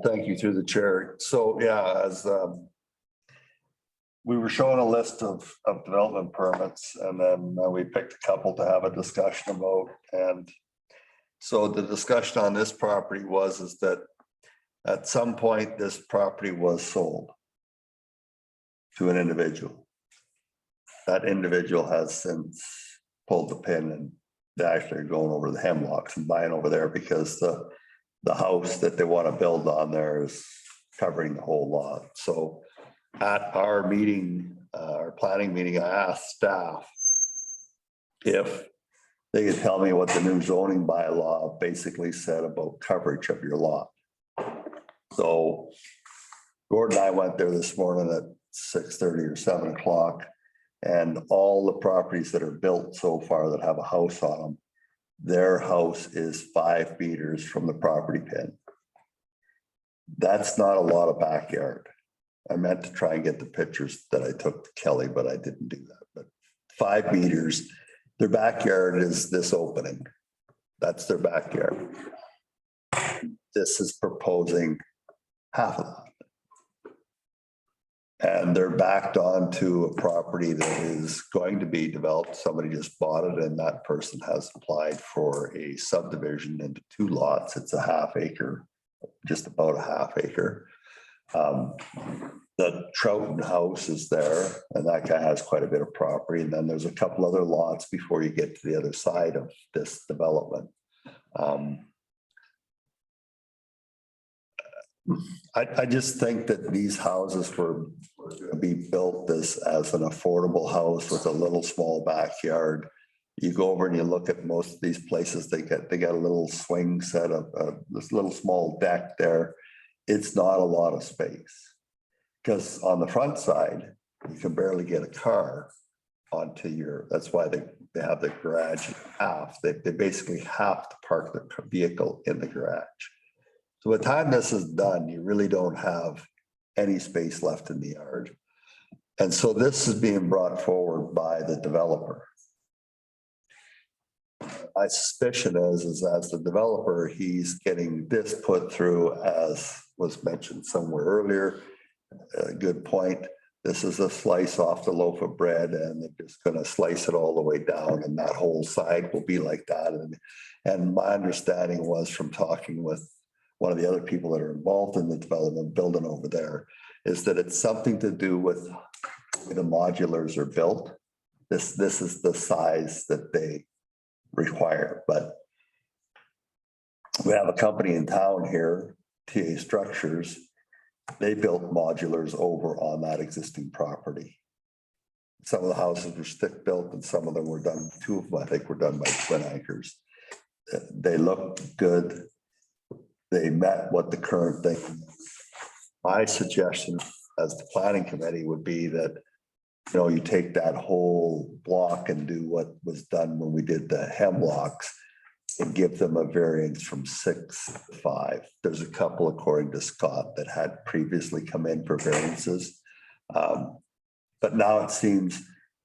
Thank you through the chair. So yeah, as we were showing a list of development permits and then we picked a couple to have a discussion about. And so the discussion on this property is that at some point this property was sold to an individual. That individual has since pulled the pin and they're actually going over the hemlocks and buying over there because the house that they want to build on there is covering the whole lot. So at our meeting, our planning meeting, I asked staff if they could tell me what the new zoning bylaw basically said about coverage of your lot. So Gordon and I went there this morning at 6:30 or 7 o'clock, and all the properties that are built so far that have a house on them, their house is 5 meters from the property pin. That's not a lot of backyard. I meant to try and get the pictures that I took to Kelly, but I didn't do that. But 5 meters, their backyard is this opening. That's their backyard. This is proposing half of that. And they're backed onto a property that is going to be developed. Somebody just bought it and that person has applied for a subdivision into 2 lots. It's a half acre, just about a half acre. The Trouton house is there and that guy has quite a bit of property. And then there's a couple other lots before you get to the other side of this development. I just think that these houses were going to be built as an affordable house with a little small backyard. You go over and you look at most of these places, they got a little swing set up, this little small deck there. it's not a lot of space. Because on the front side, you can barely get a car onto your, that's why they have the garage half. They basically have to park the vehicle in the garage. So by the time this is done, you really don't have any space left in the yard. And so this is being brought forward by the developer. My suspicion is as the developer, he's getting this put through, as was mentioned somewhere earlier. A good point. This is a slice off the loaf of bread, and they're just going to slice it all the way down, and that whole side will be like that. And my understanding was from talking with one of the other people that are involved in the development building over there, is that it's something to do with the modulars are built. This is the size that they require. But we have a company in town here, TA Structures. They built modulars over on that existing property. Some of the houses were stick built and some of them were done, 2 of them I think were done by twin anchors. They look good. They met what the current thing. My suggestion as the planning committee would be that, you know, you take that whole block and do what was done when we did the hemlocks and give them a variance from 6 to 5. There's a couple, according to Scott, that had previously come in for variances. But now it seems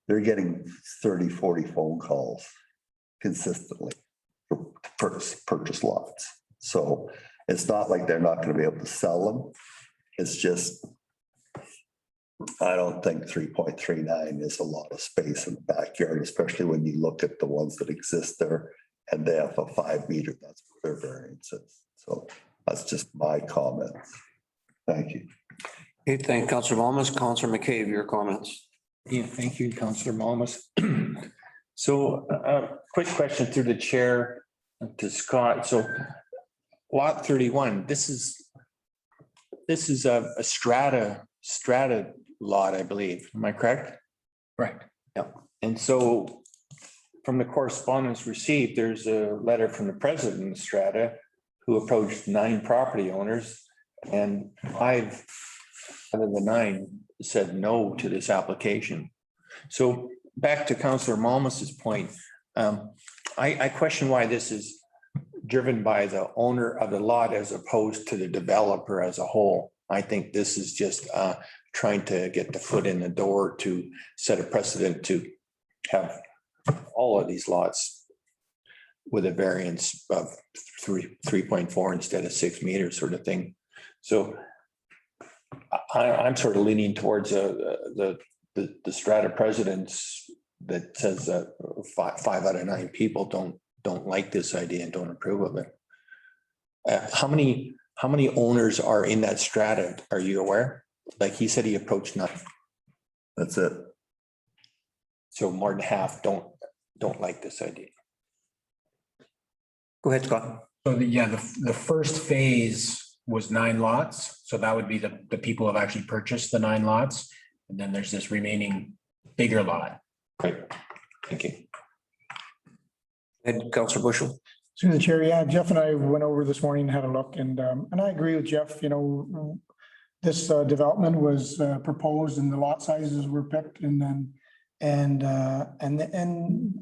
they're getting 30, 40 phone calls consistently for purchase lots. So it's not like they're not going to be able to sell them. It's just, I don't think 3.39 is a lot of space in the backyard, especially when you look at the ones that exist there and they have a 5 meter, that's what their variance is. So that's just my comments. Thank you. Okay, thank Councillor Malmus. Councillor McCabe, your comments. Yeah, thank you, Councillor Malmus. So quick question through the chair to Scott. So lot 31, this is a strata lot, I believe. Am I correct? Right. Yeah. And so from the correspondence received, there's a letter from the president of Strata who approached 9 property owners, and 5 out of the 9 said no to this application. So back to Councillor Malmus's point, I question why this is driven by the owner of the lot as opposed to the developer as a whole. I think this is just trying to get the foot in the door to set a precedent to have all of these lots with a variance of 3.4 instead of 6 meters sort of thing. So I'm sort of leaning towards the strata presidents that says that 5 out of 9 people don't like this idea and don't approve of it. How many owners are in that strata? Are you aware? Like he said, he approached 9. That's it. So more than half don't like this idea. Go ahead, Scott. So the first phase was 9 lots. So that would be the people who have actually purchased the 9 lots. And then there's this remaining bigger lot. Great. Thank you. And Councillor Bushel. Through the chair, yeah, Jeff and I went over this morning and had a look, and I agree with Jeff. You know, this development was proposed and the lot sizes were picked, and then and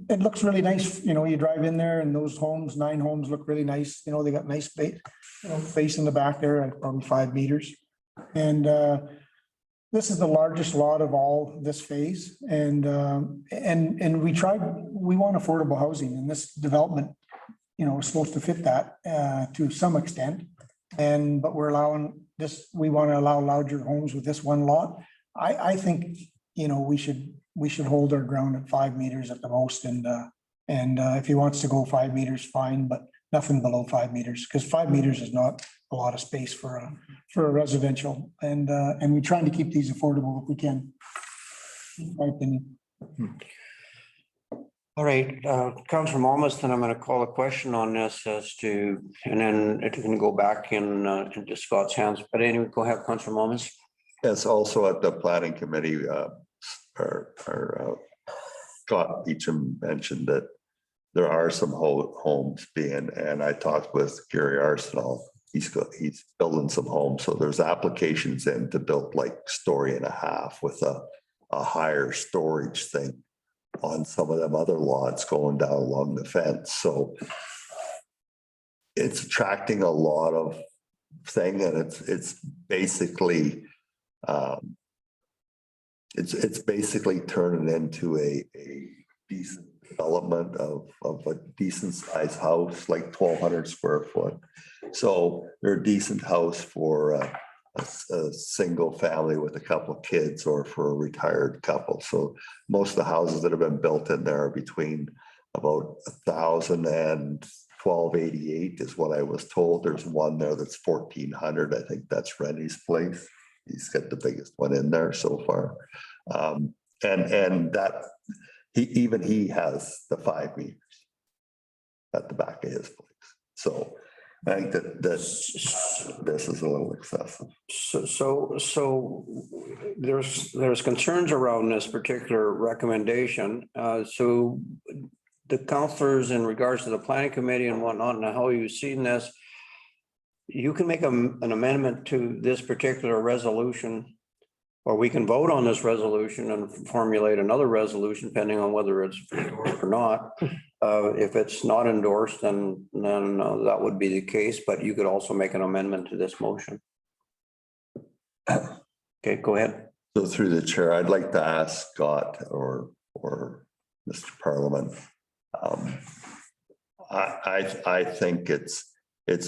it looks really nice. You know, you drive in there and those homes, 9 homes look really nice. You know, they got nice space in the back there, like probably 5 meters. And this is the largest lot of all this phase. And we want affordable housing, and this development, you know, is supposed to fit that to some extent. But we're allowing this, we want to allow larger homes with this one lot. I think, you know, we should hold our ground at 5 meters at the most. And if he wants to go 5 meters, fine, but nothing below 5 meters, because 5 meters is not a lot of space for a residential. And we're trying to keep these affordable if we can, in my opinion. All right, Councillor Malmus, then I'm going to call a question on this as to, and then it can go back into Scott's hands. But anyway, go ahead, Councillor Malmus. Yes, also at the planning committee, Scott Beecham mentioned that there are some homes being, and I talked with Gary Arsenal he's building some homes. So there's applications in to build like 1.5 stories with a higher storage thing on some of them other lots going down along the fence. So it's attracting a lot of thing, and it's basically it's basically turning into a decent development of a decent sized house, like 1,200 square foot. So they're a decent house for a single family with a couple of kids or for a retired couple. So most of the houses that have been built in there are between about 1,000 and 1,288 is what I was told. There's one there that's 1,400. I think that's Rennie's place. He's got the biggest one in there so far. And that he has the 5 meters at the back of his place. So I think that this is a little excessive. So there's concerns around this particular recommendation. So the counselors in regards to the planning committee and whatnot, and how you've seen this, you can make an amendment to this particular resolution, or we can vote on this resolution and formulate another resolution depending on whether it's endorsed or not. If it's not endorsed, then that would be the case, but you could also make an amendment to this motion. Okay, go ahead. So through the chair, I'd like to ask Scott or Mr. Parliament. I think it's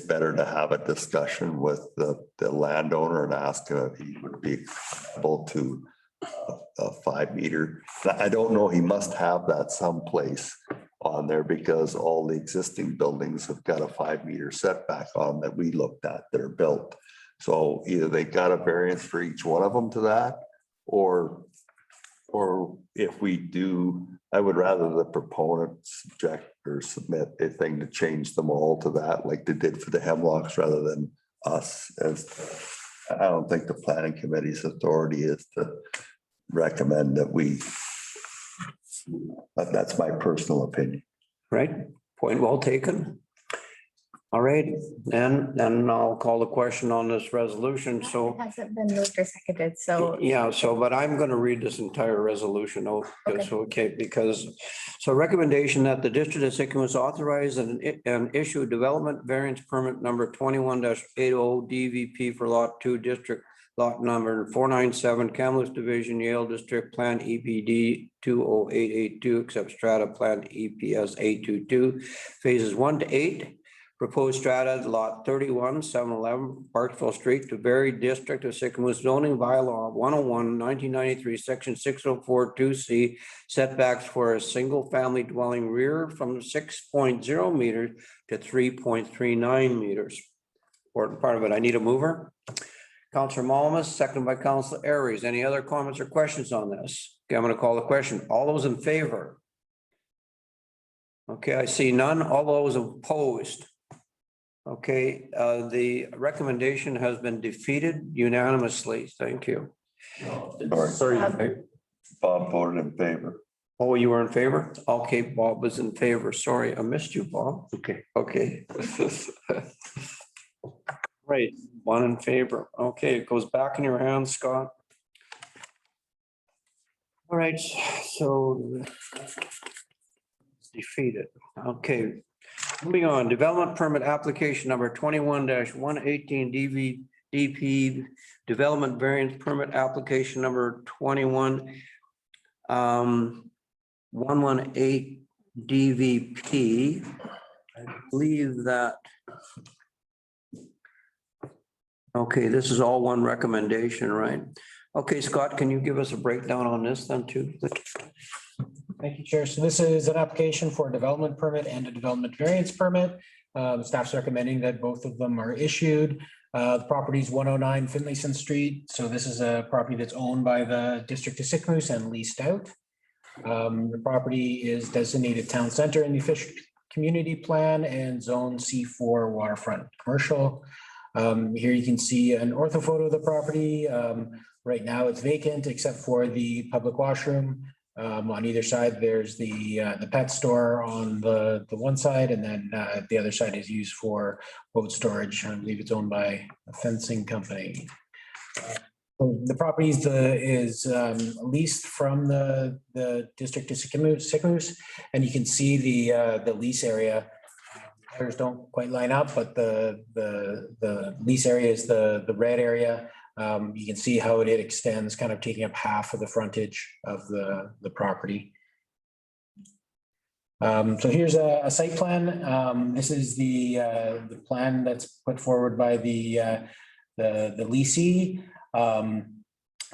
better to have a discussion with the landowner and ask him if he would be able to a 5 meter. I don't know, he must have that someplace on there because all the existing buildings have got a 5 meter setback on that we looked at that are built. So either they got a variance for each one of them to that, or if we do, I would rather the proponent subject or submit a thing to change them all to that, like they did for the Hemlocks, rather than us. As I don't think the planning committee's authority is to recommend that we, but that's my personal opinion. Right, point well taken. All right, and I'll call the question on this resolution. So It hasn't been moved or seconded, so. yeah, but I'm going to read this entire resolution. Because recommendation that the district of Sycamore authorize and issue a development variance permit number 21-80 DVP for lot 2 district lot number 497 Kamloops Division Yale District Plan EPD 20882 except strata plan EPS 822 phases 1 to 8. Proposed strata lot 31, 711 Parksville Street to vary district of Sycamore zoning bylaw 101, 1993, section 604 2C setbacks for a single family dwelling rear from 6.0 meters to 3.39 meters. Important part of it. I need a mover. Councillor Malamas, second by Councillor Aries. Any other comments or questions on this? Okay, I'm going to call the question. All those in favor? Okay, I see none. All those opposed? Okay, the recommendation has been defeated unanimously. Thank you. Sorry, Bob voted in favor. Oh, you were in favor? Okay, Bob was in favor. Sorry, I missed you, Bob. Okay. Right, 1 in favor. Okay, it goes back in your hands, Scott. All right, so defeated. Okay. Moving on, development permit application number 21-118 DP development variance permit application number 21-118 DVP. I believe that. Okay, this is all one recommendation, right? Okay, Scott, can you give us a breakdown on this then too? Thank you, Chair. So this is an application for a development permit and a development variance permit. The staff's recommending that both of them are issued. The property is 109 Finlayson Street. So this is a property that's owned by the District of Sycamore and leased out. The property is designated town center in the official community plan and zone C4 waterfront commercial. Here you can see an ortho photo of the property. Right now it's vacant except for the public washroom. On either side, there's the pet store on the one side, and then the other side is used for boat storage. I believe it's owned by a fencing company. The property is leased from the district to Sicamous, and you can see the lease area. Letters don't quite line up, but the lease area is the red area. You can see how it extends, kind of taking up half of the frontage of the property. So here's a site plan. This is the plan that's put forward by the leasee.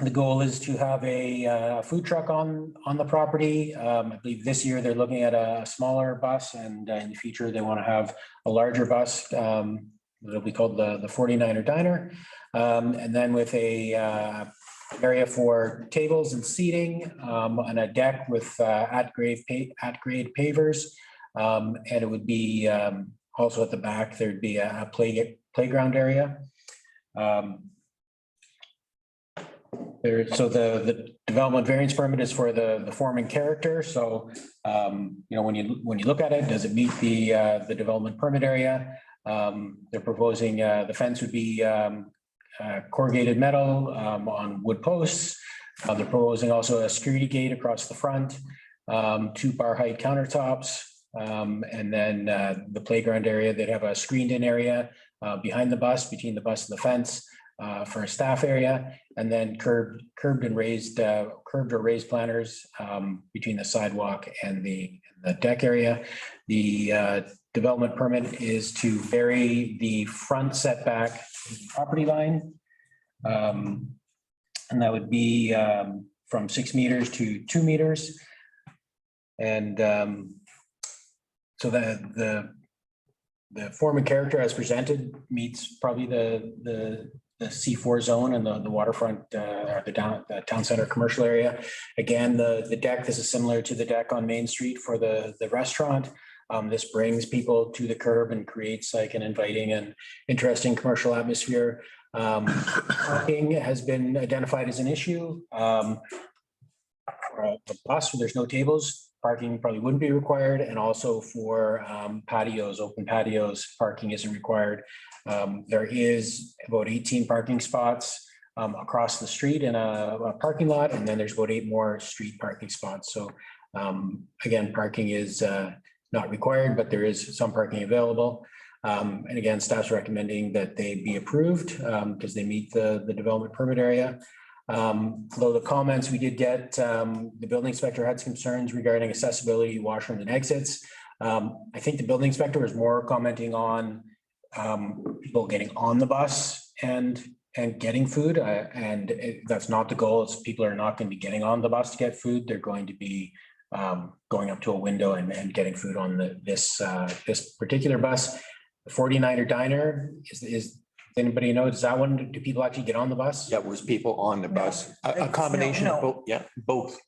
The goal is to have a food truck on the property. I believe this year they're looking at a smaller bus, and in the future they want to have a larger bus. It'll be called the 49er Diner. And then with a area for tables and seating, and a deck with at-grade pavers. And it would be also at the back, there'd be a playground area. So the development variance permit is for the form and character. So when you look at it, does it meet the development permit area? They're proposing the fence would be corrugated metal on wood posts. They're proposing also a security gate across the front, 2 bar height countertops, and then the playground area. They'd have a screened in area behind the bus, between the bus and the fence, for a staff area, and then curbed or raised planters between the sidewalk and the deck area. The development permit is to vary the front setback property line. And that would be from 6 meters to 2 meters. And so the form and character as presented meets probably the C4 zone and the waterfront, the town center commercial area. Again, the deck, this is similar to the deck on Main Street for the restaurant. This brings people to the curb and creates like an inviting and interesting commercial atmosphere. Parking has been identified as an issue. For a bus where there's no tables, parking probably wouldn't be required. And also for patios, open patios, parking isn't required. There is about 18 parking spots across the street in a parking lot, and then there's about 8 more street parking spots. So again, parking is not required, but there is some parking available. And again, staff's recommending that they be approved because they meet the development permit area. Although the comments we did get, the building inspector had some concerns regarding accessibility, washrooms and exits. I think the building inspector was more commenting on people getting on the bus and getting food. That's not the goal. It's people are not going to be getting on the bus to get food. They're going to be going up to a window and getting food on this particular bus. The 49er Diner is anybody know? Does that one, do people actually get on the bus? Yeah, it was people on the bus, a combination of both. Yeah, both.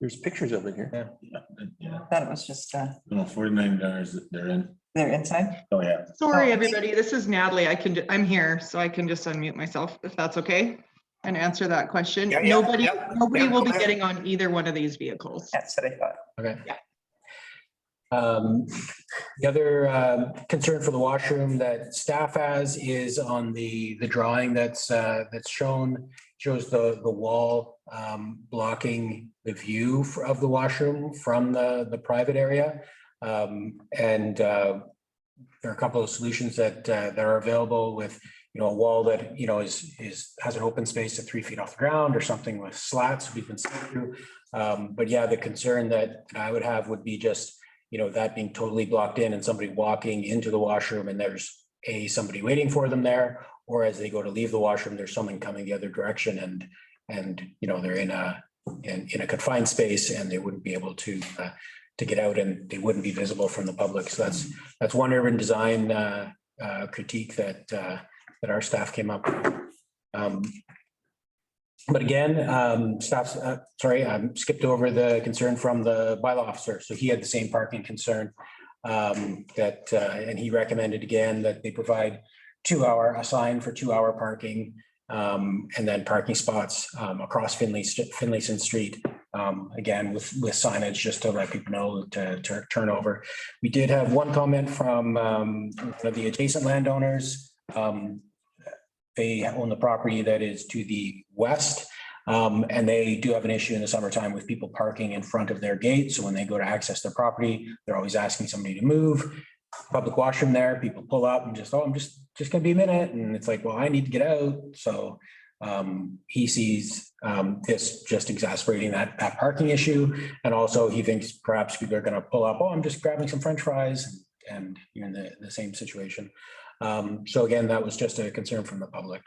There's pictures of it here. I thought it was just, No, 49 diners, they're in. they're inside. Oh, yeah. Sorry, Oh. everybody. This is Natalie. I'm here, so I can just unmute myself if that's okay and answer that question. Yeah, Nobody yeah, will be go ahead. getting on either one of these vehicles. That's what I thought. Okay. Yeah. The other concern for the washroom that staff has is on the drawing that's shown, shows the wall blocking the view of the washroom from the private area. And there are a couple of solutions that are available with, a wall that, has an open space at 3 feet off the ground or something with slats we can see through. But yeah, the concern that I would have would be just, that being totally blocked in and somebody walking into the washroom and there's somebody waiting for them there, or as they go to leave the washroom, there's someone coming the other direction and they're in a confined space and they wouldn't be able to get out and they wouldn't be visible from the public. So that's one urban design critique that our staff came up with. But again, I skipped over the concern from the bylaw officer. So he had the same parking concern and he recommended again that they provide a sign for 2-hour parking and then parking spots across Finlayson Street Again, with signage, just to let people know to turn over. We did have one comment from one of the adjacent landowners. They own the property that is to the west. And they do have an issue in the summertime with people parking in front of their gate. So when they go to access their property, they're always asking somebody to move. Public washroom there, people pull up and just, oh, I'm just gonna be a minute. And it's like, well, I need to get out. So he sees this just exacerbating that parking issue. And also he thinks perhaps people are gonna pull up, oh, I'm just grabbing some French fries, and you're in the same situation. So again, that was just a concern from the public,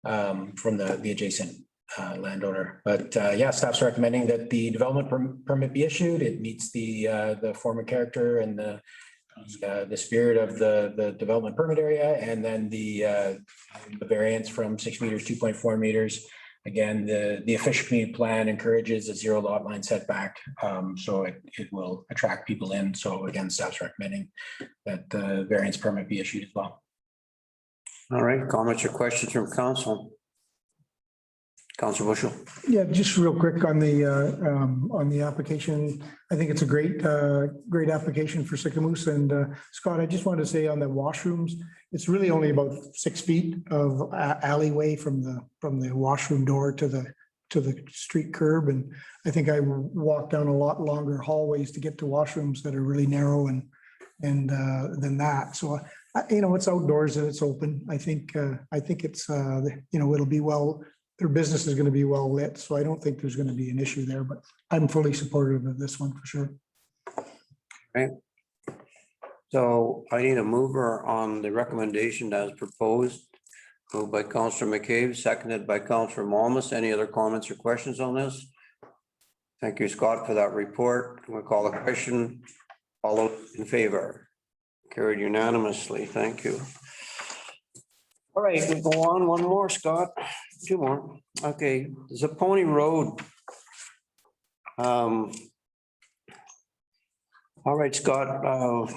from the adjacent landowner. But yeah, staff's recommending that the development permit be issued. It meets the form and character and the spirit of the development permit area, and then the variance from 6 meters, 2.4 meters. Again, the official community plan encourages a 0 lot line setback, so it will attract people in. So again, staff's recommending that the variance permit be issued as well. All right, comments or questions from council? Councilor Bushel. Yeah, just real quick on the application. I think it's a great application for Sycamoose. And Scott, I just wanted to say on the washrooms, it's really only about 6 feet of alleyway from the washroom door to the street curb. And I think I walked down a lot longer hallways to get to washrooms that are really narrow and than that. So it's outdoors and it's open. I think it's it'll be well. Their business is going to be well lit, so I don't think there's going to be an issue there, but I'm fully supportive of this one for sure. Right. So I need a mover on the recommendation as proposed. Moved by Councillor McCabe, seconded by Councillor Malmus. Any other comments or questions on this? Thank you, Scott, for that report. We'll call the question. All those in favor? Carried unanimously. Thank you. All right, we go on. One more, Scott. 2 more. Okay, Zapponi Road. All right, Scott,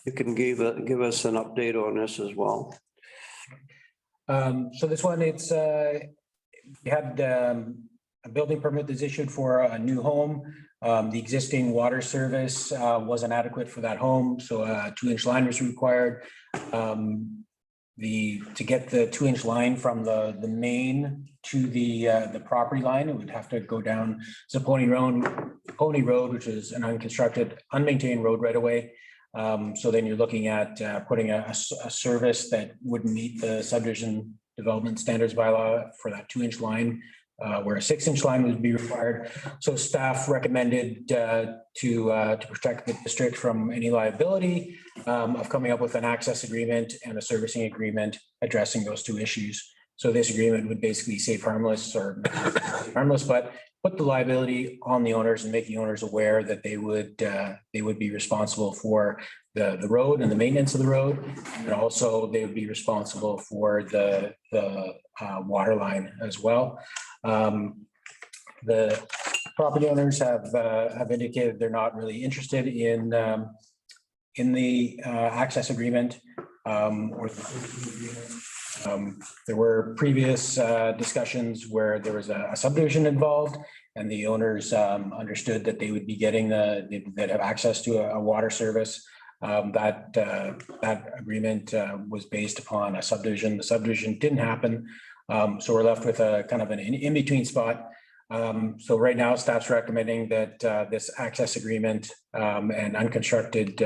you can give us an update on this as well. So this one, it's we had a building permit that's issued for a new home. The existing water service wasn't adequate for that home, so a 2-inch line was required. To get the 2-inch line from the main to the property line, it would have to go down Zapponi Road, which is an unconstructed, unmaintained road right away. So then you're looking at putting a service that would meet the subdivision development standards bylaw for that 2-inch line, where a 6-inch line would be required. So staff recommended to protect the district from any liability of coming up with an access agreement and a servicing agreement addressing those 2 issues. So this agreement would basically save harmless, but put the liability on the owners and make the owners aware that they would be responsible for the road and the maintenance of the road, and also they would be responsible for the water line as well. The property owners have indicated they're not really interested in the access agreement or there were previous discussions where there was a subdivision involved, and the owners understood that they would be getting that have access to a water service. That agreement was based upon a subdivision. The subdivision didn't happen, so we're left with a kind of an in-between spot. So right now, staff's recommending that this access agreement and unconstructed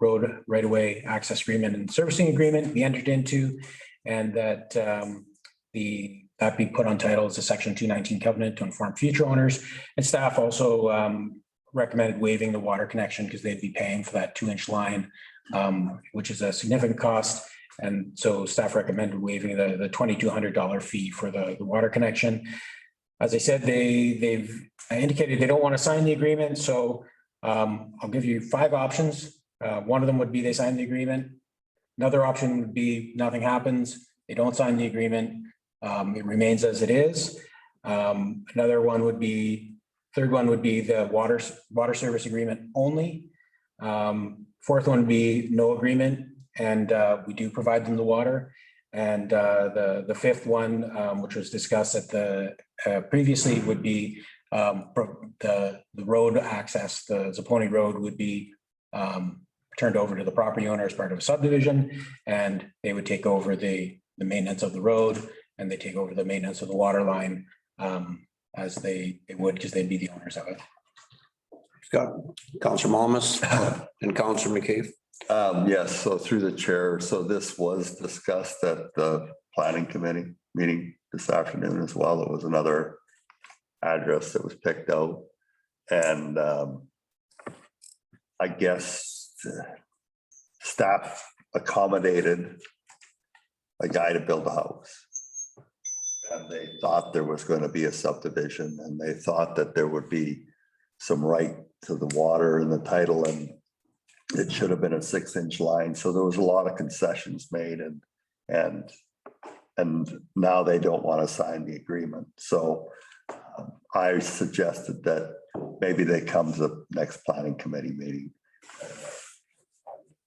road right-of-way access agreement and servicing agreement be entered into, and that that be put on title as a Section 219 covenant to inform future owners. And staff also recommended waiving the water connection because they'd be paying for that 2-inch line, which is a significant cost. And so staff recommended waiving the $2,200 fee for the water connection. As I said, they've indicated they don't want to sign the agreement. So I'll give you 5 options. One of them would be they sign the agreement. Another option would be nothing happens. They don't sign the agreement. It remains as it is. Another one would be, third one would be the water service agreement only. Fourth one would be no agreement, and we do provide them the water. And the fifth one, which was discussed at the previously, would be The road access, the Zapponi Road would be turned over to the property owner as part of a subdivision, and they would take over the maintenance of the road, and they take over the maintenance of the water line as they would, because they'd be the owners of it. Scott, Councillor Malmus and Councillor McCabe. Yes, so through the chair, so this was discussed at the planning committee meeting this afternoon as well. It was another address that was picked out. And I guess staff accommodated a guy to build a house. And they thought there was going to be a subdivision, and they thought that there would be some right to the water and the title, and it should have been a 6-inch line. So there was a lot of concessions made, and now they don't want to sign the agreement. So I suggested that maybe they come to the next planning committee meeting.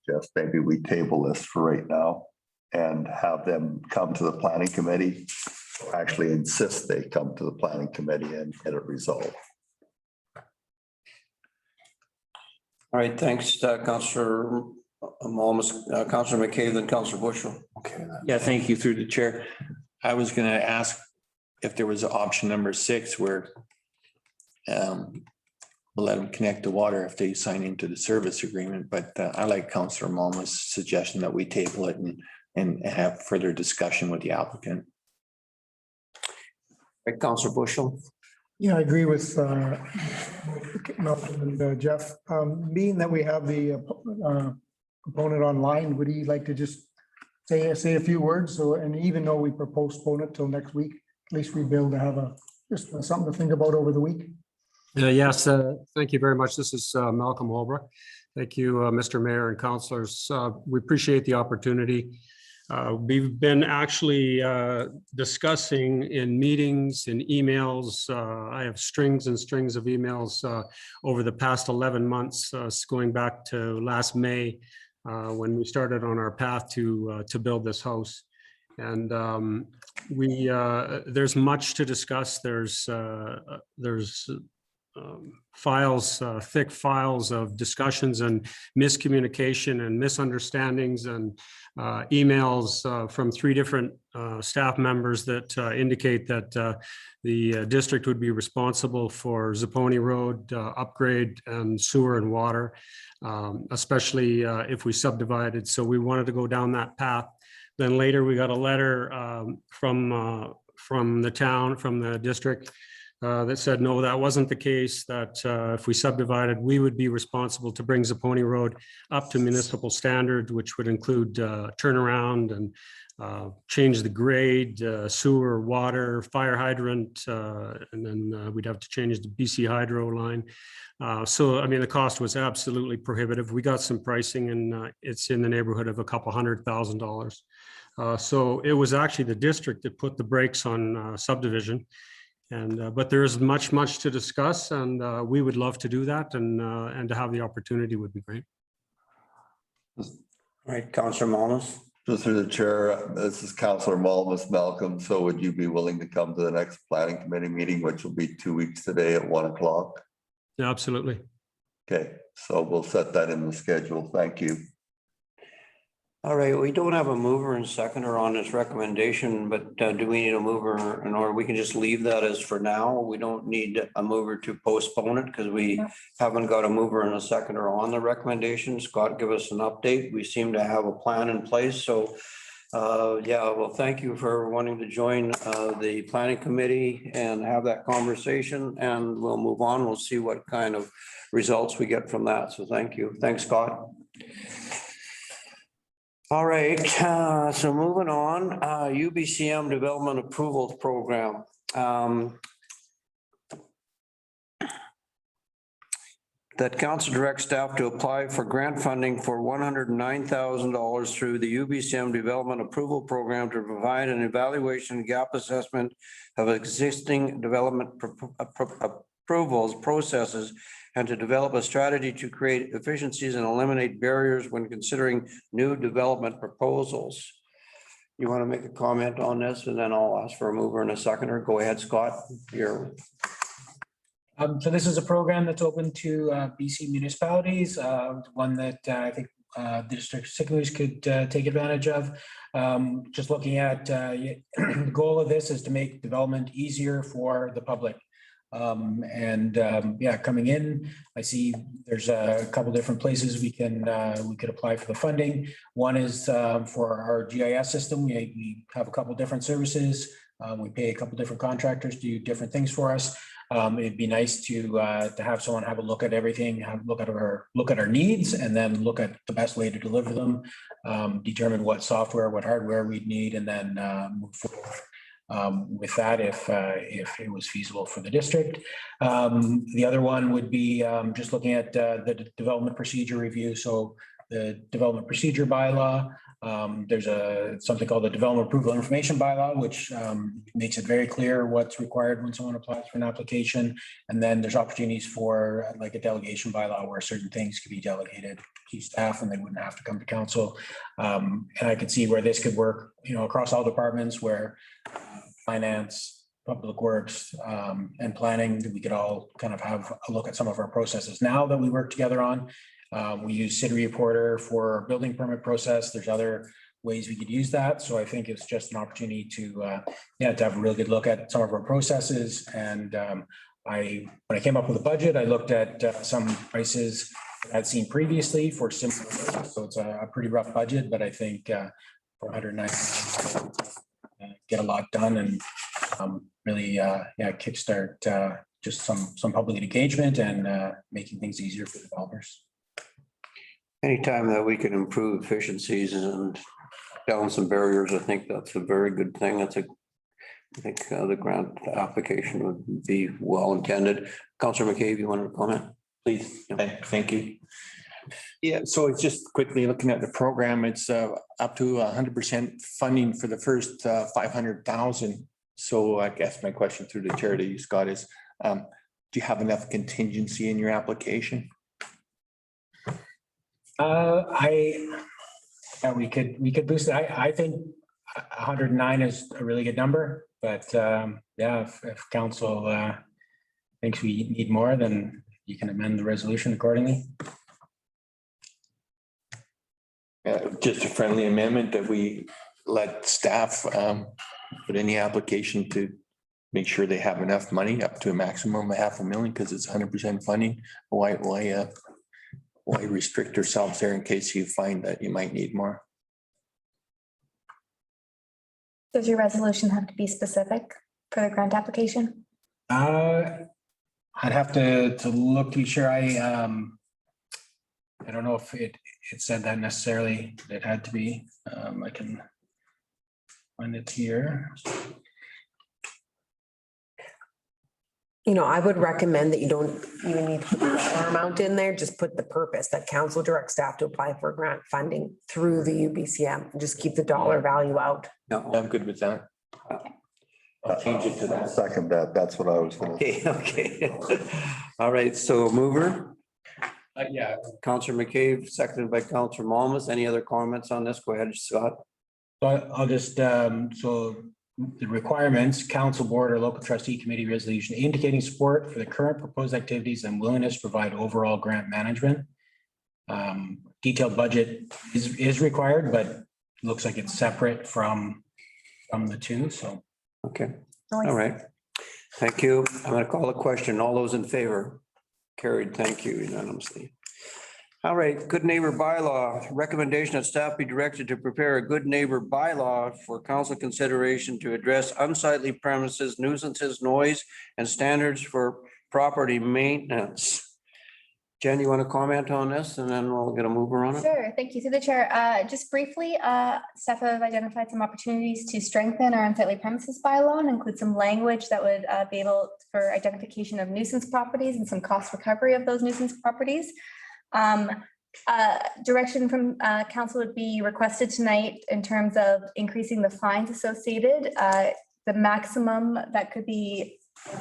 Just maybe we table this for right now and have them come to the planning committee. Actually insist they come to the planning committee and get it resolved. All right, thanks, Councillor Malmus, Councillor McCabe, then Councillor Bushel. Okay. Yeah, thank you through the chair. I was going to ask if there was an option number 6 where we'll let them connect the water if they sign into the service agreement, but I like Councillor Malmus' suggestion that we table it and have further discussion with the applicant. Right, Councillor Bushel. Yeah, I agree with Malcolm and Jeff. Being that we have the opponent online, would he like to just say a few words? So, and even though we postpone it till next week, at least we'd be able to have just something to think about over the week. Yes, thank you very much. This is Malcolm Holbrook. Thank you, Mr. Mayor and councillors. We appreciate the opportunity. We've been actually discussing in meetings, in emails. I have strings and strings of emails over the past 11 months, going back to last May when we started on our path to build this house. And there's much to discuss. There's files, thick files of discussions and miscommunication and misunderstandings and emails from 3 different staff members that indicate that the district would be responsible for Zapponi Road upgrade and sewer and water, especially if we subdivided. So we wanted to go down that path. Then later we got a letter from the town, from the district, that said, no, that wasn't the case, that if we subdivided, we would be responsible to bring Zapponi Road up to municipal standard, which would include turnaround and change the grade, sewer, water, fire hydrant, and then we'd have to change the BC Hydro line. So, I mean, the cost was absolutely prohibitive. We got some pricing and it's in the neighborhood of $200,000. So it was actually the district that put the brakes on subdivision. And but there is much to discuss, and we would love to do that, and to have the opportunity would be great. All right, Councillor Malmus. So through the chair, this is Councillor Malmus, Malcolm. So would you be willing to come to the next planning committee meeting, which will be 2 weeks today at 1 o'clock? Yeah, absolutely. Okay, so we'll set that in the schedule. Thank you. All right, we don't have a mover and seconder on this recommendation, but do we need a mover, or we can just leave that as for now? We don't need a mover to postpone it because we haven't got a mover and a seconder on the recommendation. Scott, give us an update. We seem to have a plan in place. So yeah, well, thank you for wanting to join the planning committee and have that conversation, and we'll move on. We'll see what kind of results we get from that. So thank you. Thanks, Scott. All right, so moving on, UBCM Development Approvals Program. That council directs staff to apply for grant funding for $109,000 through the UBCM Development Approval Program to provide an evaluation gap assessment of existing development approvals processes and to develop a strategy to create efficiencies and eliminate barriers when considering new development proposals. You want to make a comment on this, and then I'll ask for a mover and a seconder. Go ahead, Scott. So this is a program that's open to BC municipalities, one that I think district particulars could take advantage of. Just looking at the goal of this is to make development easier for the public. Yeah, coming in, I see there's a couple different places we could apply for the funding. One is for our GIS system. We have a couple different services. We pay a couple different contractors to do different things for us. It'd be nice to have someone have a look at everything, look at our needs, and then look at the best way to deliver them, determine what software, what hardware we'd need, and then move forward with that if it was feasible for the district. The other one would be just looking at the development procedure review. So the development procedure bylaw. There's something called the Development Approval Information Bylaw, which makes it very clear what's required when someone applies for an application. And then there's opportunities for like a delegation bylaw where certain things could be delegated to staff and they wouldn't have to come to council. And I could see where this could work, across all departments where finance, public works, and planning, we could all kind of have a look at some of our processes now that we work together on. We use City Reporter for our building permit process. There's other ways we could use that. So I think it's just an opportunity to have a really good look at some of our processes. And when I came up with a budget, I looked at some prices I'd seen previously for similar. So it's a pretty rough budget, but I think for 190, get a lot done and really kickstart just some public engagement and making things easier for developers. Anytime that we can improve efficiencies and down some barriers, I think that's a very good thing. I think the grant application would be well intended. Councillor McCabe, you wanted to comment? Please. Thank you. Yeah, so it's just quickly looking at the program. It's up to 100% funding for the first 500,000. So I guess my question through the chair to you, Scott, is do you have enough contingency in your application? We could boost it. I think 109 is a really good number, but if council thinks we need more, then you can amend the resolution accordingly. Just a friendly amendment that we let staff put any application to make sure they have enough money up to a maximum of $500,000 because it's 100% funding. Why restrict yourselves there in case you find that you might need more? Does your resolution have to be specific for the grant application? I'd have to look to be sure. I don't know if it said that necessarily. It had to be. I can find it here. I would recommend that you don't even need to put the dollar amount in there, just put the purpose that council directs staff to apply for grant funding through the UBCM and just keep the dollar value out. No, I'm good with that. I'll change it to that. Second that. That's what I was going to. Okay. All right. So mover. Yeah. Councillor McCabe, seconded by Councillor Malmus. Any other comments on this? Go ahead, Scott. I'll just so the requirements, council, board, or local trustee committee resolution indicating support for the current proposed activities and willingness to provide overall grant management. Detailed budget is required, but looks like it's separate from the two. So okay. All right. Thank you. I'm going to call the question. All those in favor? Carried. Thank you unanimously. All right, good neighbor bylaw. Recommendation that staff be directed to prepare a good neighbor bylaw for council consideration to address unsightly premises, nuisances, noise, and standards for property maintenance. Jen, you want to comment on this and then we'll get a mover on it? Sure, thank you through the chair. Just briefly, staff have identified some opportunities to strengthen our unsightly premises bylaw and include some language that would be able for identification of nuisance properties and some cost recovery of those nuisance properties. Direction from council would be requested tonight in terms of increasing the fines associated. The maximum that could be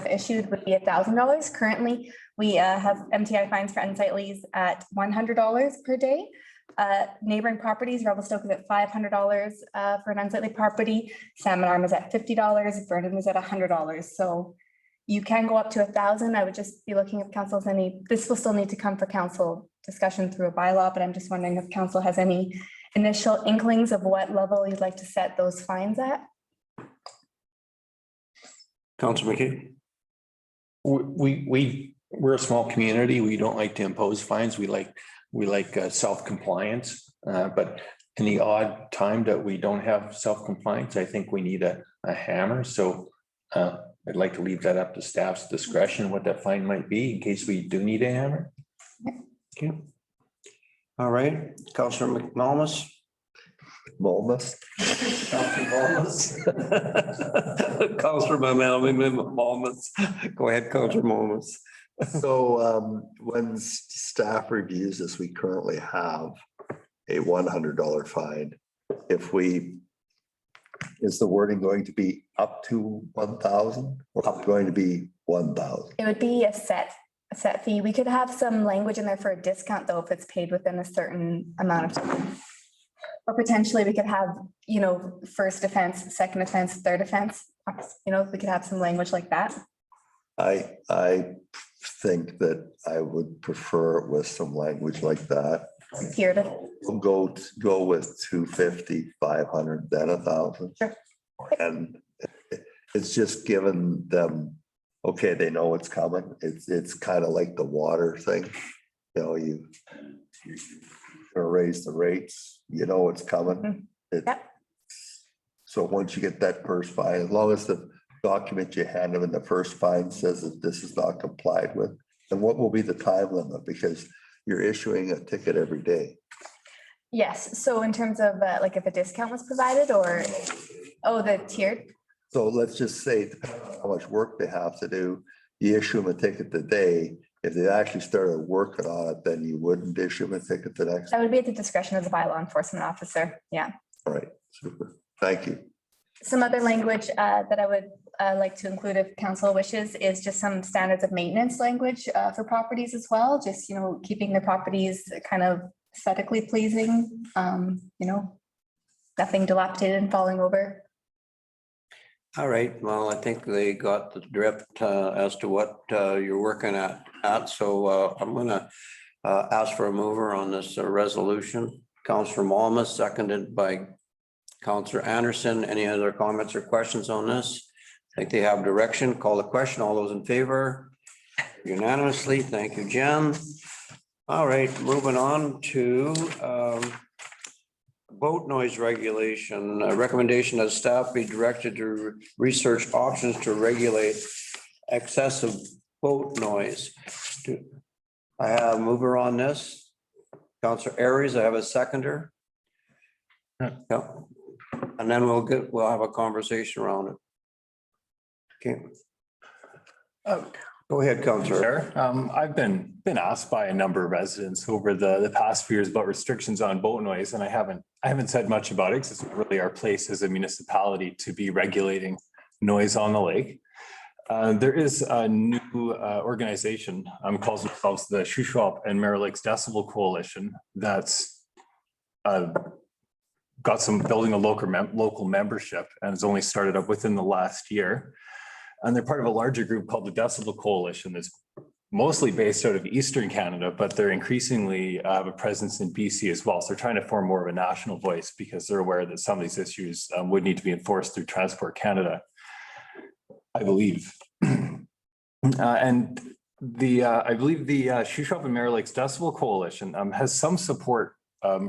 issued would be $1,000. Currently, we have MTI fines for unsightlies at $100 per day. Neighboring properties, Revelstoke is at $500 for an unsightly property. Salmon Arm is at $50. Vernon is at $100. So you can go up to 1,000. I would just be looking if council has any, this will still need to come for council discussion through a bylaw, but I'm just wondering if council has any initial inklings of what level you'd like to set those fines at. Councillor McKee. We're a small community. We don't like to impose fines. We like self-compliance. But in the odd time that we don't have self-compliance, I think we need a hammer. So I'd like to leave that up to staff's discretion, what that fine might be in case we do need a hammer. Okay. All right, Councillor McManus. Molmus. Councillor McManus. Go ahead, Councillor Molmus. So when staff reviews this, we currently have a $100 fine. If we, is the wording going to be up to 1,000 or up going to be 1,000? It would be a set fee. We could have some language in there for a discount though, if it's paid within a certain amount of time. Or potentially we could have, you know, first offense, second offense, third offense, you know, we could have some language like that. I think that I would prefer it with some language like that. Here to Go with 250, 500, then 1,000. Sure. And it's just given them, okay, they know it's coming. It's kind of like the water thing. You know, you're gonna raise the rates, you know it's coming. So once you get that first fine, as long as the document you hand them in the first fine says that this is not complied with, then what will be the time limit? Because you're issuing a ticket every day. Yes, so in terms of like if a discount was provided or, oh, the tiered? So let's just say, depending on how much work they have to do, you issue them a ticket today. If they actually started working on it, then you wouldn't issue them a ticket the next. That would be at the discretion of the bylaw enforcement officer, yeah. All right, super, thank you. Some other language that I would like to include if council wishes is just some standards of maintenance language for properties as well. Just, you know, keeping the properties kind of aesthetically pleasing, you know, nothing dilapidated and falling over. All right, well, I think they got the drift as to what you're working at. So I'm gonna ask for a mover on this resolution. Councillor Malmus, seconded by Councillor Anderson. Any other comments or questions on this? I think they have direction. Call the question. All those in favor? Unanimously. Thank you, Jen. All right, moving on to boat noise regulation. A recommendation that staff be directed to research options to regulate excessive boat noise. I have a mover on this. Councillor Aries, I have a seconder. Yeah. And then we'll have a conversation around it. Okay. Go ahead, Councillor. I've been asked by a number of residents over the past few years about restrictions on boat noise, and I haven't said much about it because it's not really our place as a municipality to be regulating noise on the lake. There is a new organization, calls themselves the Shuswap and Mirror Lakes Decibel Coalition, that's got some building a local membership and has only started up within the last year. And they're part of a larger group called the Decibel Coalition that's mostly based out of Eastern Canada, but they're increasingly have a presence in BC as well. So they're trying to form more of a national voice because they're aware that some of these issues would need to be enforced through Transport Canada, I believe. And I believe the Shuswap and Mirror Lakes Decibel Coalition has some support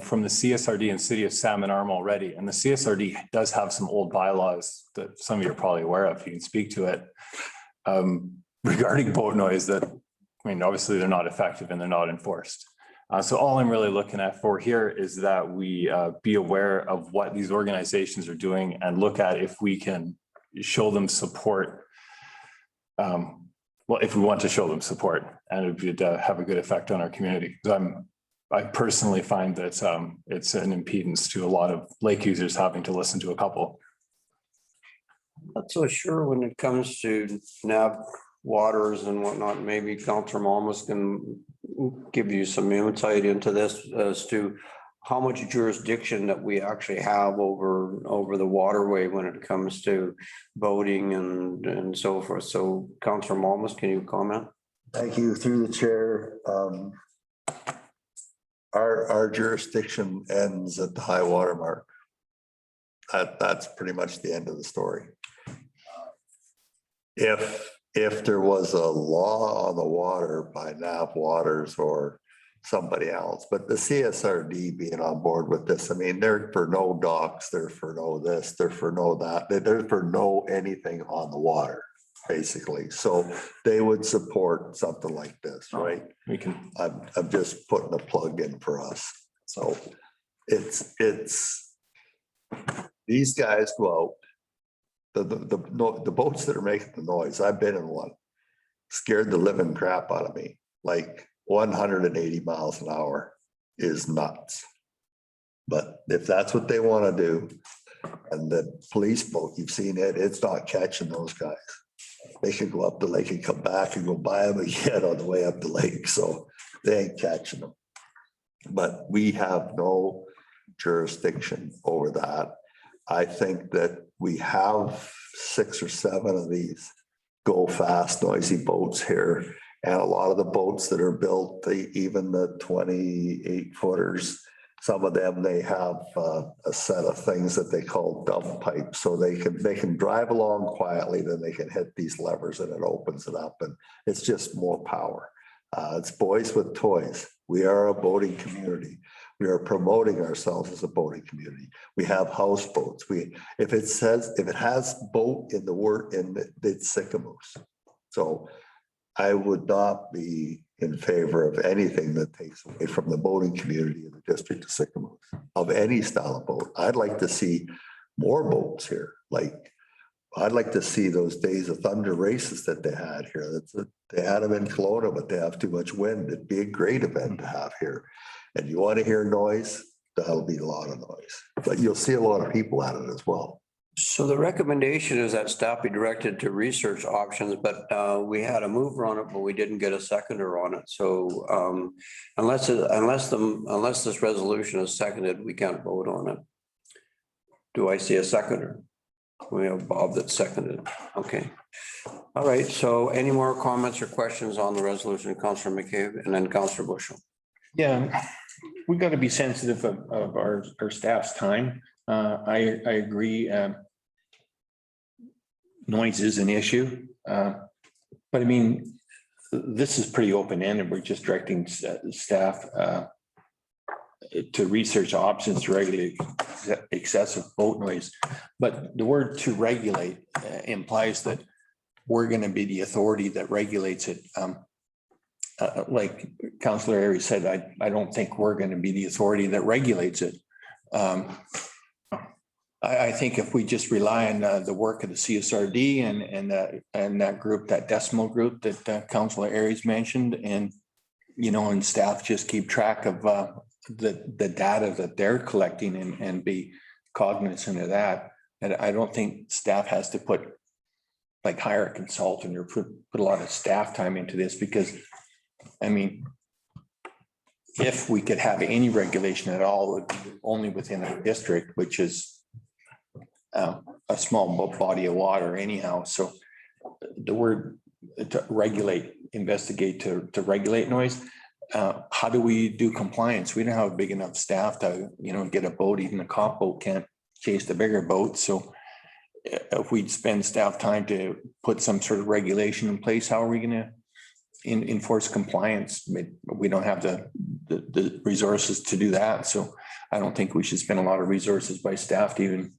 from the CSRD and City of Salmon Arm already. And the CSRD does have some old bylaws that some of you are probably aware of. You can speak to it regarding boat noise that, I mean, obviously they're not effective and they're not enforced. So all I'm really looking at for here is that we be aware of what these organizations are doing and look at if we can show them support. Well, if we want to show them support, and it would have a good effect on our community. I personally find that it's an impedance to a lot of lake users having to listen to a couple. Not so sure when it comes to nav waters and whatnot. Maybe Councillor Malmus can give you some insight into this as to how much jurisdiction that we actually have over the waterway when it comes to boating and so forth. So Councillor Malmus, can you comment? Thank you, through the chair. Our jurisdiction ends at the high water mark. That's pretty much the end of the story. If there was a law on the water by NAV Waters or somebody else, but the CSRD being on board with this, I mean, they're for no docks, they're for no this, they're for no that, they're for no anything on the water, basically. So they would support something like this, right? We can. I'm just putting a plug in for us. So it's these guys go out. The boats that are making the noise, I've been in one, scared the living crap out of me. Like 180 miles an hour is nuts. But if that's what they want to do, and the police boat, you've seen it, it's not catching those guys. They can go up the lake and come back and go by them again on the way up the lake. So they ain't catching them. But we have no jurisdiction over that. I think that we have 6 or 7 of these go fast, noisy boats here. And a lot of the boats that are built, even the 28 footers, some of them, they have a set of things that they call dump pipes. So they can drive along quietly, then they can hit these levers and it opens it up. And it's just more power. It's boys with toys. We are a boating community. We are promoting ourselves as a boating community. We have houseboats. If it has boat in the word, it's Sycamoose. So I would not be in favor of anything that takes away from the boating community in the district of Sycamoose, of any style of boat. I'd like to see more boats here. Like, I'd like to see those Days of Thunder races that they had here. They had them in Kelowna, but they have too much wind. It'd be a great event to have here. And you want to hear noise, that'll be a lot of noise. But you'll see a lot of people at it as well. So the recommendation is that staff be directed to research options, but we had a mover on it, but we didn't get a seconder on it. So unless this resolution is seconded, we can't vote on it. Do I see a seconder? We have Bob that seconded. Okay. All right. So any more comments or questions on the resolution, Councillor McCabe and then Councillor Bushel? Yeah, we got to be sensitive of our staff's time. I agree. Noise is an issue, but I mean, this is pretty open-ended. We're just directing staff to research options to regulate excessive boat noise. But the word "to regulate" implies that we're going to be the authority that regulates it. Like Councillor Airy said, I don't think we're going to be the authority that regulates it. I think if we just rely on the work of the CSRD and that group, that decimal group that Councillor Airy's mentioned, and and staff just keep track of the data that they're collecting and be cognizant of that. And I don't think staff has to hire a consultant or put a lot of staff time into this, because I mean, if we could have any regulation at all, it would be only within our district, which is a small body of water anyhow. So the word to regulate, investigate to regulate noise. How do we do compliance? We don't have a big enough staff to, get a boat. Even a cop boat can't chase the bigger boats. So if we spend staff time to put some sort of regulation in place, how are we going to enforce compliance? We don't have the resources to do that. So I don't think we should spend a lot of resources by staff to even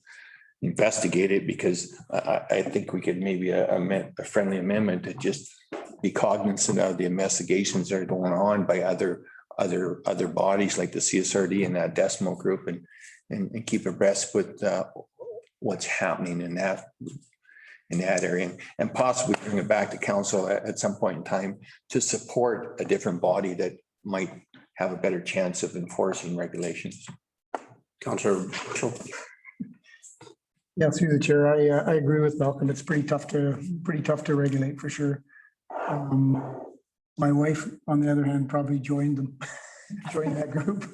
investigate it, because I think we could maybe a friendly amendment to just be cognizant of the investigations that are going on by other bodies like the CSRD and that decimal group, and keep abreast with what's happening in that area, and possibly bring it back to council at some point in time to support a different body that might have a better chance of enforcing regulations. Councillor Mitchell. Yeah, through the chair, I agree with Malcolm. It's pretty tough to regulate for sure. My wife, on the other hand, probably joined that group.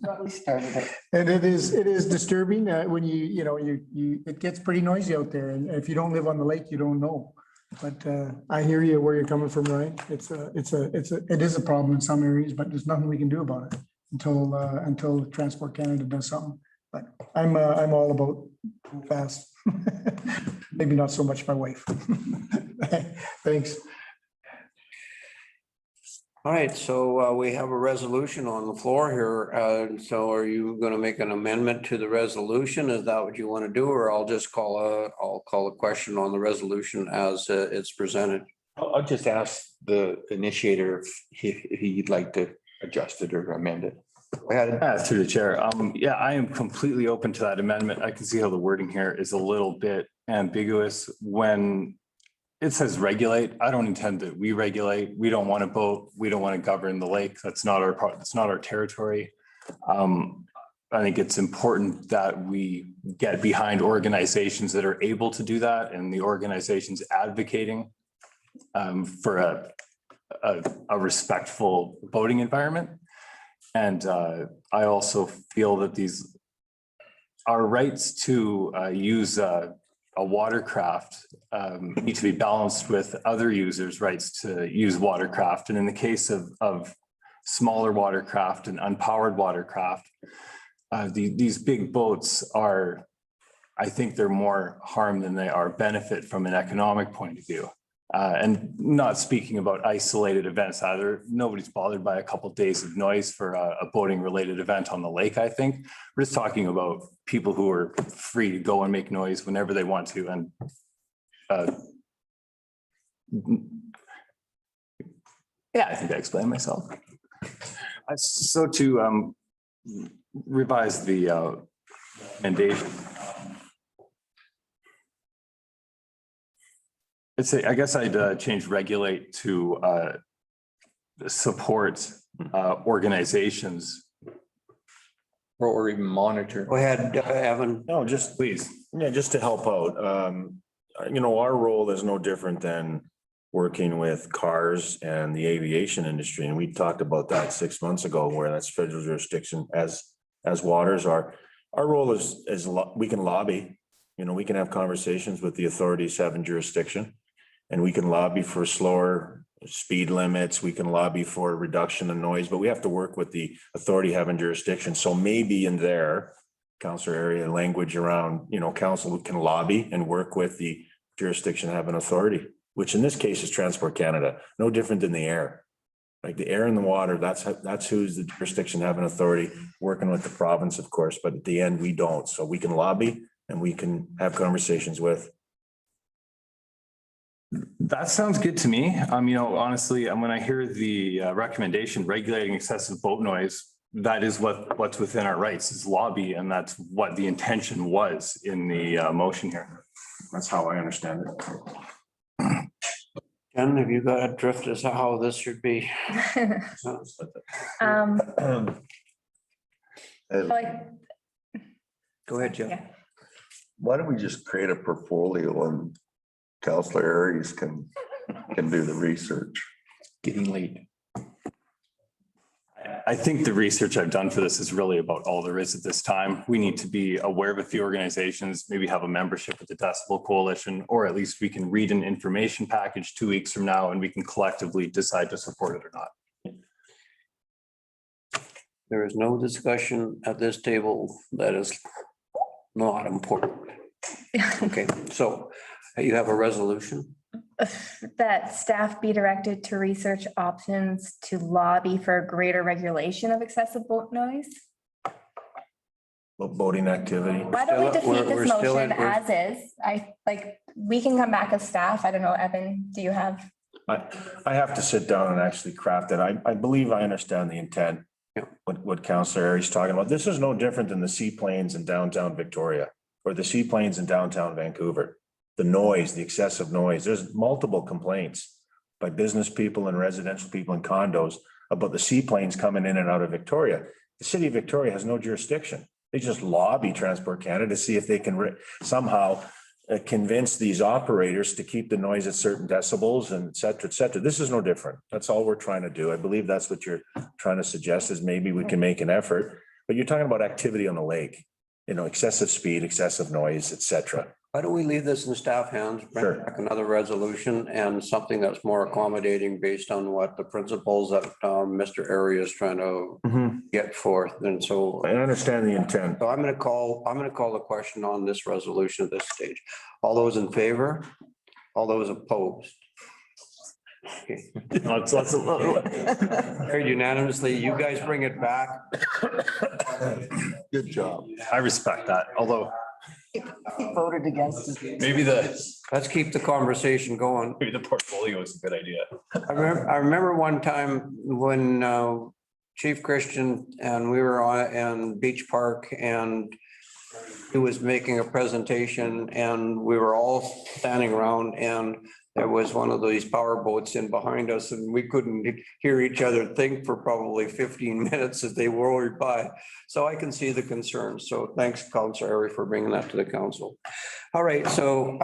Probably started it. And it is disturbing when it gets pretty noisy out there. And if you don't live on the lake, you don't know. But I hear you where you're coming from, Ryan. It is a problem in some areas, but there's nothing we can do about it until Transport Canada does something. But I'm all about fast. Maybe not so much my wife. Thanks. All right, so we have a resolution on the floor here. So are you going to make an amendment to the resolution? Is that what you want to do? Or I'll just call a question on the resolution as it's presented. I'll just ask the initiator if he'd like to adjust it or amend it. Go ahead. Through the chair. Yeah, I am completely open to that amendment. I can see how the wording here is a little bit ambiguous when it says regulate. I don't intend that we regulate. We don't want to boat. We don't want to govern the lake. That's not our part. That's not our territory. I think it's important that we get behind organizations that are able to do that and the organizations advocating for a respectful boating environment. And I also feel that our rights to use a watercraft need to be balanced with other users' rights to use watercraft. And in the case of smaller watercraft and unpowered watercraft, these big boats I think they're more harm than they are benefit from an economic point of view. And not speaking about isolated events either. Nobody's bothered by a couple of days of noise for a boating related event on the lake, I think. We're just talking about people who are free to go and make noise whenever they want to. And yeah, I think I explained myself. So to revise the recommendation. I guess I'd change regulate to support organizations. Or even monitor. Go ahead, Evan. No, just please. Yeah, just to help out. Our role is no different than working with cars and the aviation industry. And we talked about that 6 months ago, where that's federal jurisdiction as waters are. Our role is we can lobby, we can have conversations with the authorities having jurisdiction. And we can lobby for slower speed limits. We can lobby for reduction of noise, but we have to work with the authority having jurisdiction. So maybe in there, council area language around, council can lobby and work with the jurisdiction having authority, which in this case is Transport Canada, no different than the air. Like the air and the water, that's who's the jurisdiction having authority, working with the province, of course, but at the end we don't. So we can lobby and we can have conversations with. That sounds good to me. Honestly, when I hear the recommendation regulating excessive boat noise, that is what's within our rights is lobby. And that's what the intention was in the motion here. That's how I understand it. Jen, have you got a drift as to how this should be? Go ahead, Jeff. Yeah. Why don't we just create a portfolio and Councillor Aries can do the research? Getting late. I think the research I've done for this is really about all there is at this time. We need to be aware with the organizations, maybe have a membership with the Decibel Coalition, or at least we can read an information package 2 weeks from now and we can collectively decide to support it or not. There is no discussion at this table that is not important. Okay, so you have a resolution? That staff be directed to research options to lobby for greater regulation of excessive boat noise. Boating activity. Why don't we defeat this motion as is? We can come back as staff. I don't know, Evan, do you have? I have to sit down and actually craft it. I believe I understand the intent. What Councillor Aries is talking about. This is no different than the seaplanes in downtown Victoria or the seaplanes in downtown Vancouver. The noise, the excessive noise. There's multiple complaints by business people and residential people in condos about the seaplanes coming in and out of Victoria. The city of Victoria has no jurisdiction. They just lobby Transport Canada to see if they can somehow convince these operators to keep the noise at certain decibels and et cetera, et cetera. This is no different. That's all we're trying to do. I believe that's what you're trying to suggest is maybe we can make an effort. But you're talking about activity on the lake, excessive speed, excessive noise, et cetera. Why don't we leave this in staff hands, bring Sure. back another resolution and something that's more accommodating based on what the principles that Mr. Area is trying to get forth. And so I understand the intent. So I'm going to call the question on this resolution at this stage. All those in favor? All those opposed? Okay. Carried unanimously. You guys bring it back. Good job. I respect that, although He voted against it. maybe Let's keep the conversation going. maybe the portfolio is a good idea. I remember one time when Chief Christian and we were on Beach Park and he was making a presentation and we were all standing around and there was one of these power boats in behind us and we couldn't hear each other think for probably 15 minutes as they roared by. So I can see the concerns. So thanks, Councilor Airy, for bringing that to the council. All right, so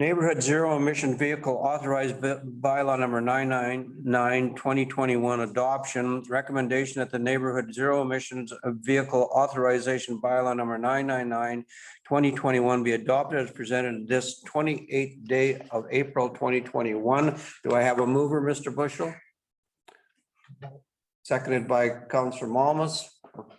neighborhood zero emission vehicle authorized bylaw number 999, 2021 adoption. Recommendation that the neighborhood zero emissions vehicle authorization bylaw number 999, 2021 be adopted as presented this 28th day of April 2021. Do I have a mover, Mr. Bushel? Seconded by Councilor Malmus.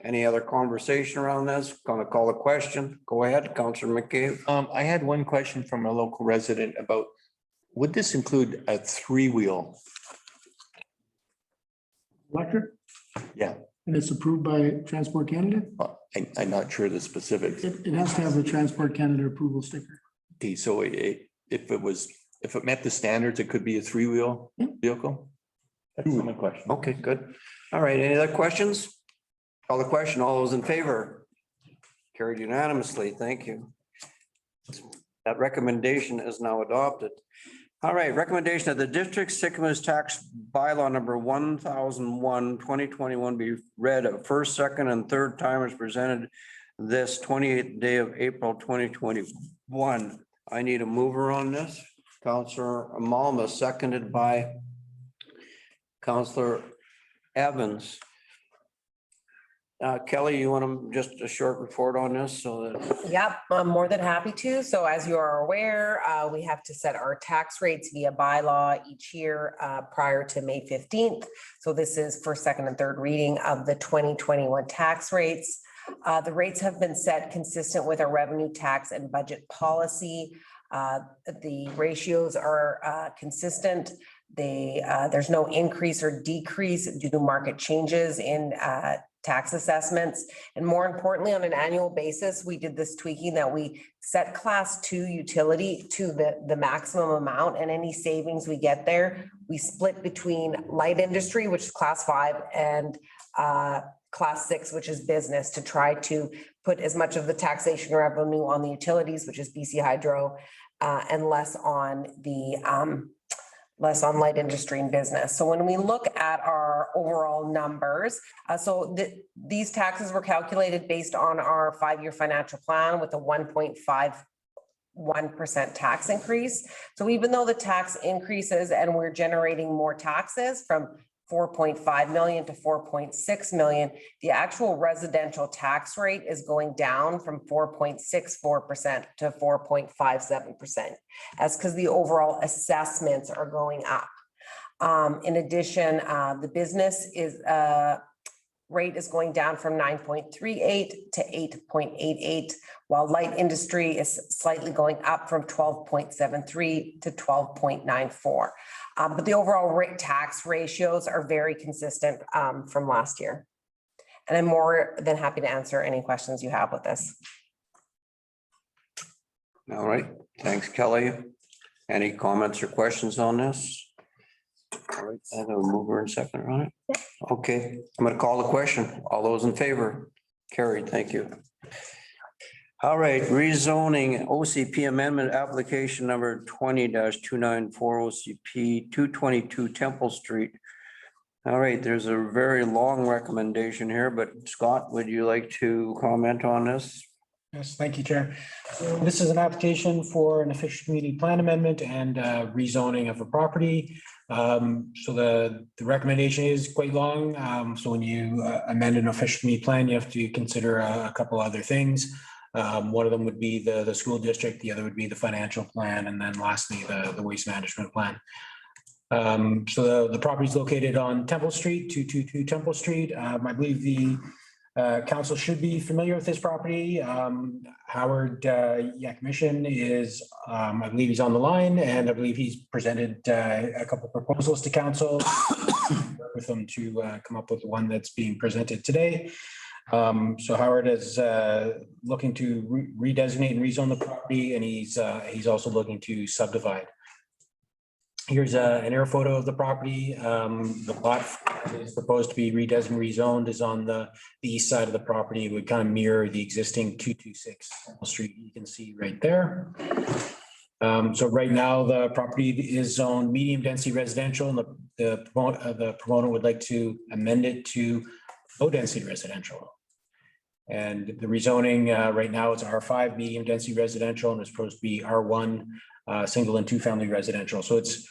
Any other conversation around this? Going to call a question. Go ahead, Councilor McCabe. I had one question from a local resident about, would this include a three-wheel? Electric, Yeah, and it's approved by Transport Canada. I'm not sure the specifics. It has to have a Transport Canada approval sticker. Okay, so if it met the standards, it could be a three-wheel vehicle? That's my question. Okay, good. All right, any other questions? Call the question. All those in favor? Carried unanimously. Thank you. That recommendation is now adopted. All right, recommendation of the district stimulus tax bylaw number 1001, 2021 be read a first, second, and third time as presented this 28th day of April 2021. I need a mover on this. Councilor Malma, seconded by Councilor Evans. Kelly, you want to just a short report on this so that. Yep, I'm more than happy to. So as you are aware, we have to set our tax rates via bylaw each year prior to May 15th. So this is for second and third reading of the 2021 tax rates. The rates have been set consistent with our revenue tax and budget policy. The ratios are consistent. There's no increase or decrease due to market changes in tax assessments. And more importantly, on an annual basis, we did this tweaking that we set class 2 utility to the maximum amount, and any savings we get there, we split between light industry, which is class 5, and class 6, which is business, to try to put as much of the taxation revenue on the utilities, which is BC Hydro, and less on light industry and business. So when we look at our overall numbers, these taxes were calculated based on our 5-year financial plan with a 1.51% tax increase. So even though the tax increases and we're generating more taxes from 4.5 million to 4.6 million, the actual residential tax rate is going down from 4.64% to 4.57%. That's because the overall assessments are going up. In addition, the business rate is going down from 9.38 to 8.88, while light industry is slightly going up from 12.73 to 12.94. But the overall tax ratios are very consistent from last year. And I'm more than happy to answer any questions you have with this. All right, thanks, Kelly. Any comments or questions on this? All right, I have a mover and second on it. Yeah. Okay, I'm going to call the question. All those in favor? Carried, thank you. All right, rezoning OCP amendment application number 20-294 OCP 222 Temple Street. All right, there's a very long recommendation here, but Scott, would you like to comment on this? Yes, thank you, Chair. So this is an application for an official community plan amendment and rezoning of a property. So the recommendation is quite long. So when you amend an official community plan, you have to consider a couple other things. One of them would be the school district, the other would be the financial plan, and then lastly, the waste management plan. So the property is located on Temple Street, 222 Temple Street. I believe the council should be familiar with this property. Howard Yakmission is, I believe he's on the line, and I believe he's presented a couple proposals to council work with them to come up with the one that's being presented today. So Howard is looking to redesignate and rezone the property, and he's also looking to subdivide. Here's an air photo of the property. The lot is proposed to be redesignated, rezoned, is on the east side of the property. It would kind of mirror the existing 226 Temple Street you can see right there. So right now, the property is zoned medium density residential, and the proponent would like to amend it to low density residential. And the rezoning right now is R5 medium density residential, and it's supposed to be R1 single and two family residential. So it's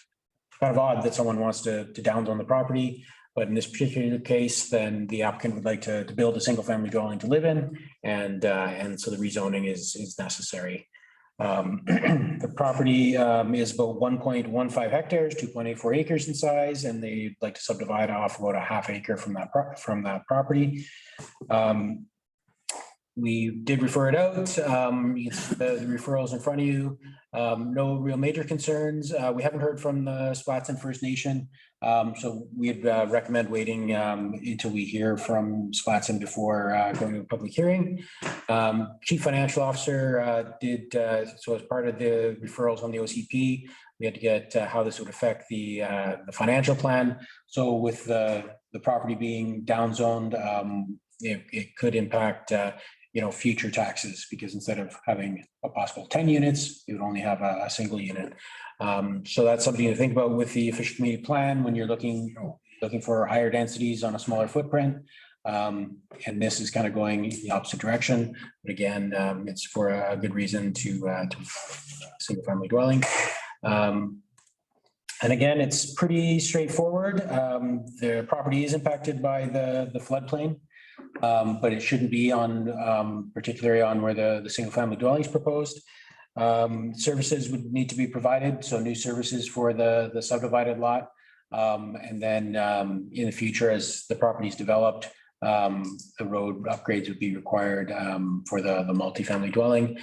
kind of odd that someone wants to downzone the property, but in this particular case, then the applicant would like to build a single family dwelling to live in, and so the rezoning is necessary. The property is about 1.15 hectares, 2.84 acres in size, and they'd like to subdivide off about a half acre from that property. We did refer it out. The referrals in front of you. No real major concerns. We haven't heard from the Splatson First Nation. So we'd recommend waiting until we hear from Splatson before going to a public hearing. Chief Financial Officer did, so as part of the referrals on the OCP, we had to get how this would affect the financial plan. So with the property being downzoned, it could impact future taxes, because instead of having a possible 10 units, you would only have a single unit. So that's something to think about with the official community plan when you're looking for higher densities on a smaller footprint. And this is kind of going in the opposite direction. But again, it's for a good reason to single family dwelling. And again, it's pretty straightforward. The property is impacted by the floodplain. But it shouldn't be on, particularly on where the single family dwelling is proposed. Services would need to be provided, so new services for the subdivided lot. And then in the future, as the property is developed, the road upgrades would be required for the multifamily dwelling.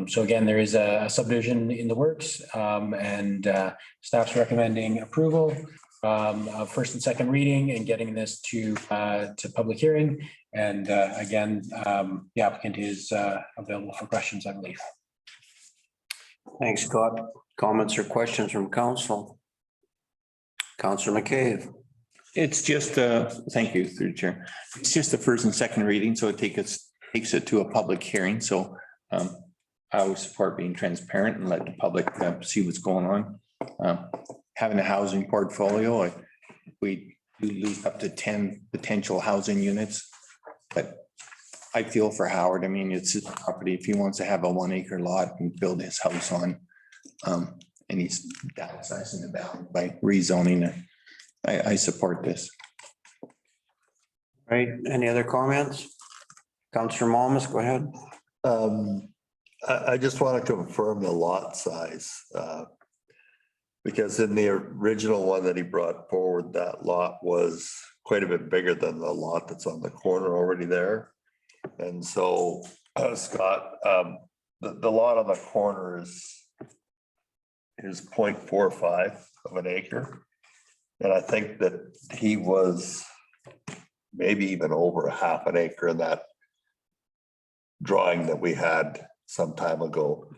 So again, there is a subdivision in the works, and staff's recommending approval of first and second reading and getting this to public hearing. And again, the applicant is available for questions, I believe. Thanks, Scott. Comments or questions from council? Councillor McCabe. It's just, thank you, through the chair. It's just the first and second reading, so it takes it to a public hearing. So I always support being transparent and let the public see what's going on. Having a housing portfolio, we lose up to 10 potential housing units. But I feel for Howard. I mean, it's his property. If he wants to have a 1 acre lot and build his house on, and he's downsizing the bound by rezoning it, I support this. Right. Any other comments? Councillor Malmus, go ahead. I just want to confirm the lot size. Because in the original one that he brought forward, that lot was quite a bit bigger than the lot that's on the corner already there. And so, Scott, the lot on the corner is 0.45 of an acre. And I think that he was maybe even over a half an acre in that drawing that we had some time ago.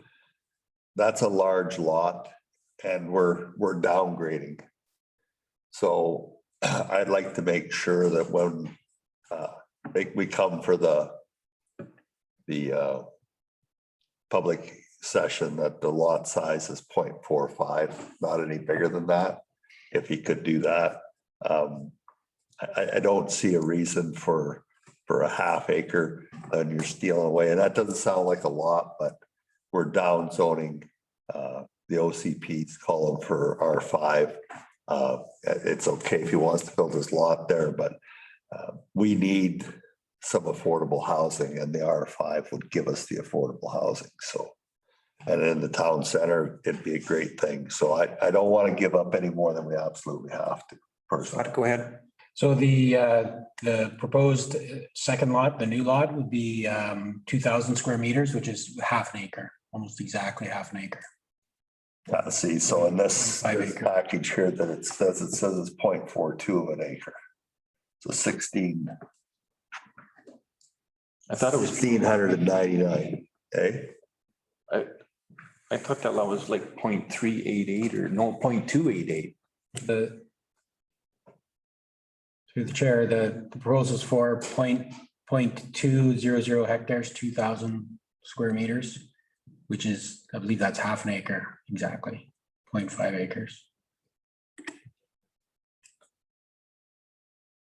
That's a large lot, and we're downgrading. So I'd like to make sure that when we come for the public session, that the lot size is 0.45, not any bigger than that. If he could do that, I don't see a reason for a half acre. and you're stealing away. And that doesn't sound like a lot, but we're down zoning. The OCPs call them for R5. It's okay if he wants to build his lot there, but we need some affordable housing, and the R5 would give us the affordable housing. So, and in the town center, it'd be a great thing. So I don't want to give up any more than we absolutely have to. Personally, Go ahead. So the proposed second lot, the new lot would be 2,000 square meters, which is half an acre, almost exactly half an acre. Yeah, see, so in this package here that it says it's 0.42 of an acre. So 16. I thought it was 1,699, eh? I thought that lot was like 0.388 or no, 0.288. Through the chair, the proposal is for 0.200 hectares, 2,000 square meters, which is, I believe that's half an acre, exactly, 0.5 acres.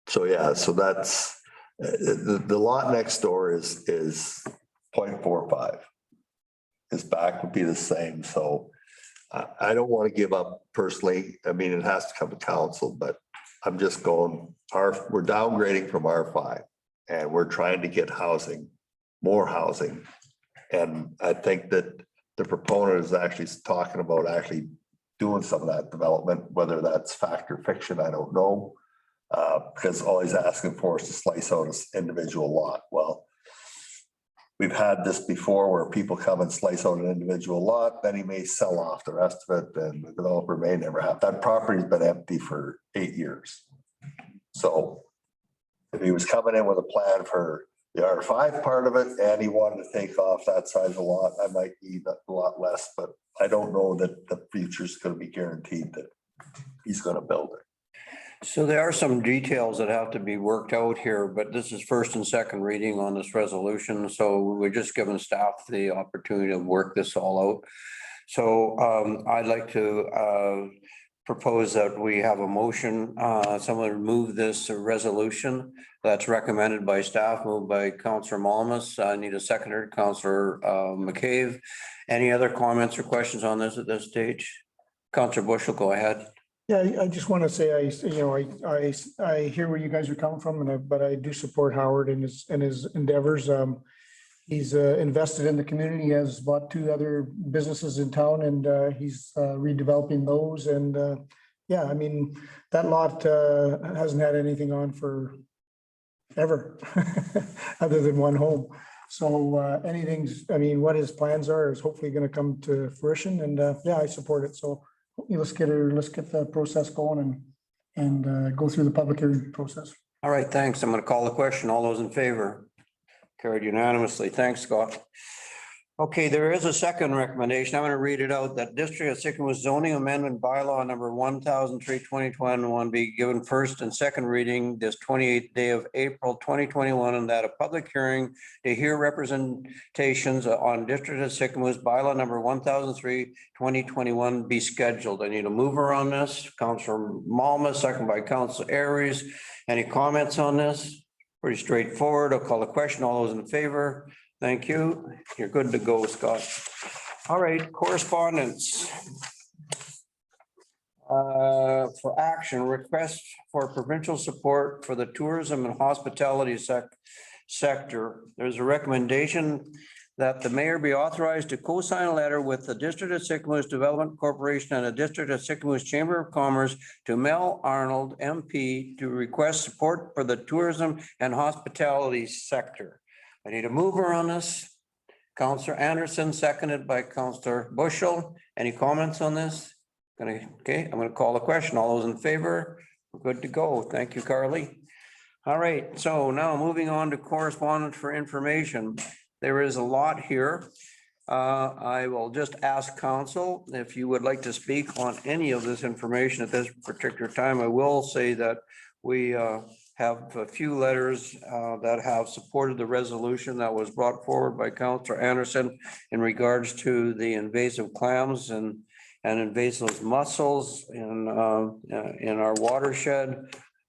So yeah, so that's the lot next door is 0.45. His back would be the same. So I don't want to give up personally. I mean, it has to come to council, but I'm just going, we're downgrading from R5 and we're trying to get housing, more housing. And I think that the proponent is actually talking about actually doing some of that development, whether that's fact or fiction, I don't know. Because all he's asking for is to slice out an individual lot. Well, we've had this before where people come and slice out an individual lot, then he may sell off the rest of it, and the developer may never have. That property's been empty for 8 years. So if he was coming in with a plan for the R5 part of it and he wanted to take off that side of the lot, I might need a lot less, but I don't know that the future's going to be guaranteed that he's going to build it. So there are some details that have to be worked out here, but this is first and second reading on this resolution. So we're just giving staff the opportunity to work this all out. So I'd like to propose that we have a motion. Someone move this resolution that's recommended by staff, moved by Councillor Malmus. I need a seconder, Councillor McCabe. Any other comments or questions on this at this stage? Councillor Bushel, go ahead. Yeah, I just want to say, I hear where you guys are coming from, but I do support Howard in his endeavors. He's invested in the community, has bought 2 other businesses in town, and he's redeveloping those. And yeah, I mean, that lot hasn't had anything on for ever, other than one home. So anything's, I mean, what his plans are is hopefully going to come to fruition. And yeah, I support it. So let's get the process going and go through the public hearing process. All right, thanks. I'm going to call the question. All those in favor? Carried unanimously. Thanks, Scott. Okay, there is a second recommendation. I'm going to read it out. That District of Sycamore zoning amendment bylaw number 1003/2021 be given first and second reading this 28th day of April 2021, and that a public hearing to hear representations on District of Sycamore's bylaw number 1003/2021 be scheduled. I need a mover on this. Councillor Malma, second by Councillor Aries. Any comments on this? Pretty straightforward. I'll call the question. All those in favor? Thank you. You're good to go, Scott. All right, correspondence. For action, request for provincial support for the tourism and hospitality sector. There's a recommendation that the mayor be authorized to co-sign a letter with the District of Sycamore's Development Corporation and the District of Sycamore's Chamber of Commerce to Mel Arnold, MP, to request support for the tourism and hospitality sector. I need a mover on this. Councillor Anderson, seconded by Councillor Bushel. Any comments on this? Okay, I'm going to call the question. All those in favor? We're good to go. Thank you, Carly. All right, so now moving on to correspondence for information. There is a lot here. I will just ask council if you would like to speak on any of this information at this particular time. I will say that we have a few letters that have supported the resolution that was brought forward by Councillor Anderson in regards to the invasive clams and invasive mussels in our watershed.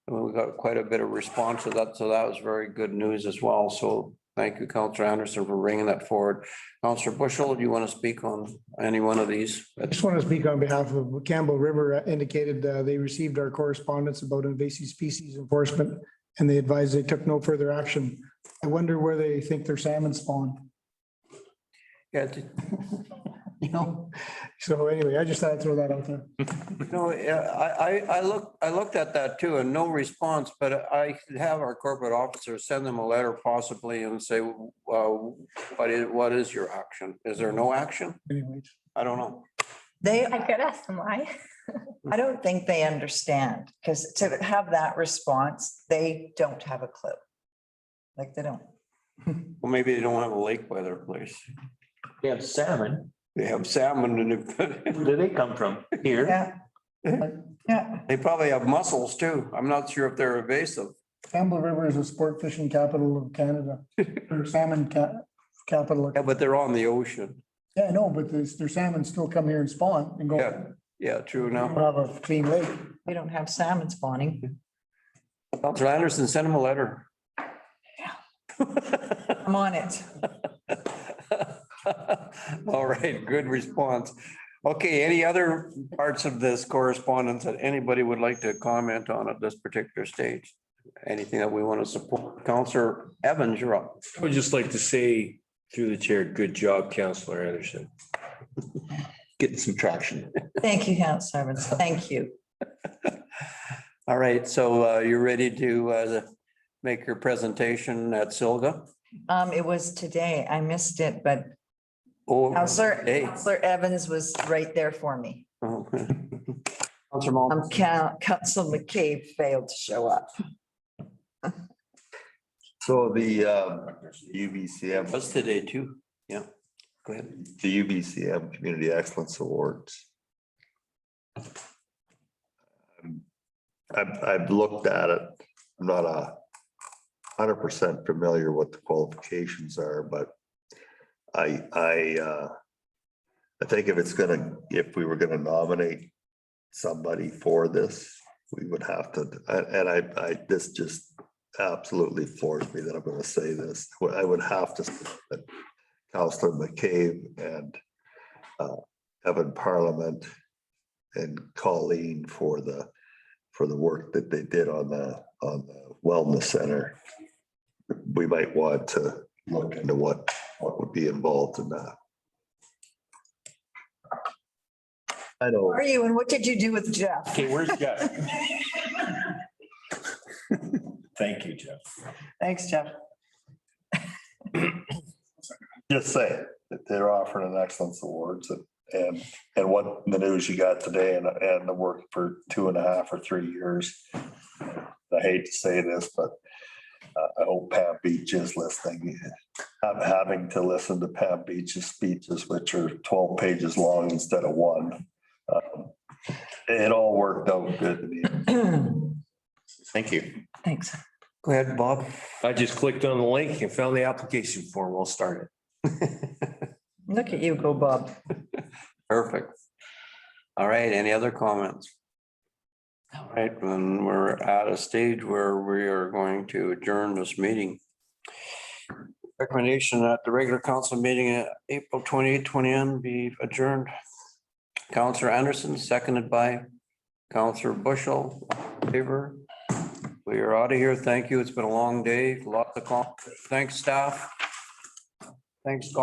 And we got quite a bit of response to that, so that was very good news as well. So Thank you, Counselor Anderson, for bringing that forward. Counselor Bushel, do you want to speak on any one of these? I just want to speak on behalf of Campbell River, indicated they received our correspondence about invasive species enforcement and they advised they took no further action. I wonder where they think their salmon spawn. Yeah. You know, so anyway, I just thought I'd throw that out there. No, yeah, I looked at that too and no response, but I could have our corporate officer send them a letter possibly and say, what is your action? Is there no action? Anyways. I don't know. I could ask them why. I don't think they understand, because to have that response, they don't have a clue. Like they don't. Well, maybe they don't have a lake by their place. They have salmon. They have salmon and Where do they come from? Here? Yeah. Yeah. they probably have mussels too. I'm not sure if they're invasive. Campbell River is a sport fishing capital of Canada, or salmon capital. Yeah, but they're on the ocean. Yeah, I know, but their salmon still come here and spawn and go. Yeah, yeah, true We don't enough. have a clean lake. We don't have salmon spawning. Counselor Anderson, send him a letter. I'm on it. All right, good response. Okay, any other parts of this correspondence that anybody would like to comment on at this particular stage? Anything that we want to support? Counselor Evans, you're up. I would just like to say through the chair, good job, Councillor Anderson. Getting some traction. Thank you, Councilor Evans. Thank you. All right, so you're ready to make your presentation at Silga? It was today. I missed it, but Councillor Councilor Evans was right there for me. Councilor McCabe failed to show up. So the UBCM. That's today too. Yeah, go ahead. The UBCM Community Excellence Awards. I've looked at it. I'm not 100% familiar what the qualifications are, but I think if we were gonna nominate somebody for this, we would have to, and this just absolutely floors me that I'm gonna say this. I would have to say that Councillor McCabe and Evan Parliament and Colleen for the work that they did on the wellness center. We might want to look into what would be involved in that. I know. Who are you and what did you do with Jeff? Okay, where's Jeff? Thank you, Jeff. Thanks, Jeff. Just say that they're offering an excellence awards and what the news you got today and the work for 2.5 or 3 years. I hate to say this, but I hope Pam Beach is listening. I'm having to listen to Pam Beach's speeches, which are 12 pages long instead of 1. It all worked out good to me. Thank you. Thanks. Go ahead, Bob. I just clicked on the link and found the application form. We'll start it. Look at you go, Bob. Perfect. All right, any other comments? All right, then we're at a stage where we are going to adjourn this meeting. Recommendation that the regular council meeting at April 28, 2020 be adjourned. Councillor Anderson, seconded by Councillor Bushel. Favor. We are out of here. Thank you. It's been a long day. Lots of thanks, staff. Thanks, Scott.